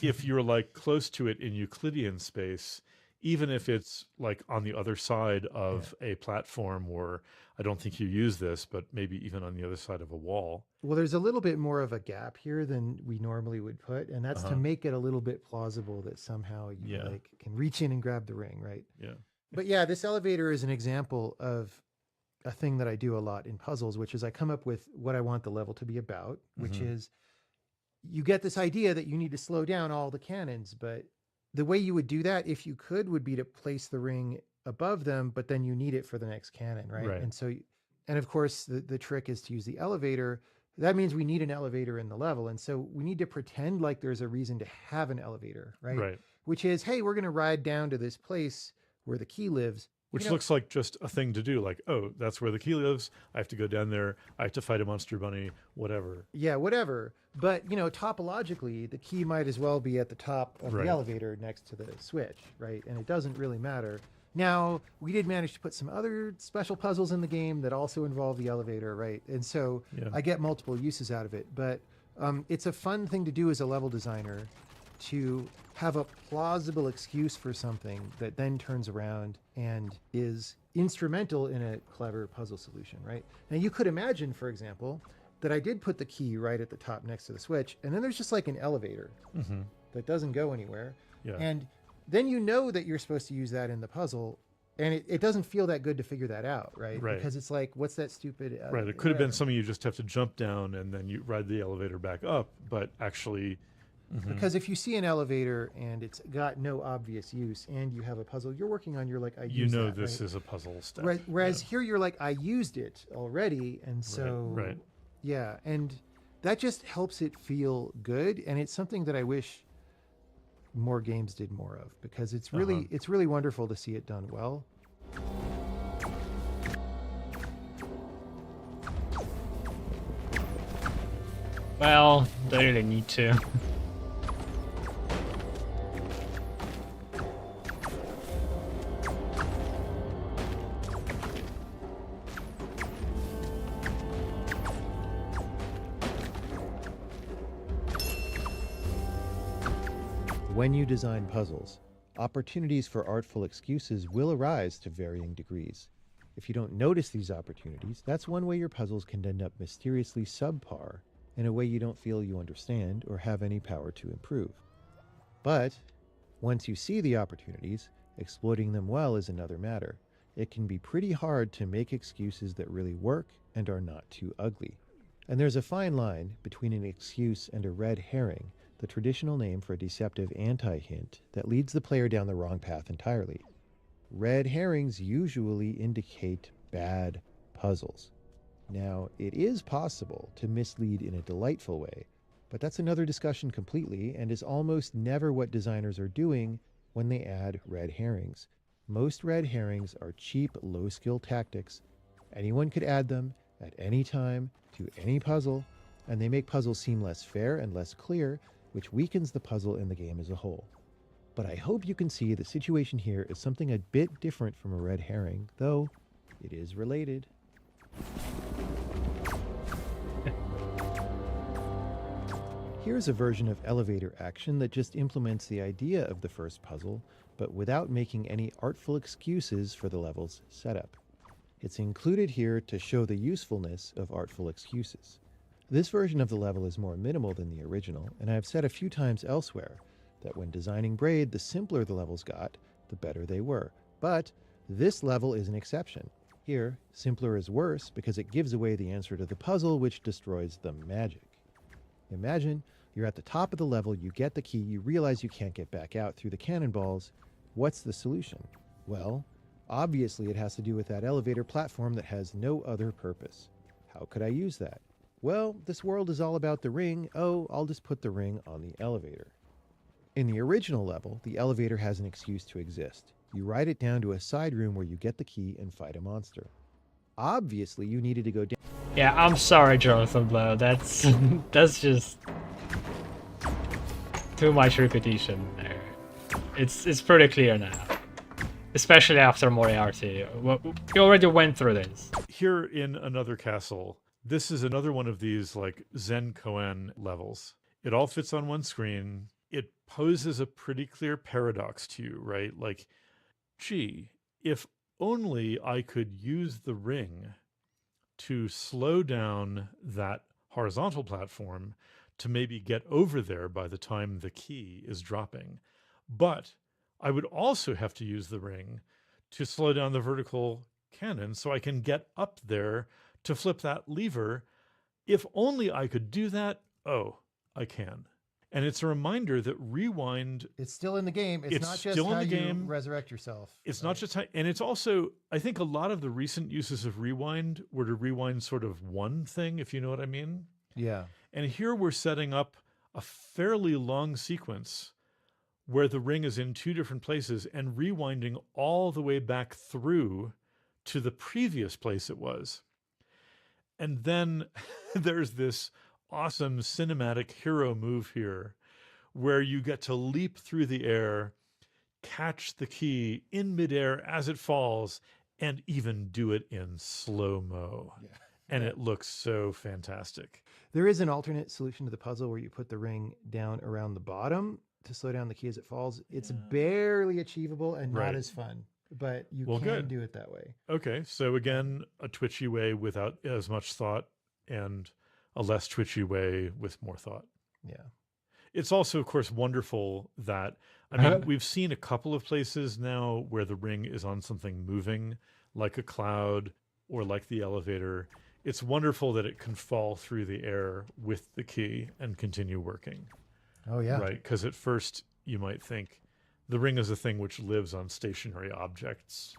if you're like close to it in Euclidean space, even if it's like on the other side of a platform, or I don't think you use this, but maybe even on the other side of a wall. Well, there's a little bit more of a gap here than we normally would put, and that's to make it a little bit plausible that somehow you can reach in and grab the ring, right? Yeah. But yeah, this elevator is an example of a thing that I do a lot in puzzles, which is I come up with what I want the level to be about, which is you get this idea that you need to slow down all the cannons, but the way you would do that, if you could, would be to place the ring above them, but then you need it for the next cannon, right? Right. And so And of course, the trick is to use the elevator. That means we need an elevator in the level. And so we need to pretend like there's a reason to have an elevator, right? Right. Which is, hey, we're going to ride down to this place where the key lives. Which You know- looks like just a thing to do. Like, oh, that's where the key lives. I have to go down there. I have to fight a monster bunny, whatever. Yeah, whatever. But, topologically, the key might as well be at the top of Right. the elevator next to the switch, right? And it doesn't really matter. Now, we did manage to put some other special puzzles in the game that also involve the elevator, right? And so Yeah. I get multiple uses out of it. But it's a fun thing to do as a level designer, to have a plausible excuse for something that then turns around and is instrumental in a clever puzzle solution, right? Now, you could imagine, for example, that I did put the key right at the top next to the switch, and then there's just like an elevator that doesn't go anywhere. Yeah. And then you know that you're supposed to use that in the puzzle, and it doesn't feel that good to figure that out, right? Right. Because it's like, what's that stupid... Right. It could have been whatever. something you just have to jump down and then you ride the elevator back up. But actually, Because if you see an elevator and it's got no obvious use and you have a puzzle you're working on, you're like, I you used know that, this right? is a puzzle step. Whereas here you're like, I used it already. And so, Right. yeah. And that just helps it feel good. And it's something that I wish more games did more of, because it's really, it's really wonderful to see it done well. Well, they really need to. When you design puzzles, opportunities for artful excuses will arise to varying degrees. If you don't notice these opportunities, that's one way your puzzles can end up mysteriously subpar in a way you don't feel you understand or have any power to improve. But once you see the opportunities, exploiting them well is another matter. It can be pretty hard to make excuses that really work and are not too ugly. And there's a fine line between an excuse and a red herring, the traditional name for a deceptive anti-hint that leads the player down the wrong path entirely. Red herrings usually indicate bad puzzles. Now, it is possible to mislead in a delightful way, but that's another discussion completely and is almost never what designers are doing when they add red herrings. Most red herrings are cheap, low-skill tactics. Anyone could add them at any time to any puzzle, and they make puzzles seem less fair and less clear, which weakens the puzzle and the game as a whole. But I hope you can see the situation here is something a bit different from a red herring, though it is related. Here's a version of elevator action that just implements the idea of the first puzzle, but without making any artful excuses for the level's setup. It's included here to show the usefulness of artful excuses. This version of the level is more minimal than the original, and I've said a few times elsewhere that when designing Braid, the simpler the levels got, the better they were. But this level is an exception. Here, simpler is worse because it gives away the answer to the puzzle, which destroys the magic. Imagine you're at the top of the level, you get the key, you realize you can't get back out through the cannonballs. What's the solution? Well, obviously it has to do with that elevator platform that has no other purpose. How could I use that? Well, this world is all about the ring. Oh, I'll just put the ring on the elevator. In the original level, the elevator has an excuse to exist. You ride it down to a side room where you get the key and fight a monster. Obviously, you needed to go down. Yeah, I'm sorry, Jonathan Blow. That's that's just too much repetition there. It's pretty clear now, especially after Moriarty. We already went through this. Here in another castle, this is another one of these like Zen koan levels. It all fits on one screen. It poses a pretty clear paradox to you, right? Like, gee, if only I could use the ring to slow down that horizontal platform to maybe get over there by the time the key is dropping. But I would also have to use the ring to slow down the vertical cannon so I can get up there to flip that lever. If only I could do that. Oh, I can. And it's a reminder that rewind, It's still in the game. It's It's not just still in how the you game. resurrect yourself. it's not just how, and it's also, I think a lot of the recent uses of rewind were to rewind sort of one thing, if you know what I mean. Yeah. And here we're setting up a fairly long sequence where the ring is in two different places and rewinding all the way back through to the previous place it was. And then there's this awesome cinematic hero move here where you get to leap through the air, catch the key in midair as it falls, and even do it in slow-mo. Yeah. And it looks so fantastic. There is an alternate solution to the puzzle where you put the ring down around the bottom to slow down the key as it falls. It's barely achievable and not Right. as fun, but you Well, can good. do it that way. Okay, so again, a twitchy way without as much thought, and a less twitchy way with more thought. Yeah. It's also, of course, wonderful that, I mean, we've seen a couple of places now where the ring is on something moving, like a cloud or like the elevator. It's wonderful that it can fall through the air with the key and continue working. Oh, yeah. Right, because at first you might think the ring is a thing which lives on stationary objects.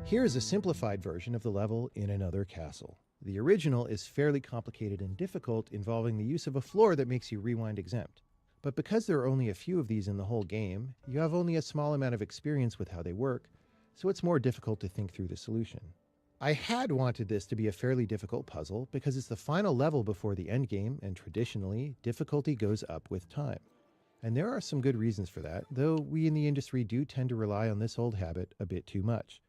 Here is a simplified version of the level in another castle. The original is fairly complicated and difficult, involving the use of a floor that makes you rewind exempt. But because there are only a few of these in the whole game, you have only a small amount of experience with how they work, so it's more difficult to think through the solution. I had wanted this to be a fairly difficult puzzle because it's the final level before the end game, and traditionally, difficulty goes up with time. And there are some good reasons for that, though we in the industry do tend to rely on this old habit a bit too much.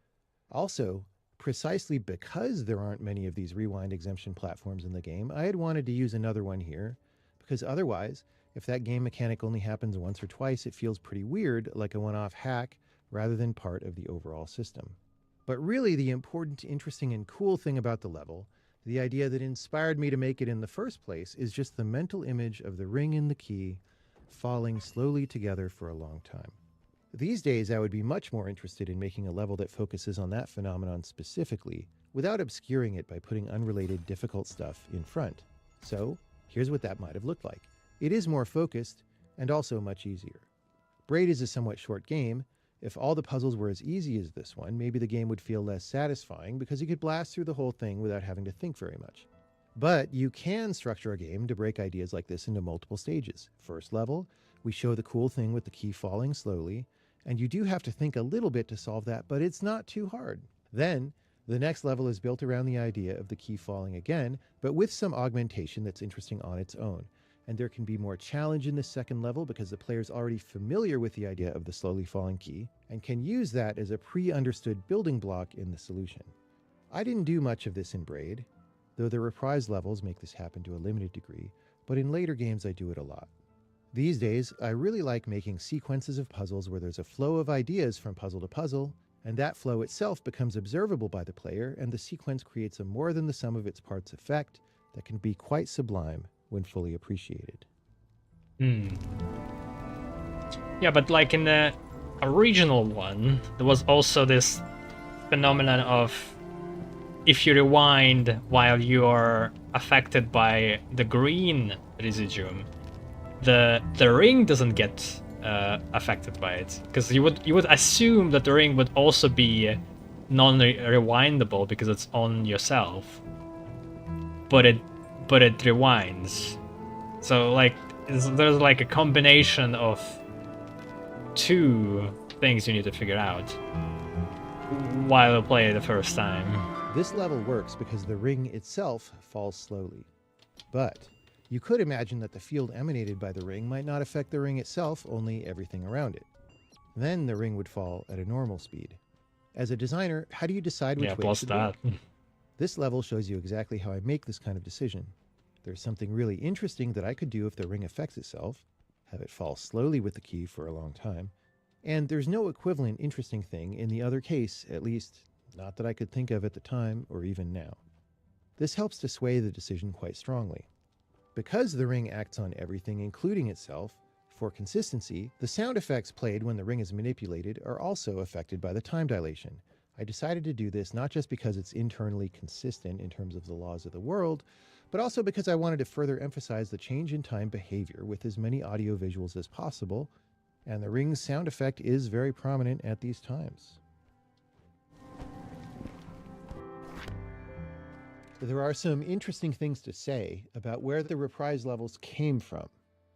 Also, precisely because there aren't many of these rewind exemption platforms in the game, I had wanted to use another one here, because otherwise, if that game mechanic only happens once or twice, it feels pretty weird, like a one-off hack, rather than part of the overall system. But really, the important, interesting, and cool thing about the level, the idea that inspired me to make it in the first place, is just the mental image of the ring and the key falling slowly together for a long time. These days, I would be much more interested in making a level that focuses on that phenomenon specifically, without obscuring it by putting unrelated, difficult stuff in front. So, here's what that might have looked like. It is more focused, and also much easier. Braid is a somewhat short game. If all the puzzles were as easy as this one, maybe the game would feel less satisfying because you could blast through the whole thing without having to think very much. But you can structure a game to break ideas like this into multiple stages. First level, we show the cool thing with the key falling slowly, and you do have to think a little bit to solve that, but it's not too hard. Then, the next level is built around the idea of the key falling again, but with some augmentation that's interesting on its own. And there can be more challenge in the second level because the player's already familiar with the idea of the slowly falling key and can use that as a pre-understood building block in the solution. I didn't do much of this in Braid, though the reprise levels make this happen to a limited degree, but in later games I do it a lot. These days, I really like making sequences of puzzles where there's a flow of ideas from puzzle to puzzle, and that flow itself becomes observable by the player, and the sequence creates a more than the sum of its parts effect that can be quite sublime when fully appreciated. Yeah, but like in the original one, there was also this phenomenon of if you rewind while you're affected by the green residuum, the ring doesn't get affected by it, because you would assume that the ring would also be non-rewindable because it's on yourself, but it rewinds. So like there's like a combination of two things you need to figure out while you play it the first time. This level works because the ring itself falls slowly. But you could imagine that the field emanated by the ring might not affect the ring itself, only everything around it. Then the ring would fall at a normal speed. As a designer, how do you decide which way plus to that. go? This level shows you exactly how I make this kind of decision. There's something really interesting that I could do if the ring affects itself, have it fall slowly with the key for a long time, and there's no equivalent interesting thing in the other case, at least not that I could think of at the time or even now. This helps to sway the decision quite strongly. Because the ring acts on everything, including itself, for consistency, the sound effects played when the ring is manipulated are also affected by the time dilation. I decided to do this not just because it's internally consistent in terms of the laws of the world, but also because I wanted to further emphasize the change in time behavior with as many audio visuals as possible, and the ring's sound effect is very prominent at these times. There are some interesting things to say about where the reprise levels came from.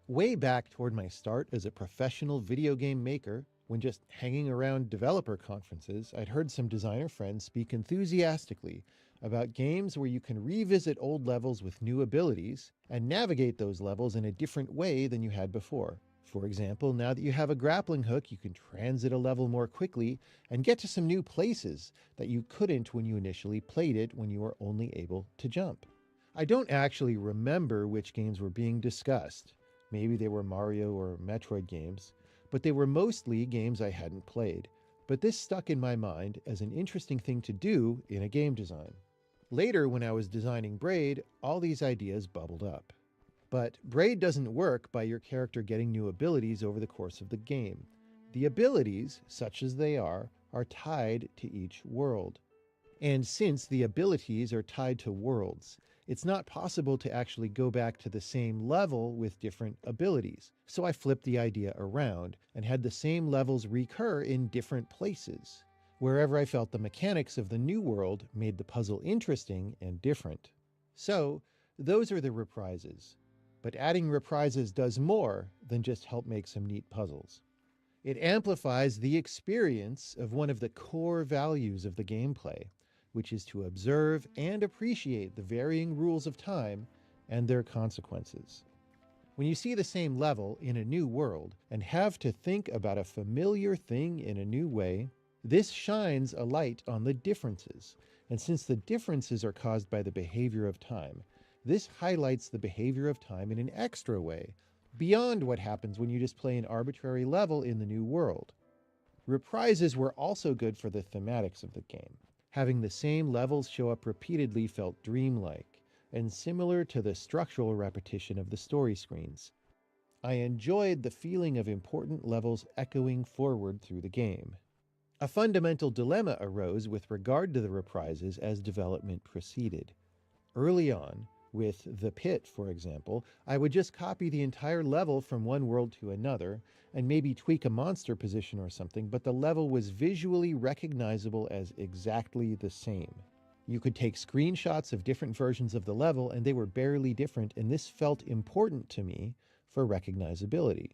Way back toward my start as a professional video game maker, when just hanging around developer conferences, I'd heard some designer friends speak enthusiastically about games where you can revisit old levels with new abilities and navigate those levels in a different way than you had before. For example, now that you have a grappling hook, you can transit a level more quickly and get to some new places that you couldn't when you initially played it when you were only able to jump. I don't actually remember which games were being discussed. Maybe they were Mario or Metroid games, but they were mostly games I hadn't played. But this stuck in my mind as an interesting thing to do in a game design. Later, when I was designing Braid, all these ideas bubbled up. But Braid doesn't work by your character getting new abilities over the course of the game. The abilities, such as they are tied to each world. And since the abilities are tied to worlds, it's not possible to actually go back to the same level with different abilities. So I flipped the idea around and had the same levels recur in different places, wherever I felt the mechanics of the new world made the puzzle interesting and different. So those are the reprises. But adding reprises does more than just help make some neat puzzles. It amplifies the experience of one of the core values of the gameplay, which is to observe and appreciate the varying rules of time and their consequences. When you see the same level in a new world and have to think about a familiar thing in a new way, this shines a light on the differences. And since the differences are caused by the behavior of time, this highlights the behavior of time in an extra way, beyond what happens when you just play an arbitrary level in the new world. Reprises were also good for the thematics of the game. Having the same levels show up repeatedly felt dreamlike, and similar to the structural repetition of the story screens. I enjoyed the feeling of important levels echoing forward through the game. A fundamental dilemma arose with regard to the reprises as development proceeded. Early on, with The Pit, for example, I would just copy the entire level from one world to another and maybe tweak a monster position or something, but the level was visually recognizable as exactly the same. You could take screenshots of different versions of the level and they were barely different, and this felt important to me for recognizability.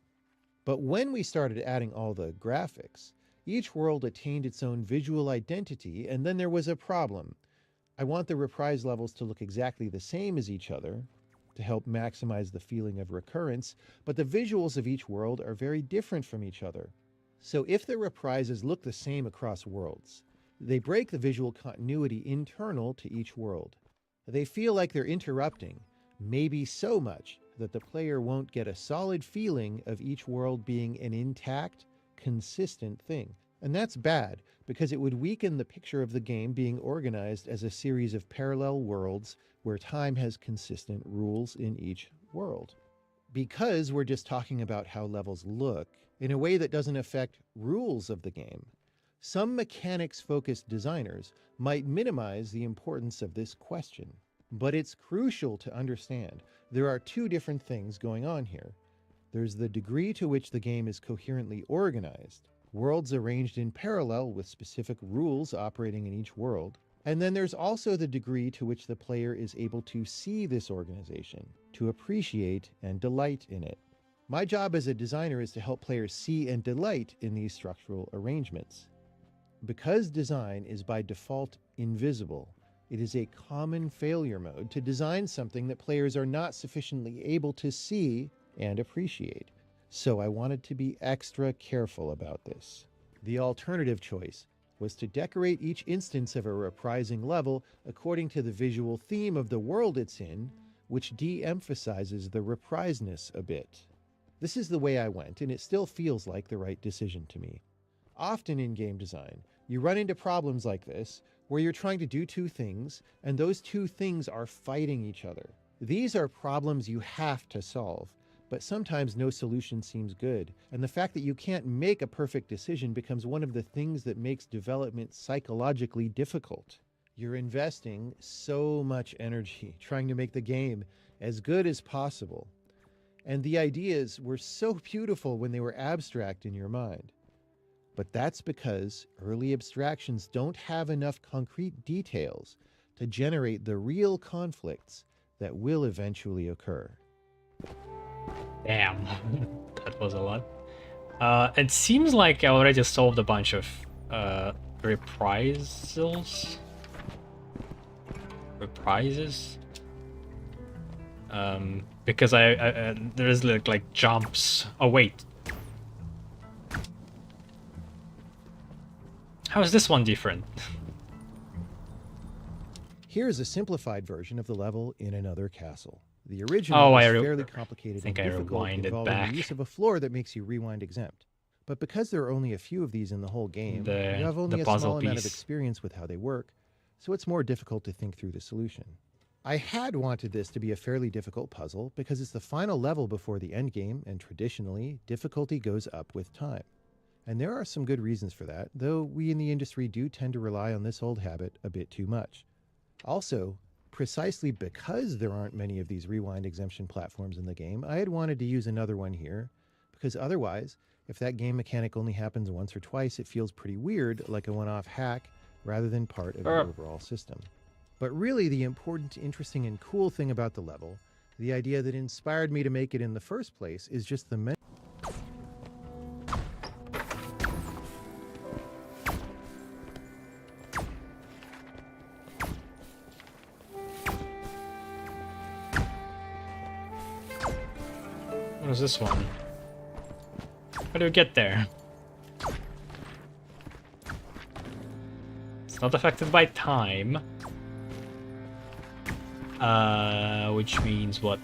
But when we started adding all the graphics, each world attained its own visual identity, and then there was a problem. I want the reprise levels to look exactly the same as each other to help maximize the feeling of recurrence, but the visuals of each world are very different from each other. So if the reprises look the same across worlds, they break the visual continuity internal to each world. They feel like they're interrupting, maybe so much that the player won't get a solid feeling of each world being an intact, consistent thing. And that's bad, because it would weaken the picture of the game being organized as a series of parallel worlds where time has consistent rules in each world. Because we're just talking about how levels look in a way that doesn't affect rules of the game, some mechanics-focused designers might minimize the importance of this question. But it's crucial to understand there are two different things going on here. There's the degree to which the game is coherently organized, worlds arranged in parallel with specific rules operating in each world. And then there's also the degree to which the player is able to see this organization, to appreciate and delight in it. My job as a designer is to help players see and delight in these structural arrangements. Because design is by default invisible, it is a common failure mode to design something that players are not sufficiently able to see and appreciate. So I wanted to be extra careful about this. The alternative choice was to decorate each instance of a reprising level according to the visual theme of the world it's in, which de-emphasizes the repriseness a bit. This is the way I went, and it still feels like the right decision to me. Often in game design, you run into problems like this, where you're trying to do two things, and those two things are fighting each other. These are problems you have to solve, but sometimes no solution seems good, and the fact that you can't make a perfect decision becomes one of the things that makes development psychologically difficult. You're investing so much energy trying to make the game as good as possible. And the ideas were so beautiful when they were abstract in your mind. But that's because early abstractions don't have enough concrete details to generate the real conflicts that will eventually occur. Damn, that was a lot. It seems like I already solved a bunch of reprisals. Reprises. Because there's like jumps. Oh wait. How is this one different? Here's a simplified version of the level in another castle. The original was fairly complicated and difficult, involving the use of a floor that makes you rewind exempt. But because there are only a few of these in the whole game, you have only a small amount of experience with how they work, so it's more difficult to think through the solution. I had wanted this to be a fairly difficult puzzle because it's the final level before the end game, and traditionally, difficulty goes up with time. And there are some good reasons for that, though we in the industry do tend to rely on this old habit a bit too much. Also, precisely because there aren't many of these rewind exemption platforms in the game, I had wanted to use another one here, because otherwise, if that game mechanic only happens once or twice, it feels pretty weird, like a one-off hack, rather than part of the overall system. But really, the important, interesting, and cool thing about the level, the idea that inspired me to make it in the first place, is just the What is this one? How do we get there? It's not affected by time. Which means what?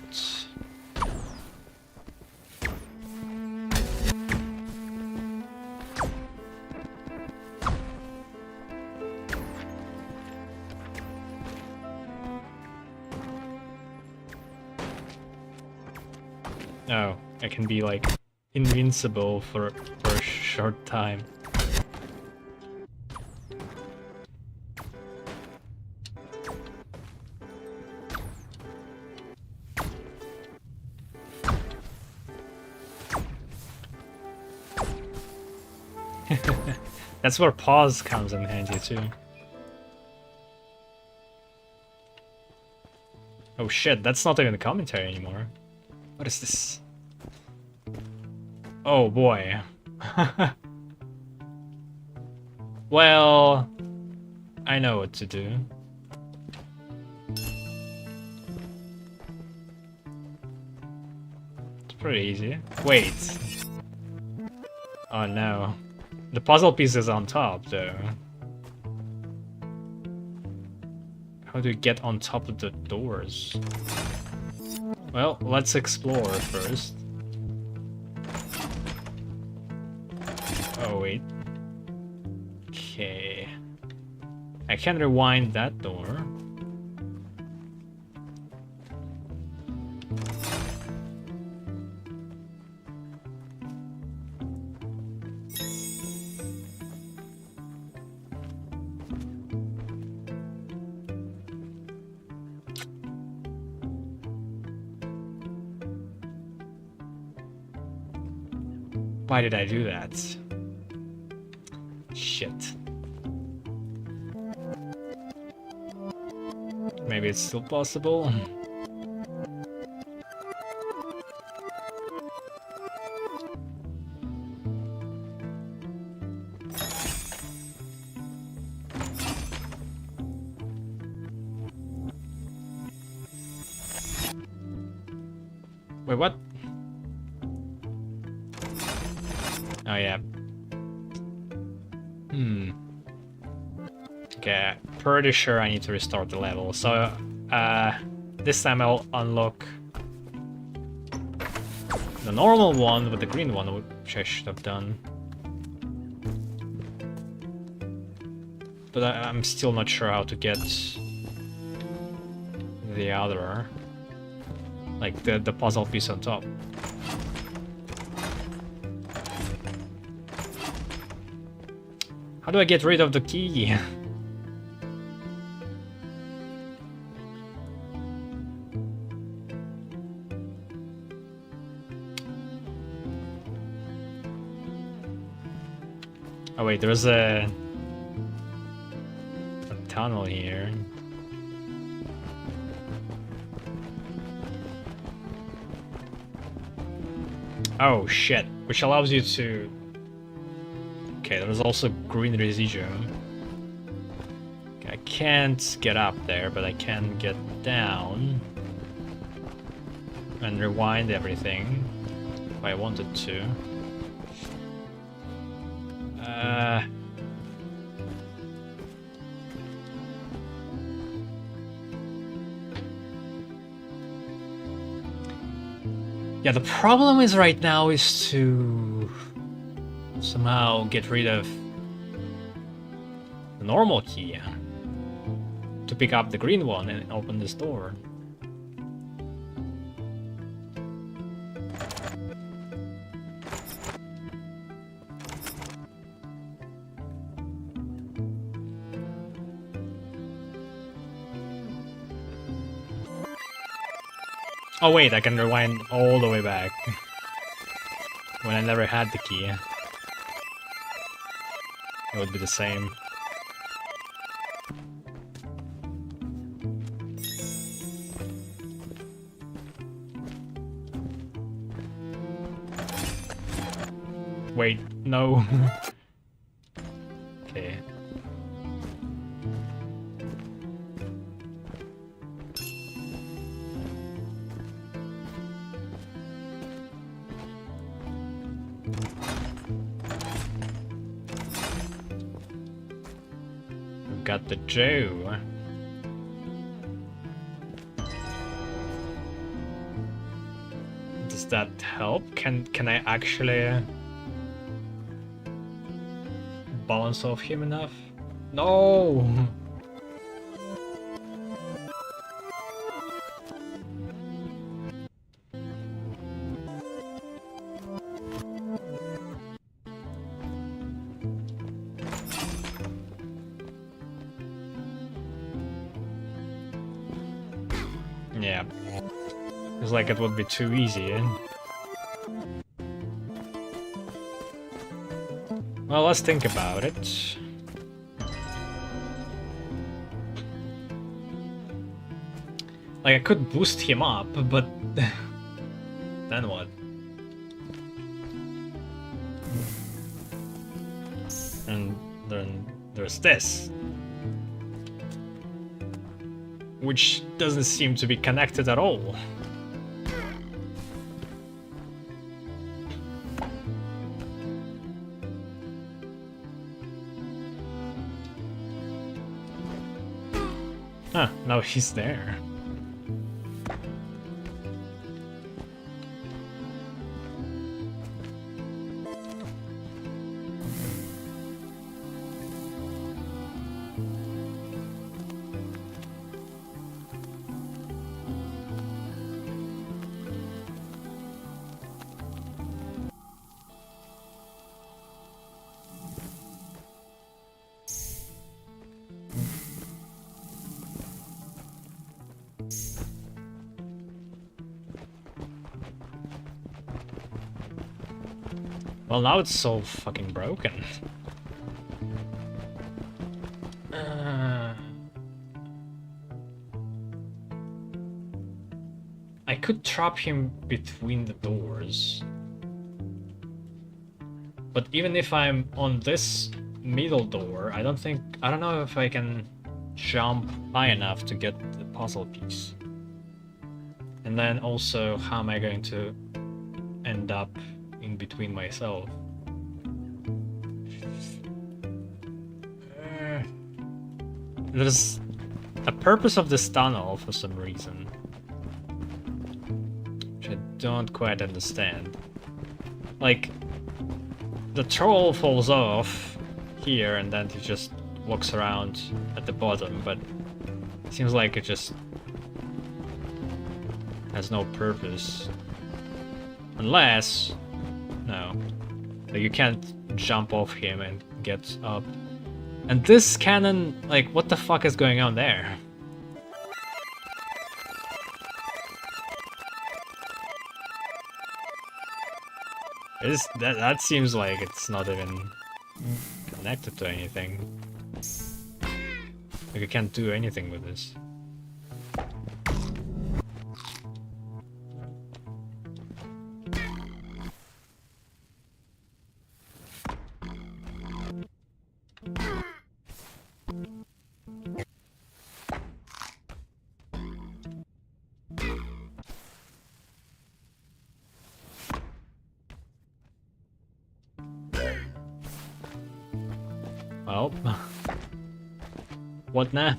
Oh, I can be like invincible for a short time. That's where pause comes in handy too. Oh shit, that's not even a commentary anymore. What is this? Oh boy. Well, I know what to do. It's pretty easy. Wait. Oh no. The puzzle piece is on top, though. How do you get on top of the doors? Well, let's explore first. Oh, wait. Okay. I can rewind that door. Why did I do that? Shit. Maybe it's still possible. Wait, what? Oh yeah. Okay, pretty sure I need to restart the level. So, this time I'll unlock the normal one with the green one, which I should have done. But I'm still not sure how to get the other, like the puzzle piece on top. How do I get rid of the key? Oh wait, there's a tunnel here. Oh shit, which allows you to... Okay, there's also green residuum. Okay, I can't get up there, but I can get down. And rewind everything, if I wanted to. Yeah, the problem is right now is to somehow get rid of the normal key to pick up the green one and open this door. Oh wait, I can rewind all the way back. When I never had the key. It would be the same. Wait, no. Okay. We've got the Joe. Does that help? Can I actually balance off him enough? No. Yeah. It's like it would be too easy, eh? Well, let's think about it. Like, I could boost him up, but... then what? And then there's this. Which doesn't seem to be connected at all. Huh, now he's there. Well, now it's so fucking broken. I could trap him between the doors. But even if I'm on this middle door, I don't know if I can jump high enough to get the puzzle piece. And then also, how am I going to end up in between myself? There's a purpose of this tunnel for some reason, which I don't quite understand. Like, the troll falls off here and then he just walks around at the bottom, but it seems like it just has no purpose. Unless... no. Like, you can't jump off him and get up. And this cannon, like, what the fuck is going on there? That seems like it's not even connected to anything. Like I can't do anything with this. Well, what now?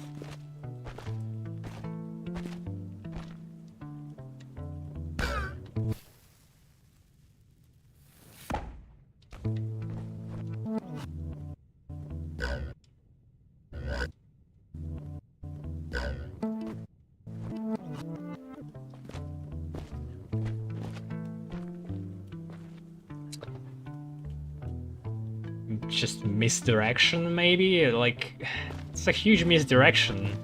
Just misdirection, maybe? Like, it's a huge misdirection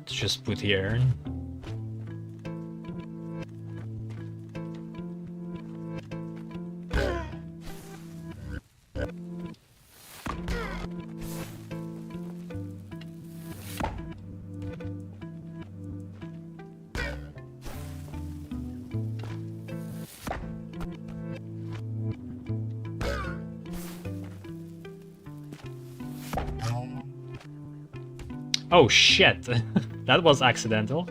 to just put here. Oh shit, that was accidental.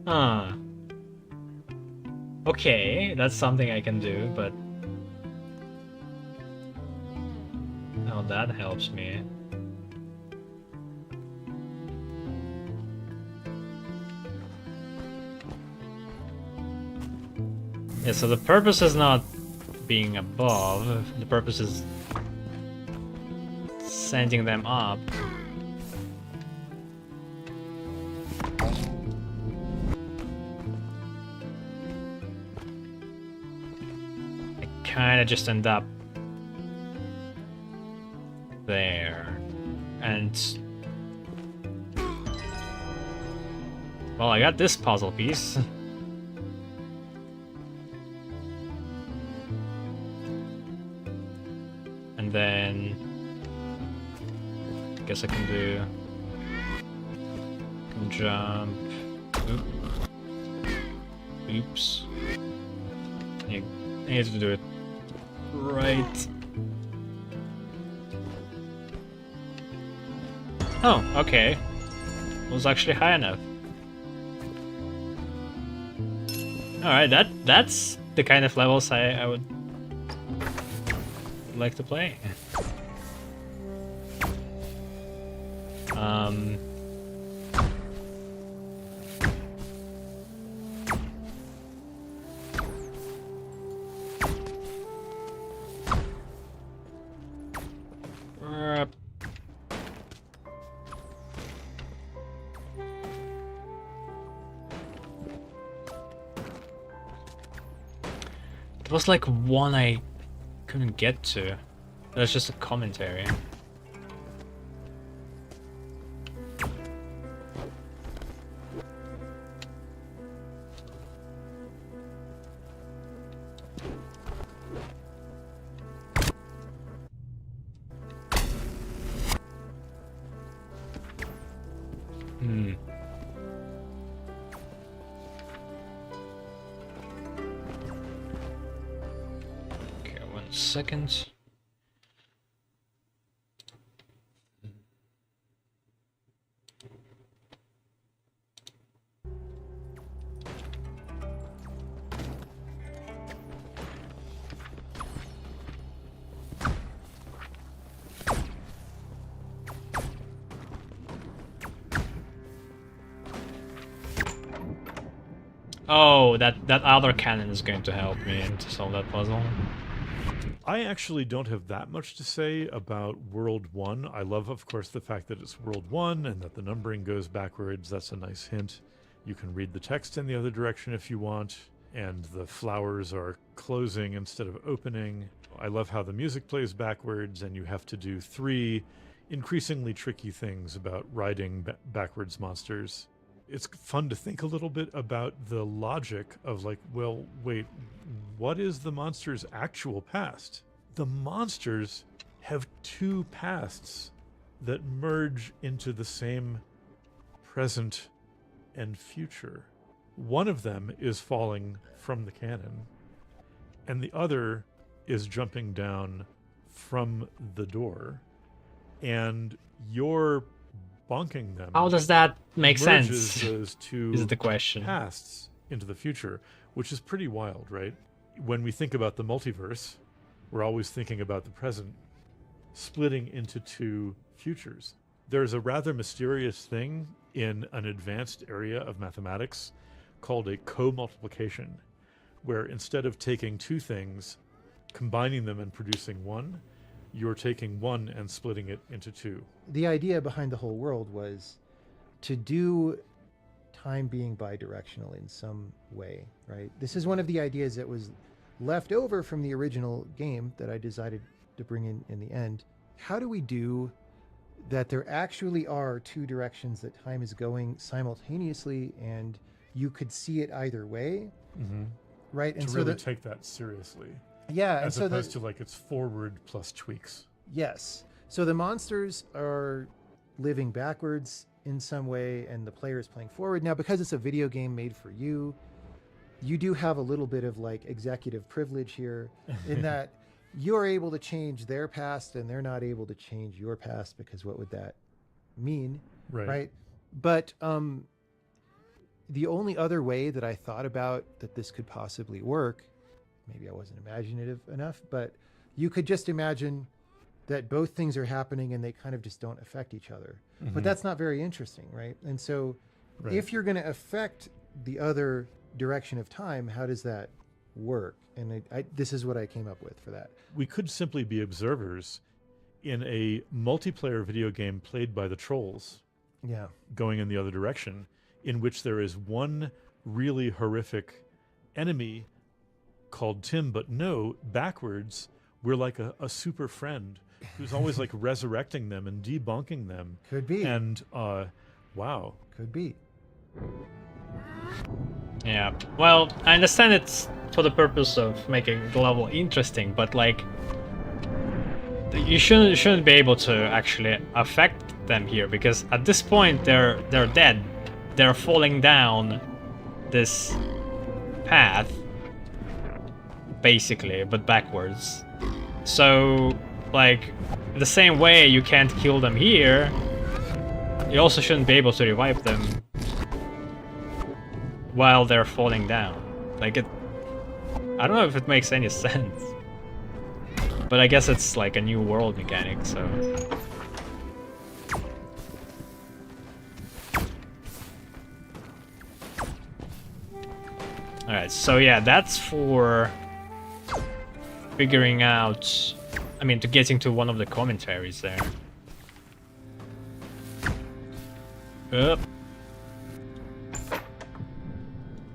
Huh. Okay, that's something I can do, but... Oh, that helps me. Yeah, so the purpose is not being above, the purpose is sending them up. I kinda just end up there. And... well, I got this puzzle piece. And then... guess I can do... can jump... Oop. Oops. I need to do it right. Oh, okay. It was actually high enough. Alright, that's the kind of levels I would like to play. There was like one I couldn't get to. That's just a commentary. Okay, 1 second. Oh, that other cannon is going to help me to solve that puzzle. I actually don't have that much to say about World 1. I love, of course, the fact that it's World 1 and that the numbering goes backwards. That's a nice hint. You can read the text in the other direction if you want, and the flowers are closing instead of opening. I love how the music plays backwards, and you have to do 3 increasingly tricky things about riding backwards monsters. It's fun to think a little bit about the logic of like, well, wait, what is the monster's actual past? The monsters have two pasts that merge into the same present and future. One of them is falling from the cannon, and the other is jumping down from the door, and you're bonking them. How does that make merges sense? Those two Is the question. pasts into the future, which is pretty wild, right? When we think about the multiverse, we're always thinking about the present splitting into two futures. There's a rather mysterious thing in an advanced area of mathematics called a co-multiplication, where instead of taking two things, combining them and producing one, you're taking one and splitting it into two. The idea behind the whole world was to do time being bidirectional in some way, right? This is one of the ideas that was left over from the original game that I decided to bring in the end. How do we do that there actually are two directions that time is going simultaneously and you could see it either way, right? And To so really take that seriously. yeah, As opposed to like it's forward plus tweaks. yes. So the monsters are living backwards in some way and the player is playing forward. Now, because it's a video game made for you, you do have a little bit of like executive privilege here in that you're able to change their past and they're not able to change your past, because what would that mean? Right. But the only other way that I thought about that this could possibly work, maybe I wasn't imaginative enough, but you could just imagine that both things are happening and they kind of just don't affect each other. But that's not very interesting, right? And so if you're going to affect the other direction of time, how does that work? And this is what I came up with for that. We could simply be observers in a multiplayer video game played by the trolls Yeah. going in the other direction, in which there is one really horrific enemy called Tim, but no, backwards, we're like a super friend who's always like resurrecting them and debunking them. Could be. And wow. Could be. Yeah. Well, I understand it's for the purpose of making the level interesting, but like you shouldn't be able to actually affect them here, because at this point they're dead. They're falling down this path basically, but backwards. So like the same way you can't kill them here, you also shouldn't be able to revive them while they're falling down. Like I don't know if it makes any sense. But I guess it's like a new world mechanic, so. Alright, so yeah, that's for figuring out, I mean, to getting to one of the commentaries there. Up.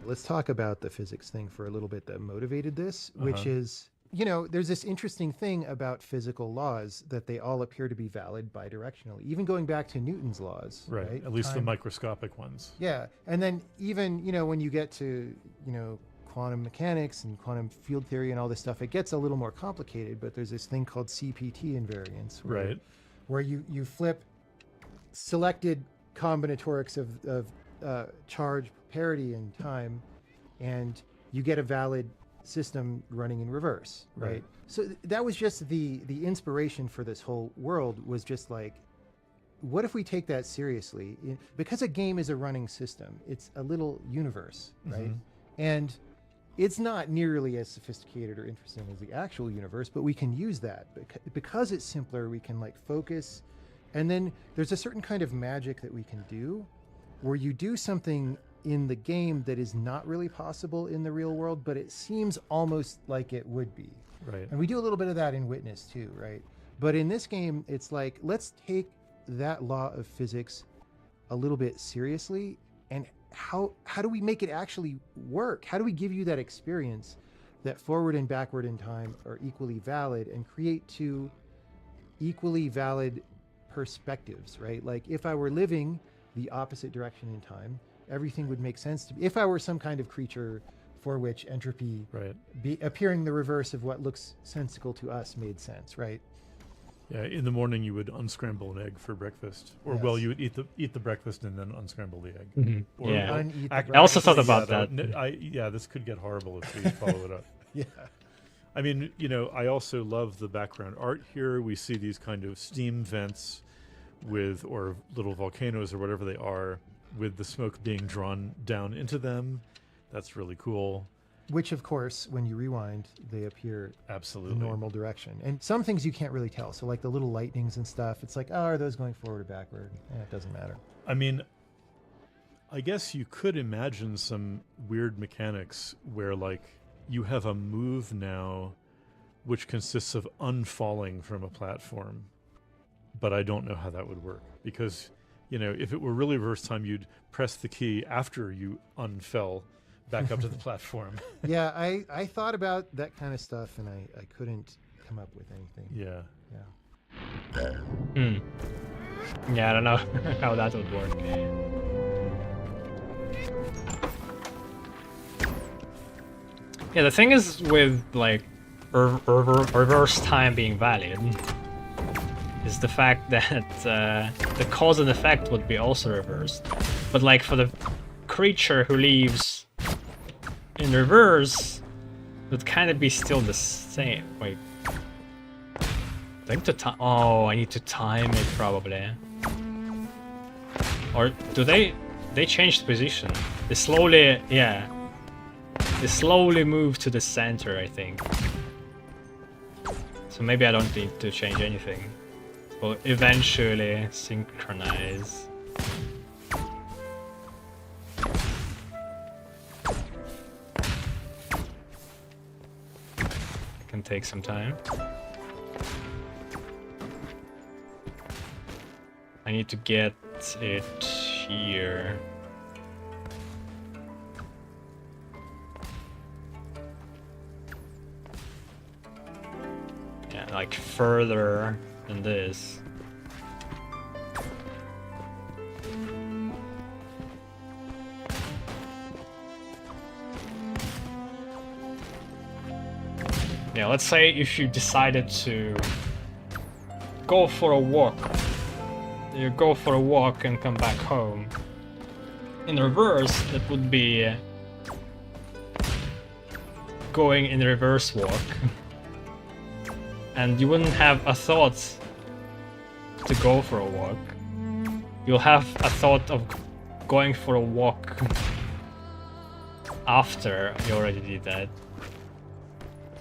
Let's talk about the physics thing for a little bit that motivated this, which is, you know, there's this interesting thing about physical laws that they all appear to be valid bidirectionally, even going back to Newton's laws. Right. At least the microscopic ones. Yeah. And then even, you know, when you get to, you know, quantum mechanics and quantum field theory and all this stuff, it gets a little more complicated, but there's this thing called CPT invariance. Where you flip selected combinatorics of charge parity and time, and you get a valid system running in reverse, right? So that was just the inspiration for this whole world, was just like, what if we take that seriously? Because a game is a running system, it's a little universe, right? And it's not nearly as sophisticated or interesting as the actual universe, but we can use that because it's simpler. We can like focus, and then there's a certain kind of magic that we can do where you do something in the game that is not really possible in the real world, but it seems almost like it would be. Right. And we do a little bit of that in Witness too, right? But in this game, it's like, let's take that law of physics a little bit seriously, and how do we make it actually work? How do we give you that experience that forward and backward in time are equally valid, and create two equally valid perspectives, right? Like if I were living the opposite direction in time, everything would make sense to me. If I were some kind of creature for which entropy Right. appearing the reverse of what looks sensical to us made sense, right? Yeah. In the morning, you would unscramble an egg for breakfast, or Yes. well, you would eat the breakfast and then unscramble the egg. Mhm. Or- Yeah. or Uneat the ac- I also thought breakfast. about that. Yeah, this could get horrible if we follow it up. Yeah. I mean, I also love the background art here. We see these kind of steam vents or little volcanoes or whatever they are, with the smoke being drawn down into them. That's really cool. Which, of course, when you rewind, they appear Absolutely. the normal direction. And some things you can't really tell. So, like the little lightnings and stuff, it's like, oh, are those going forward or backward? It doesn't matter. I mean, I guess you could imagine some weird mechanics where, like, you have a move now which consists of unfalling from a platform. But I don't know how that would work, because, if it were really reverse time, you'd press the key after you unfell back up to the platform. Yeah, I thought about that kind of stuff, and I couldn't come up with anything. Yeah. Yeah, I don't know how that would work. Yeah, the thing is with like reverse time being valid is the fact that the cause and effect would be also reversed. But like for the creature who leaves in reverse, it would kind of be still the same. Wait. I think to time. Oh, I need to time it probably. Or do they change the position? They slowly, yeah. They slowly move to the center, I think. So maybe I don't need to change anything. We'll eventually synchronize. It can take some time. I need to get it here. Yeah, like further than this. Yeah, let's say if you decided to go for a walk. You go for a walk and come back home. In reverse, it would be going in reverse walk. And you wouldn't have a thought to go for a walk. You'll have a thought of going for a walk after you already did that.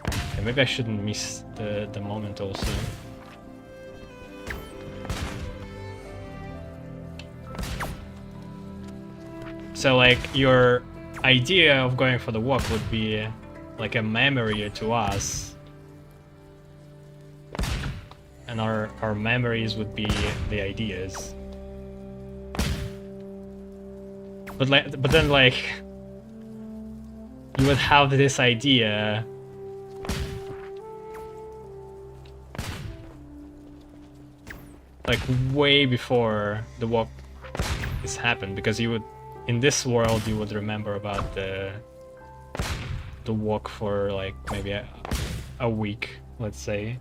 Okay, maybe I shouldn't miss the moment also. So like your idea of going for the walk would be like a memory to us. And our memories would be the ideas. But then like you would have this idea like way before the walk has happened, because you would in this world you would remember about the walk for like maybe a week, let's say.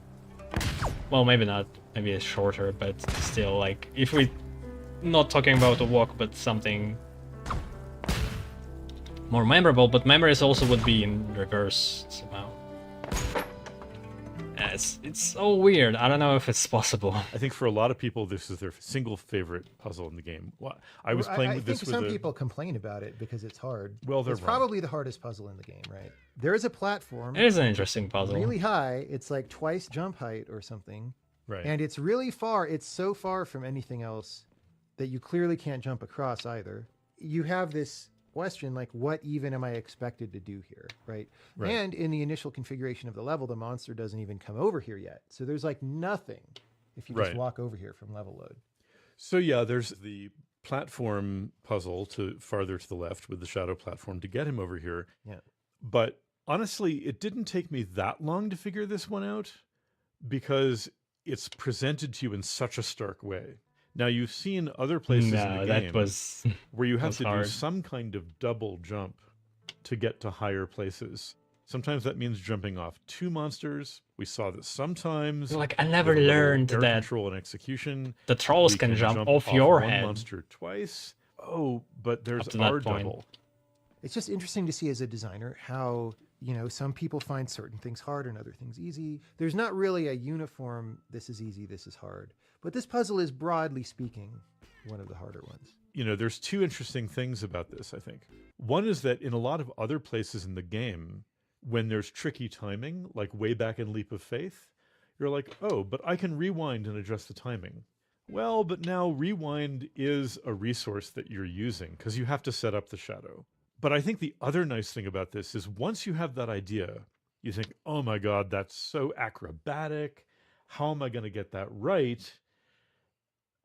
Well, maybe not, maybe it's shorter, but still, like if we not talking about a walk but something more memorable, but memories also would be in reverse somehow. It's so weird. I don't know if it's possible. I think for a lot of people, this is their single favorite puzzle in the game. I was playing with this with some people complain about it because it's hard. Well, they're it's wrong. probably the hardest puzzle in the game, right? There is a platform It is an interesting puzzle. really high. It's like twice jump height or something. Right. And it's really far. It's so far from anything else that you clearly can't jump across either. You have this question like, what even am I expected to do here, right? And in the initial configuration of the level, the monster doesn't even come over here yet. So there's like nothing if you just walk over here from level load. So yeah, there's the platform puzzle farther to the left with the shadow platform to get him over here. Yeah. But honestly, it didn't take me that long to figure this one out because it's presented to you in such a stark way. Now, you've seen other places in the game that was where you have to hard. do some kind of double jump to get to higher places. Sometimes that means jumping off 2 monsters. We saw that sometimes Like, I never with a little learned air that control and execution, the trolls we can jump off off your one head. monster twice. Oh, but there's Up to that our point. double. It's just interesting to see as a designer how, you know, some people find certain things hard and other things easy. There's not really a uniform, this is easy, this is hard. But this puzzle is, broadly speaking, one of the harder ones. You know, there's 2 interesting things about this, I think. One is that in a lot of other places in the game, when there's tricky timing, like way back in Leap of Faith, you're like, oh, but I can rewind and adjust the timing. Well, but now rewind is a resource that you're using because you have to set up the shadow. But I think the other nice thing about this is once you have that idea, you think, oh my God, that's so acrobatic. How am I going to get that right?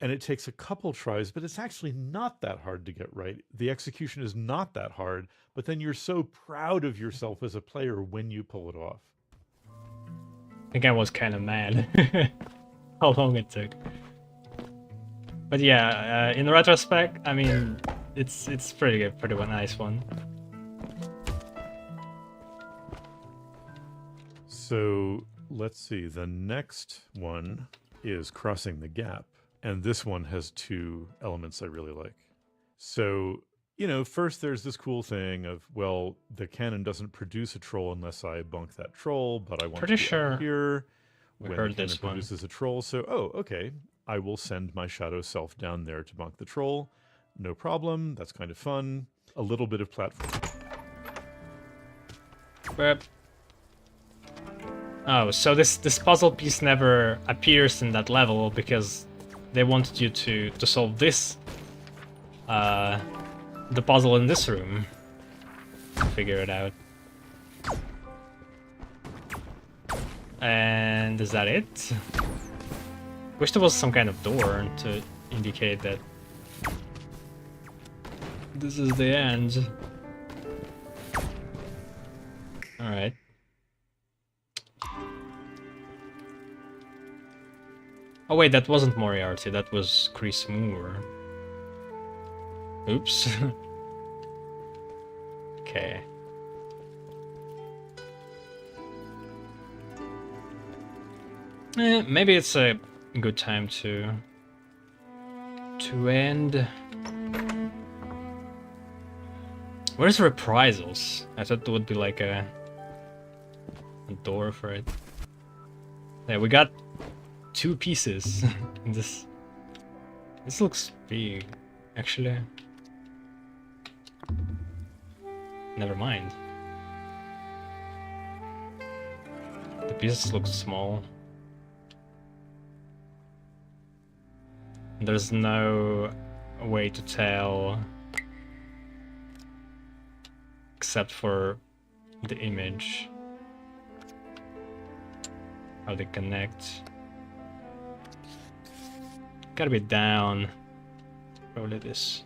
And it takes a couple tries, but it's actually not that hard to get right. The execution is not that hard, but then you're so proud of yourself as a player when you pull it off. I think I was kind of mad how long it took. But yeah, in retrospect, I mean, it's pretty good, pretty nice one. So let's see. The next one is Crossing the Gap. And this one has 2 elements I really like. So, you know, first there's this cool thing of, well, the cannon doesn't produce a troll unless I bunk that troll, but I want Pretty to be sure up here we when heard the cannon this one. produces a troll. So, oh, okay. I will send my shadow self down there to bunk the troll. No problem. That's kind of fun. A little bit of platform. But... oh, so this puzzle piece never appears in that level because they wanted you to solve this, the puzzle in this room. Figure it out. And is that it? Wish there was some kind of door to indicate that this is the end. Alright. Oh wait, that wasn't Moriarty, that was Chris Moore. Oops. Okay. Maybe it's a good time to end. Where's Reprisals? I thought there would be like a door for it. Yeah, we got 2 pieces in this. This looks big, actually. Never mind. The pieces look small. There's no way to tell except for the image how they connect. Gotta be down. Probably this.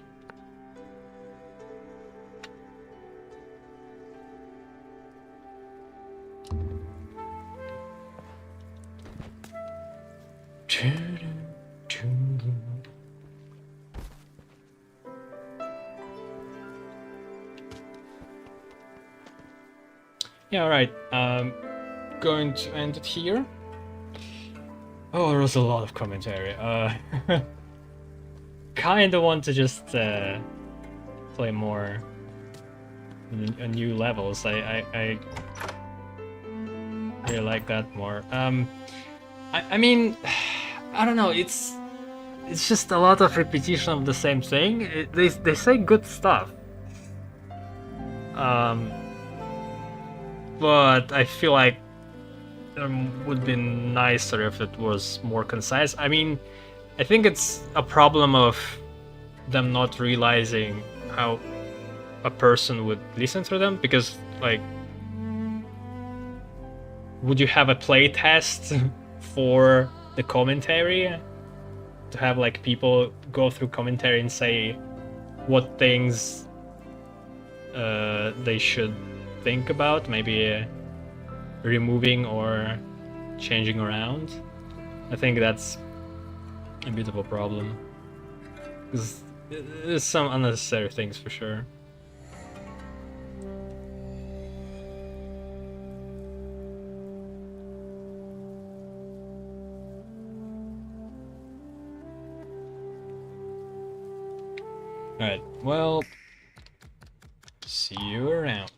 Yeah, alright. Going to end it here. Oh, there was a lot of commentary. Kinda want to just play more new levels. I really like that more. I mean, I don't know. It's just a lot of repetition of the same thing. They say good stuff. But I feel like it would be nicer if it was more concise. I mean, I think it's a problem of them not realizing how a person would listen to them, because, like, would you have a play test for the commentary? To have, like, people go through commentary and say what things they should think about, maybe removing or changing around. I think that's a bit of a problem, because there's some unnecessary things for sure. Alright, well, see you around.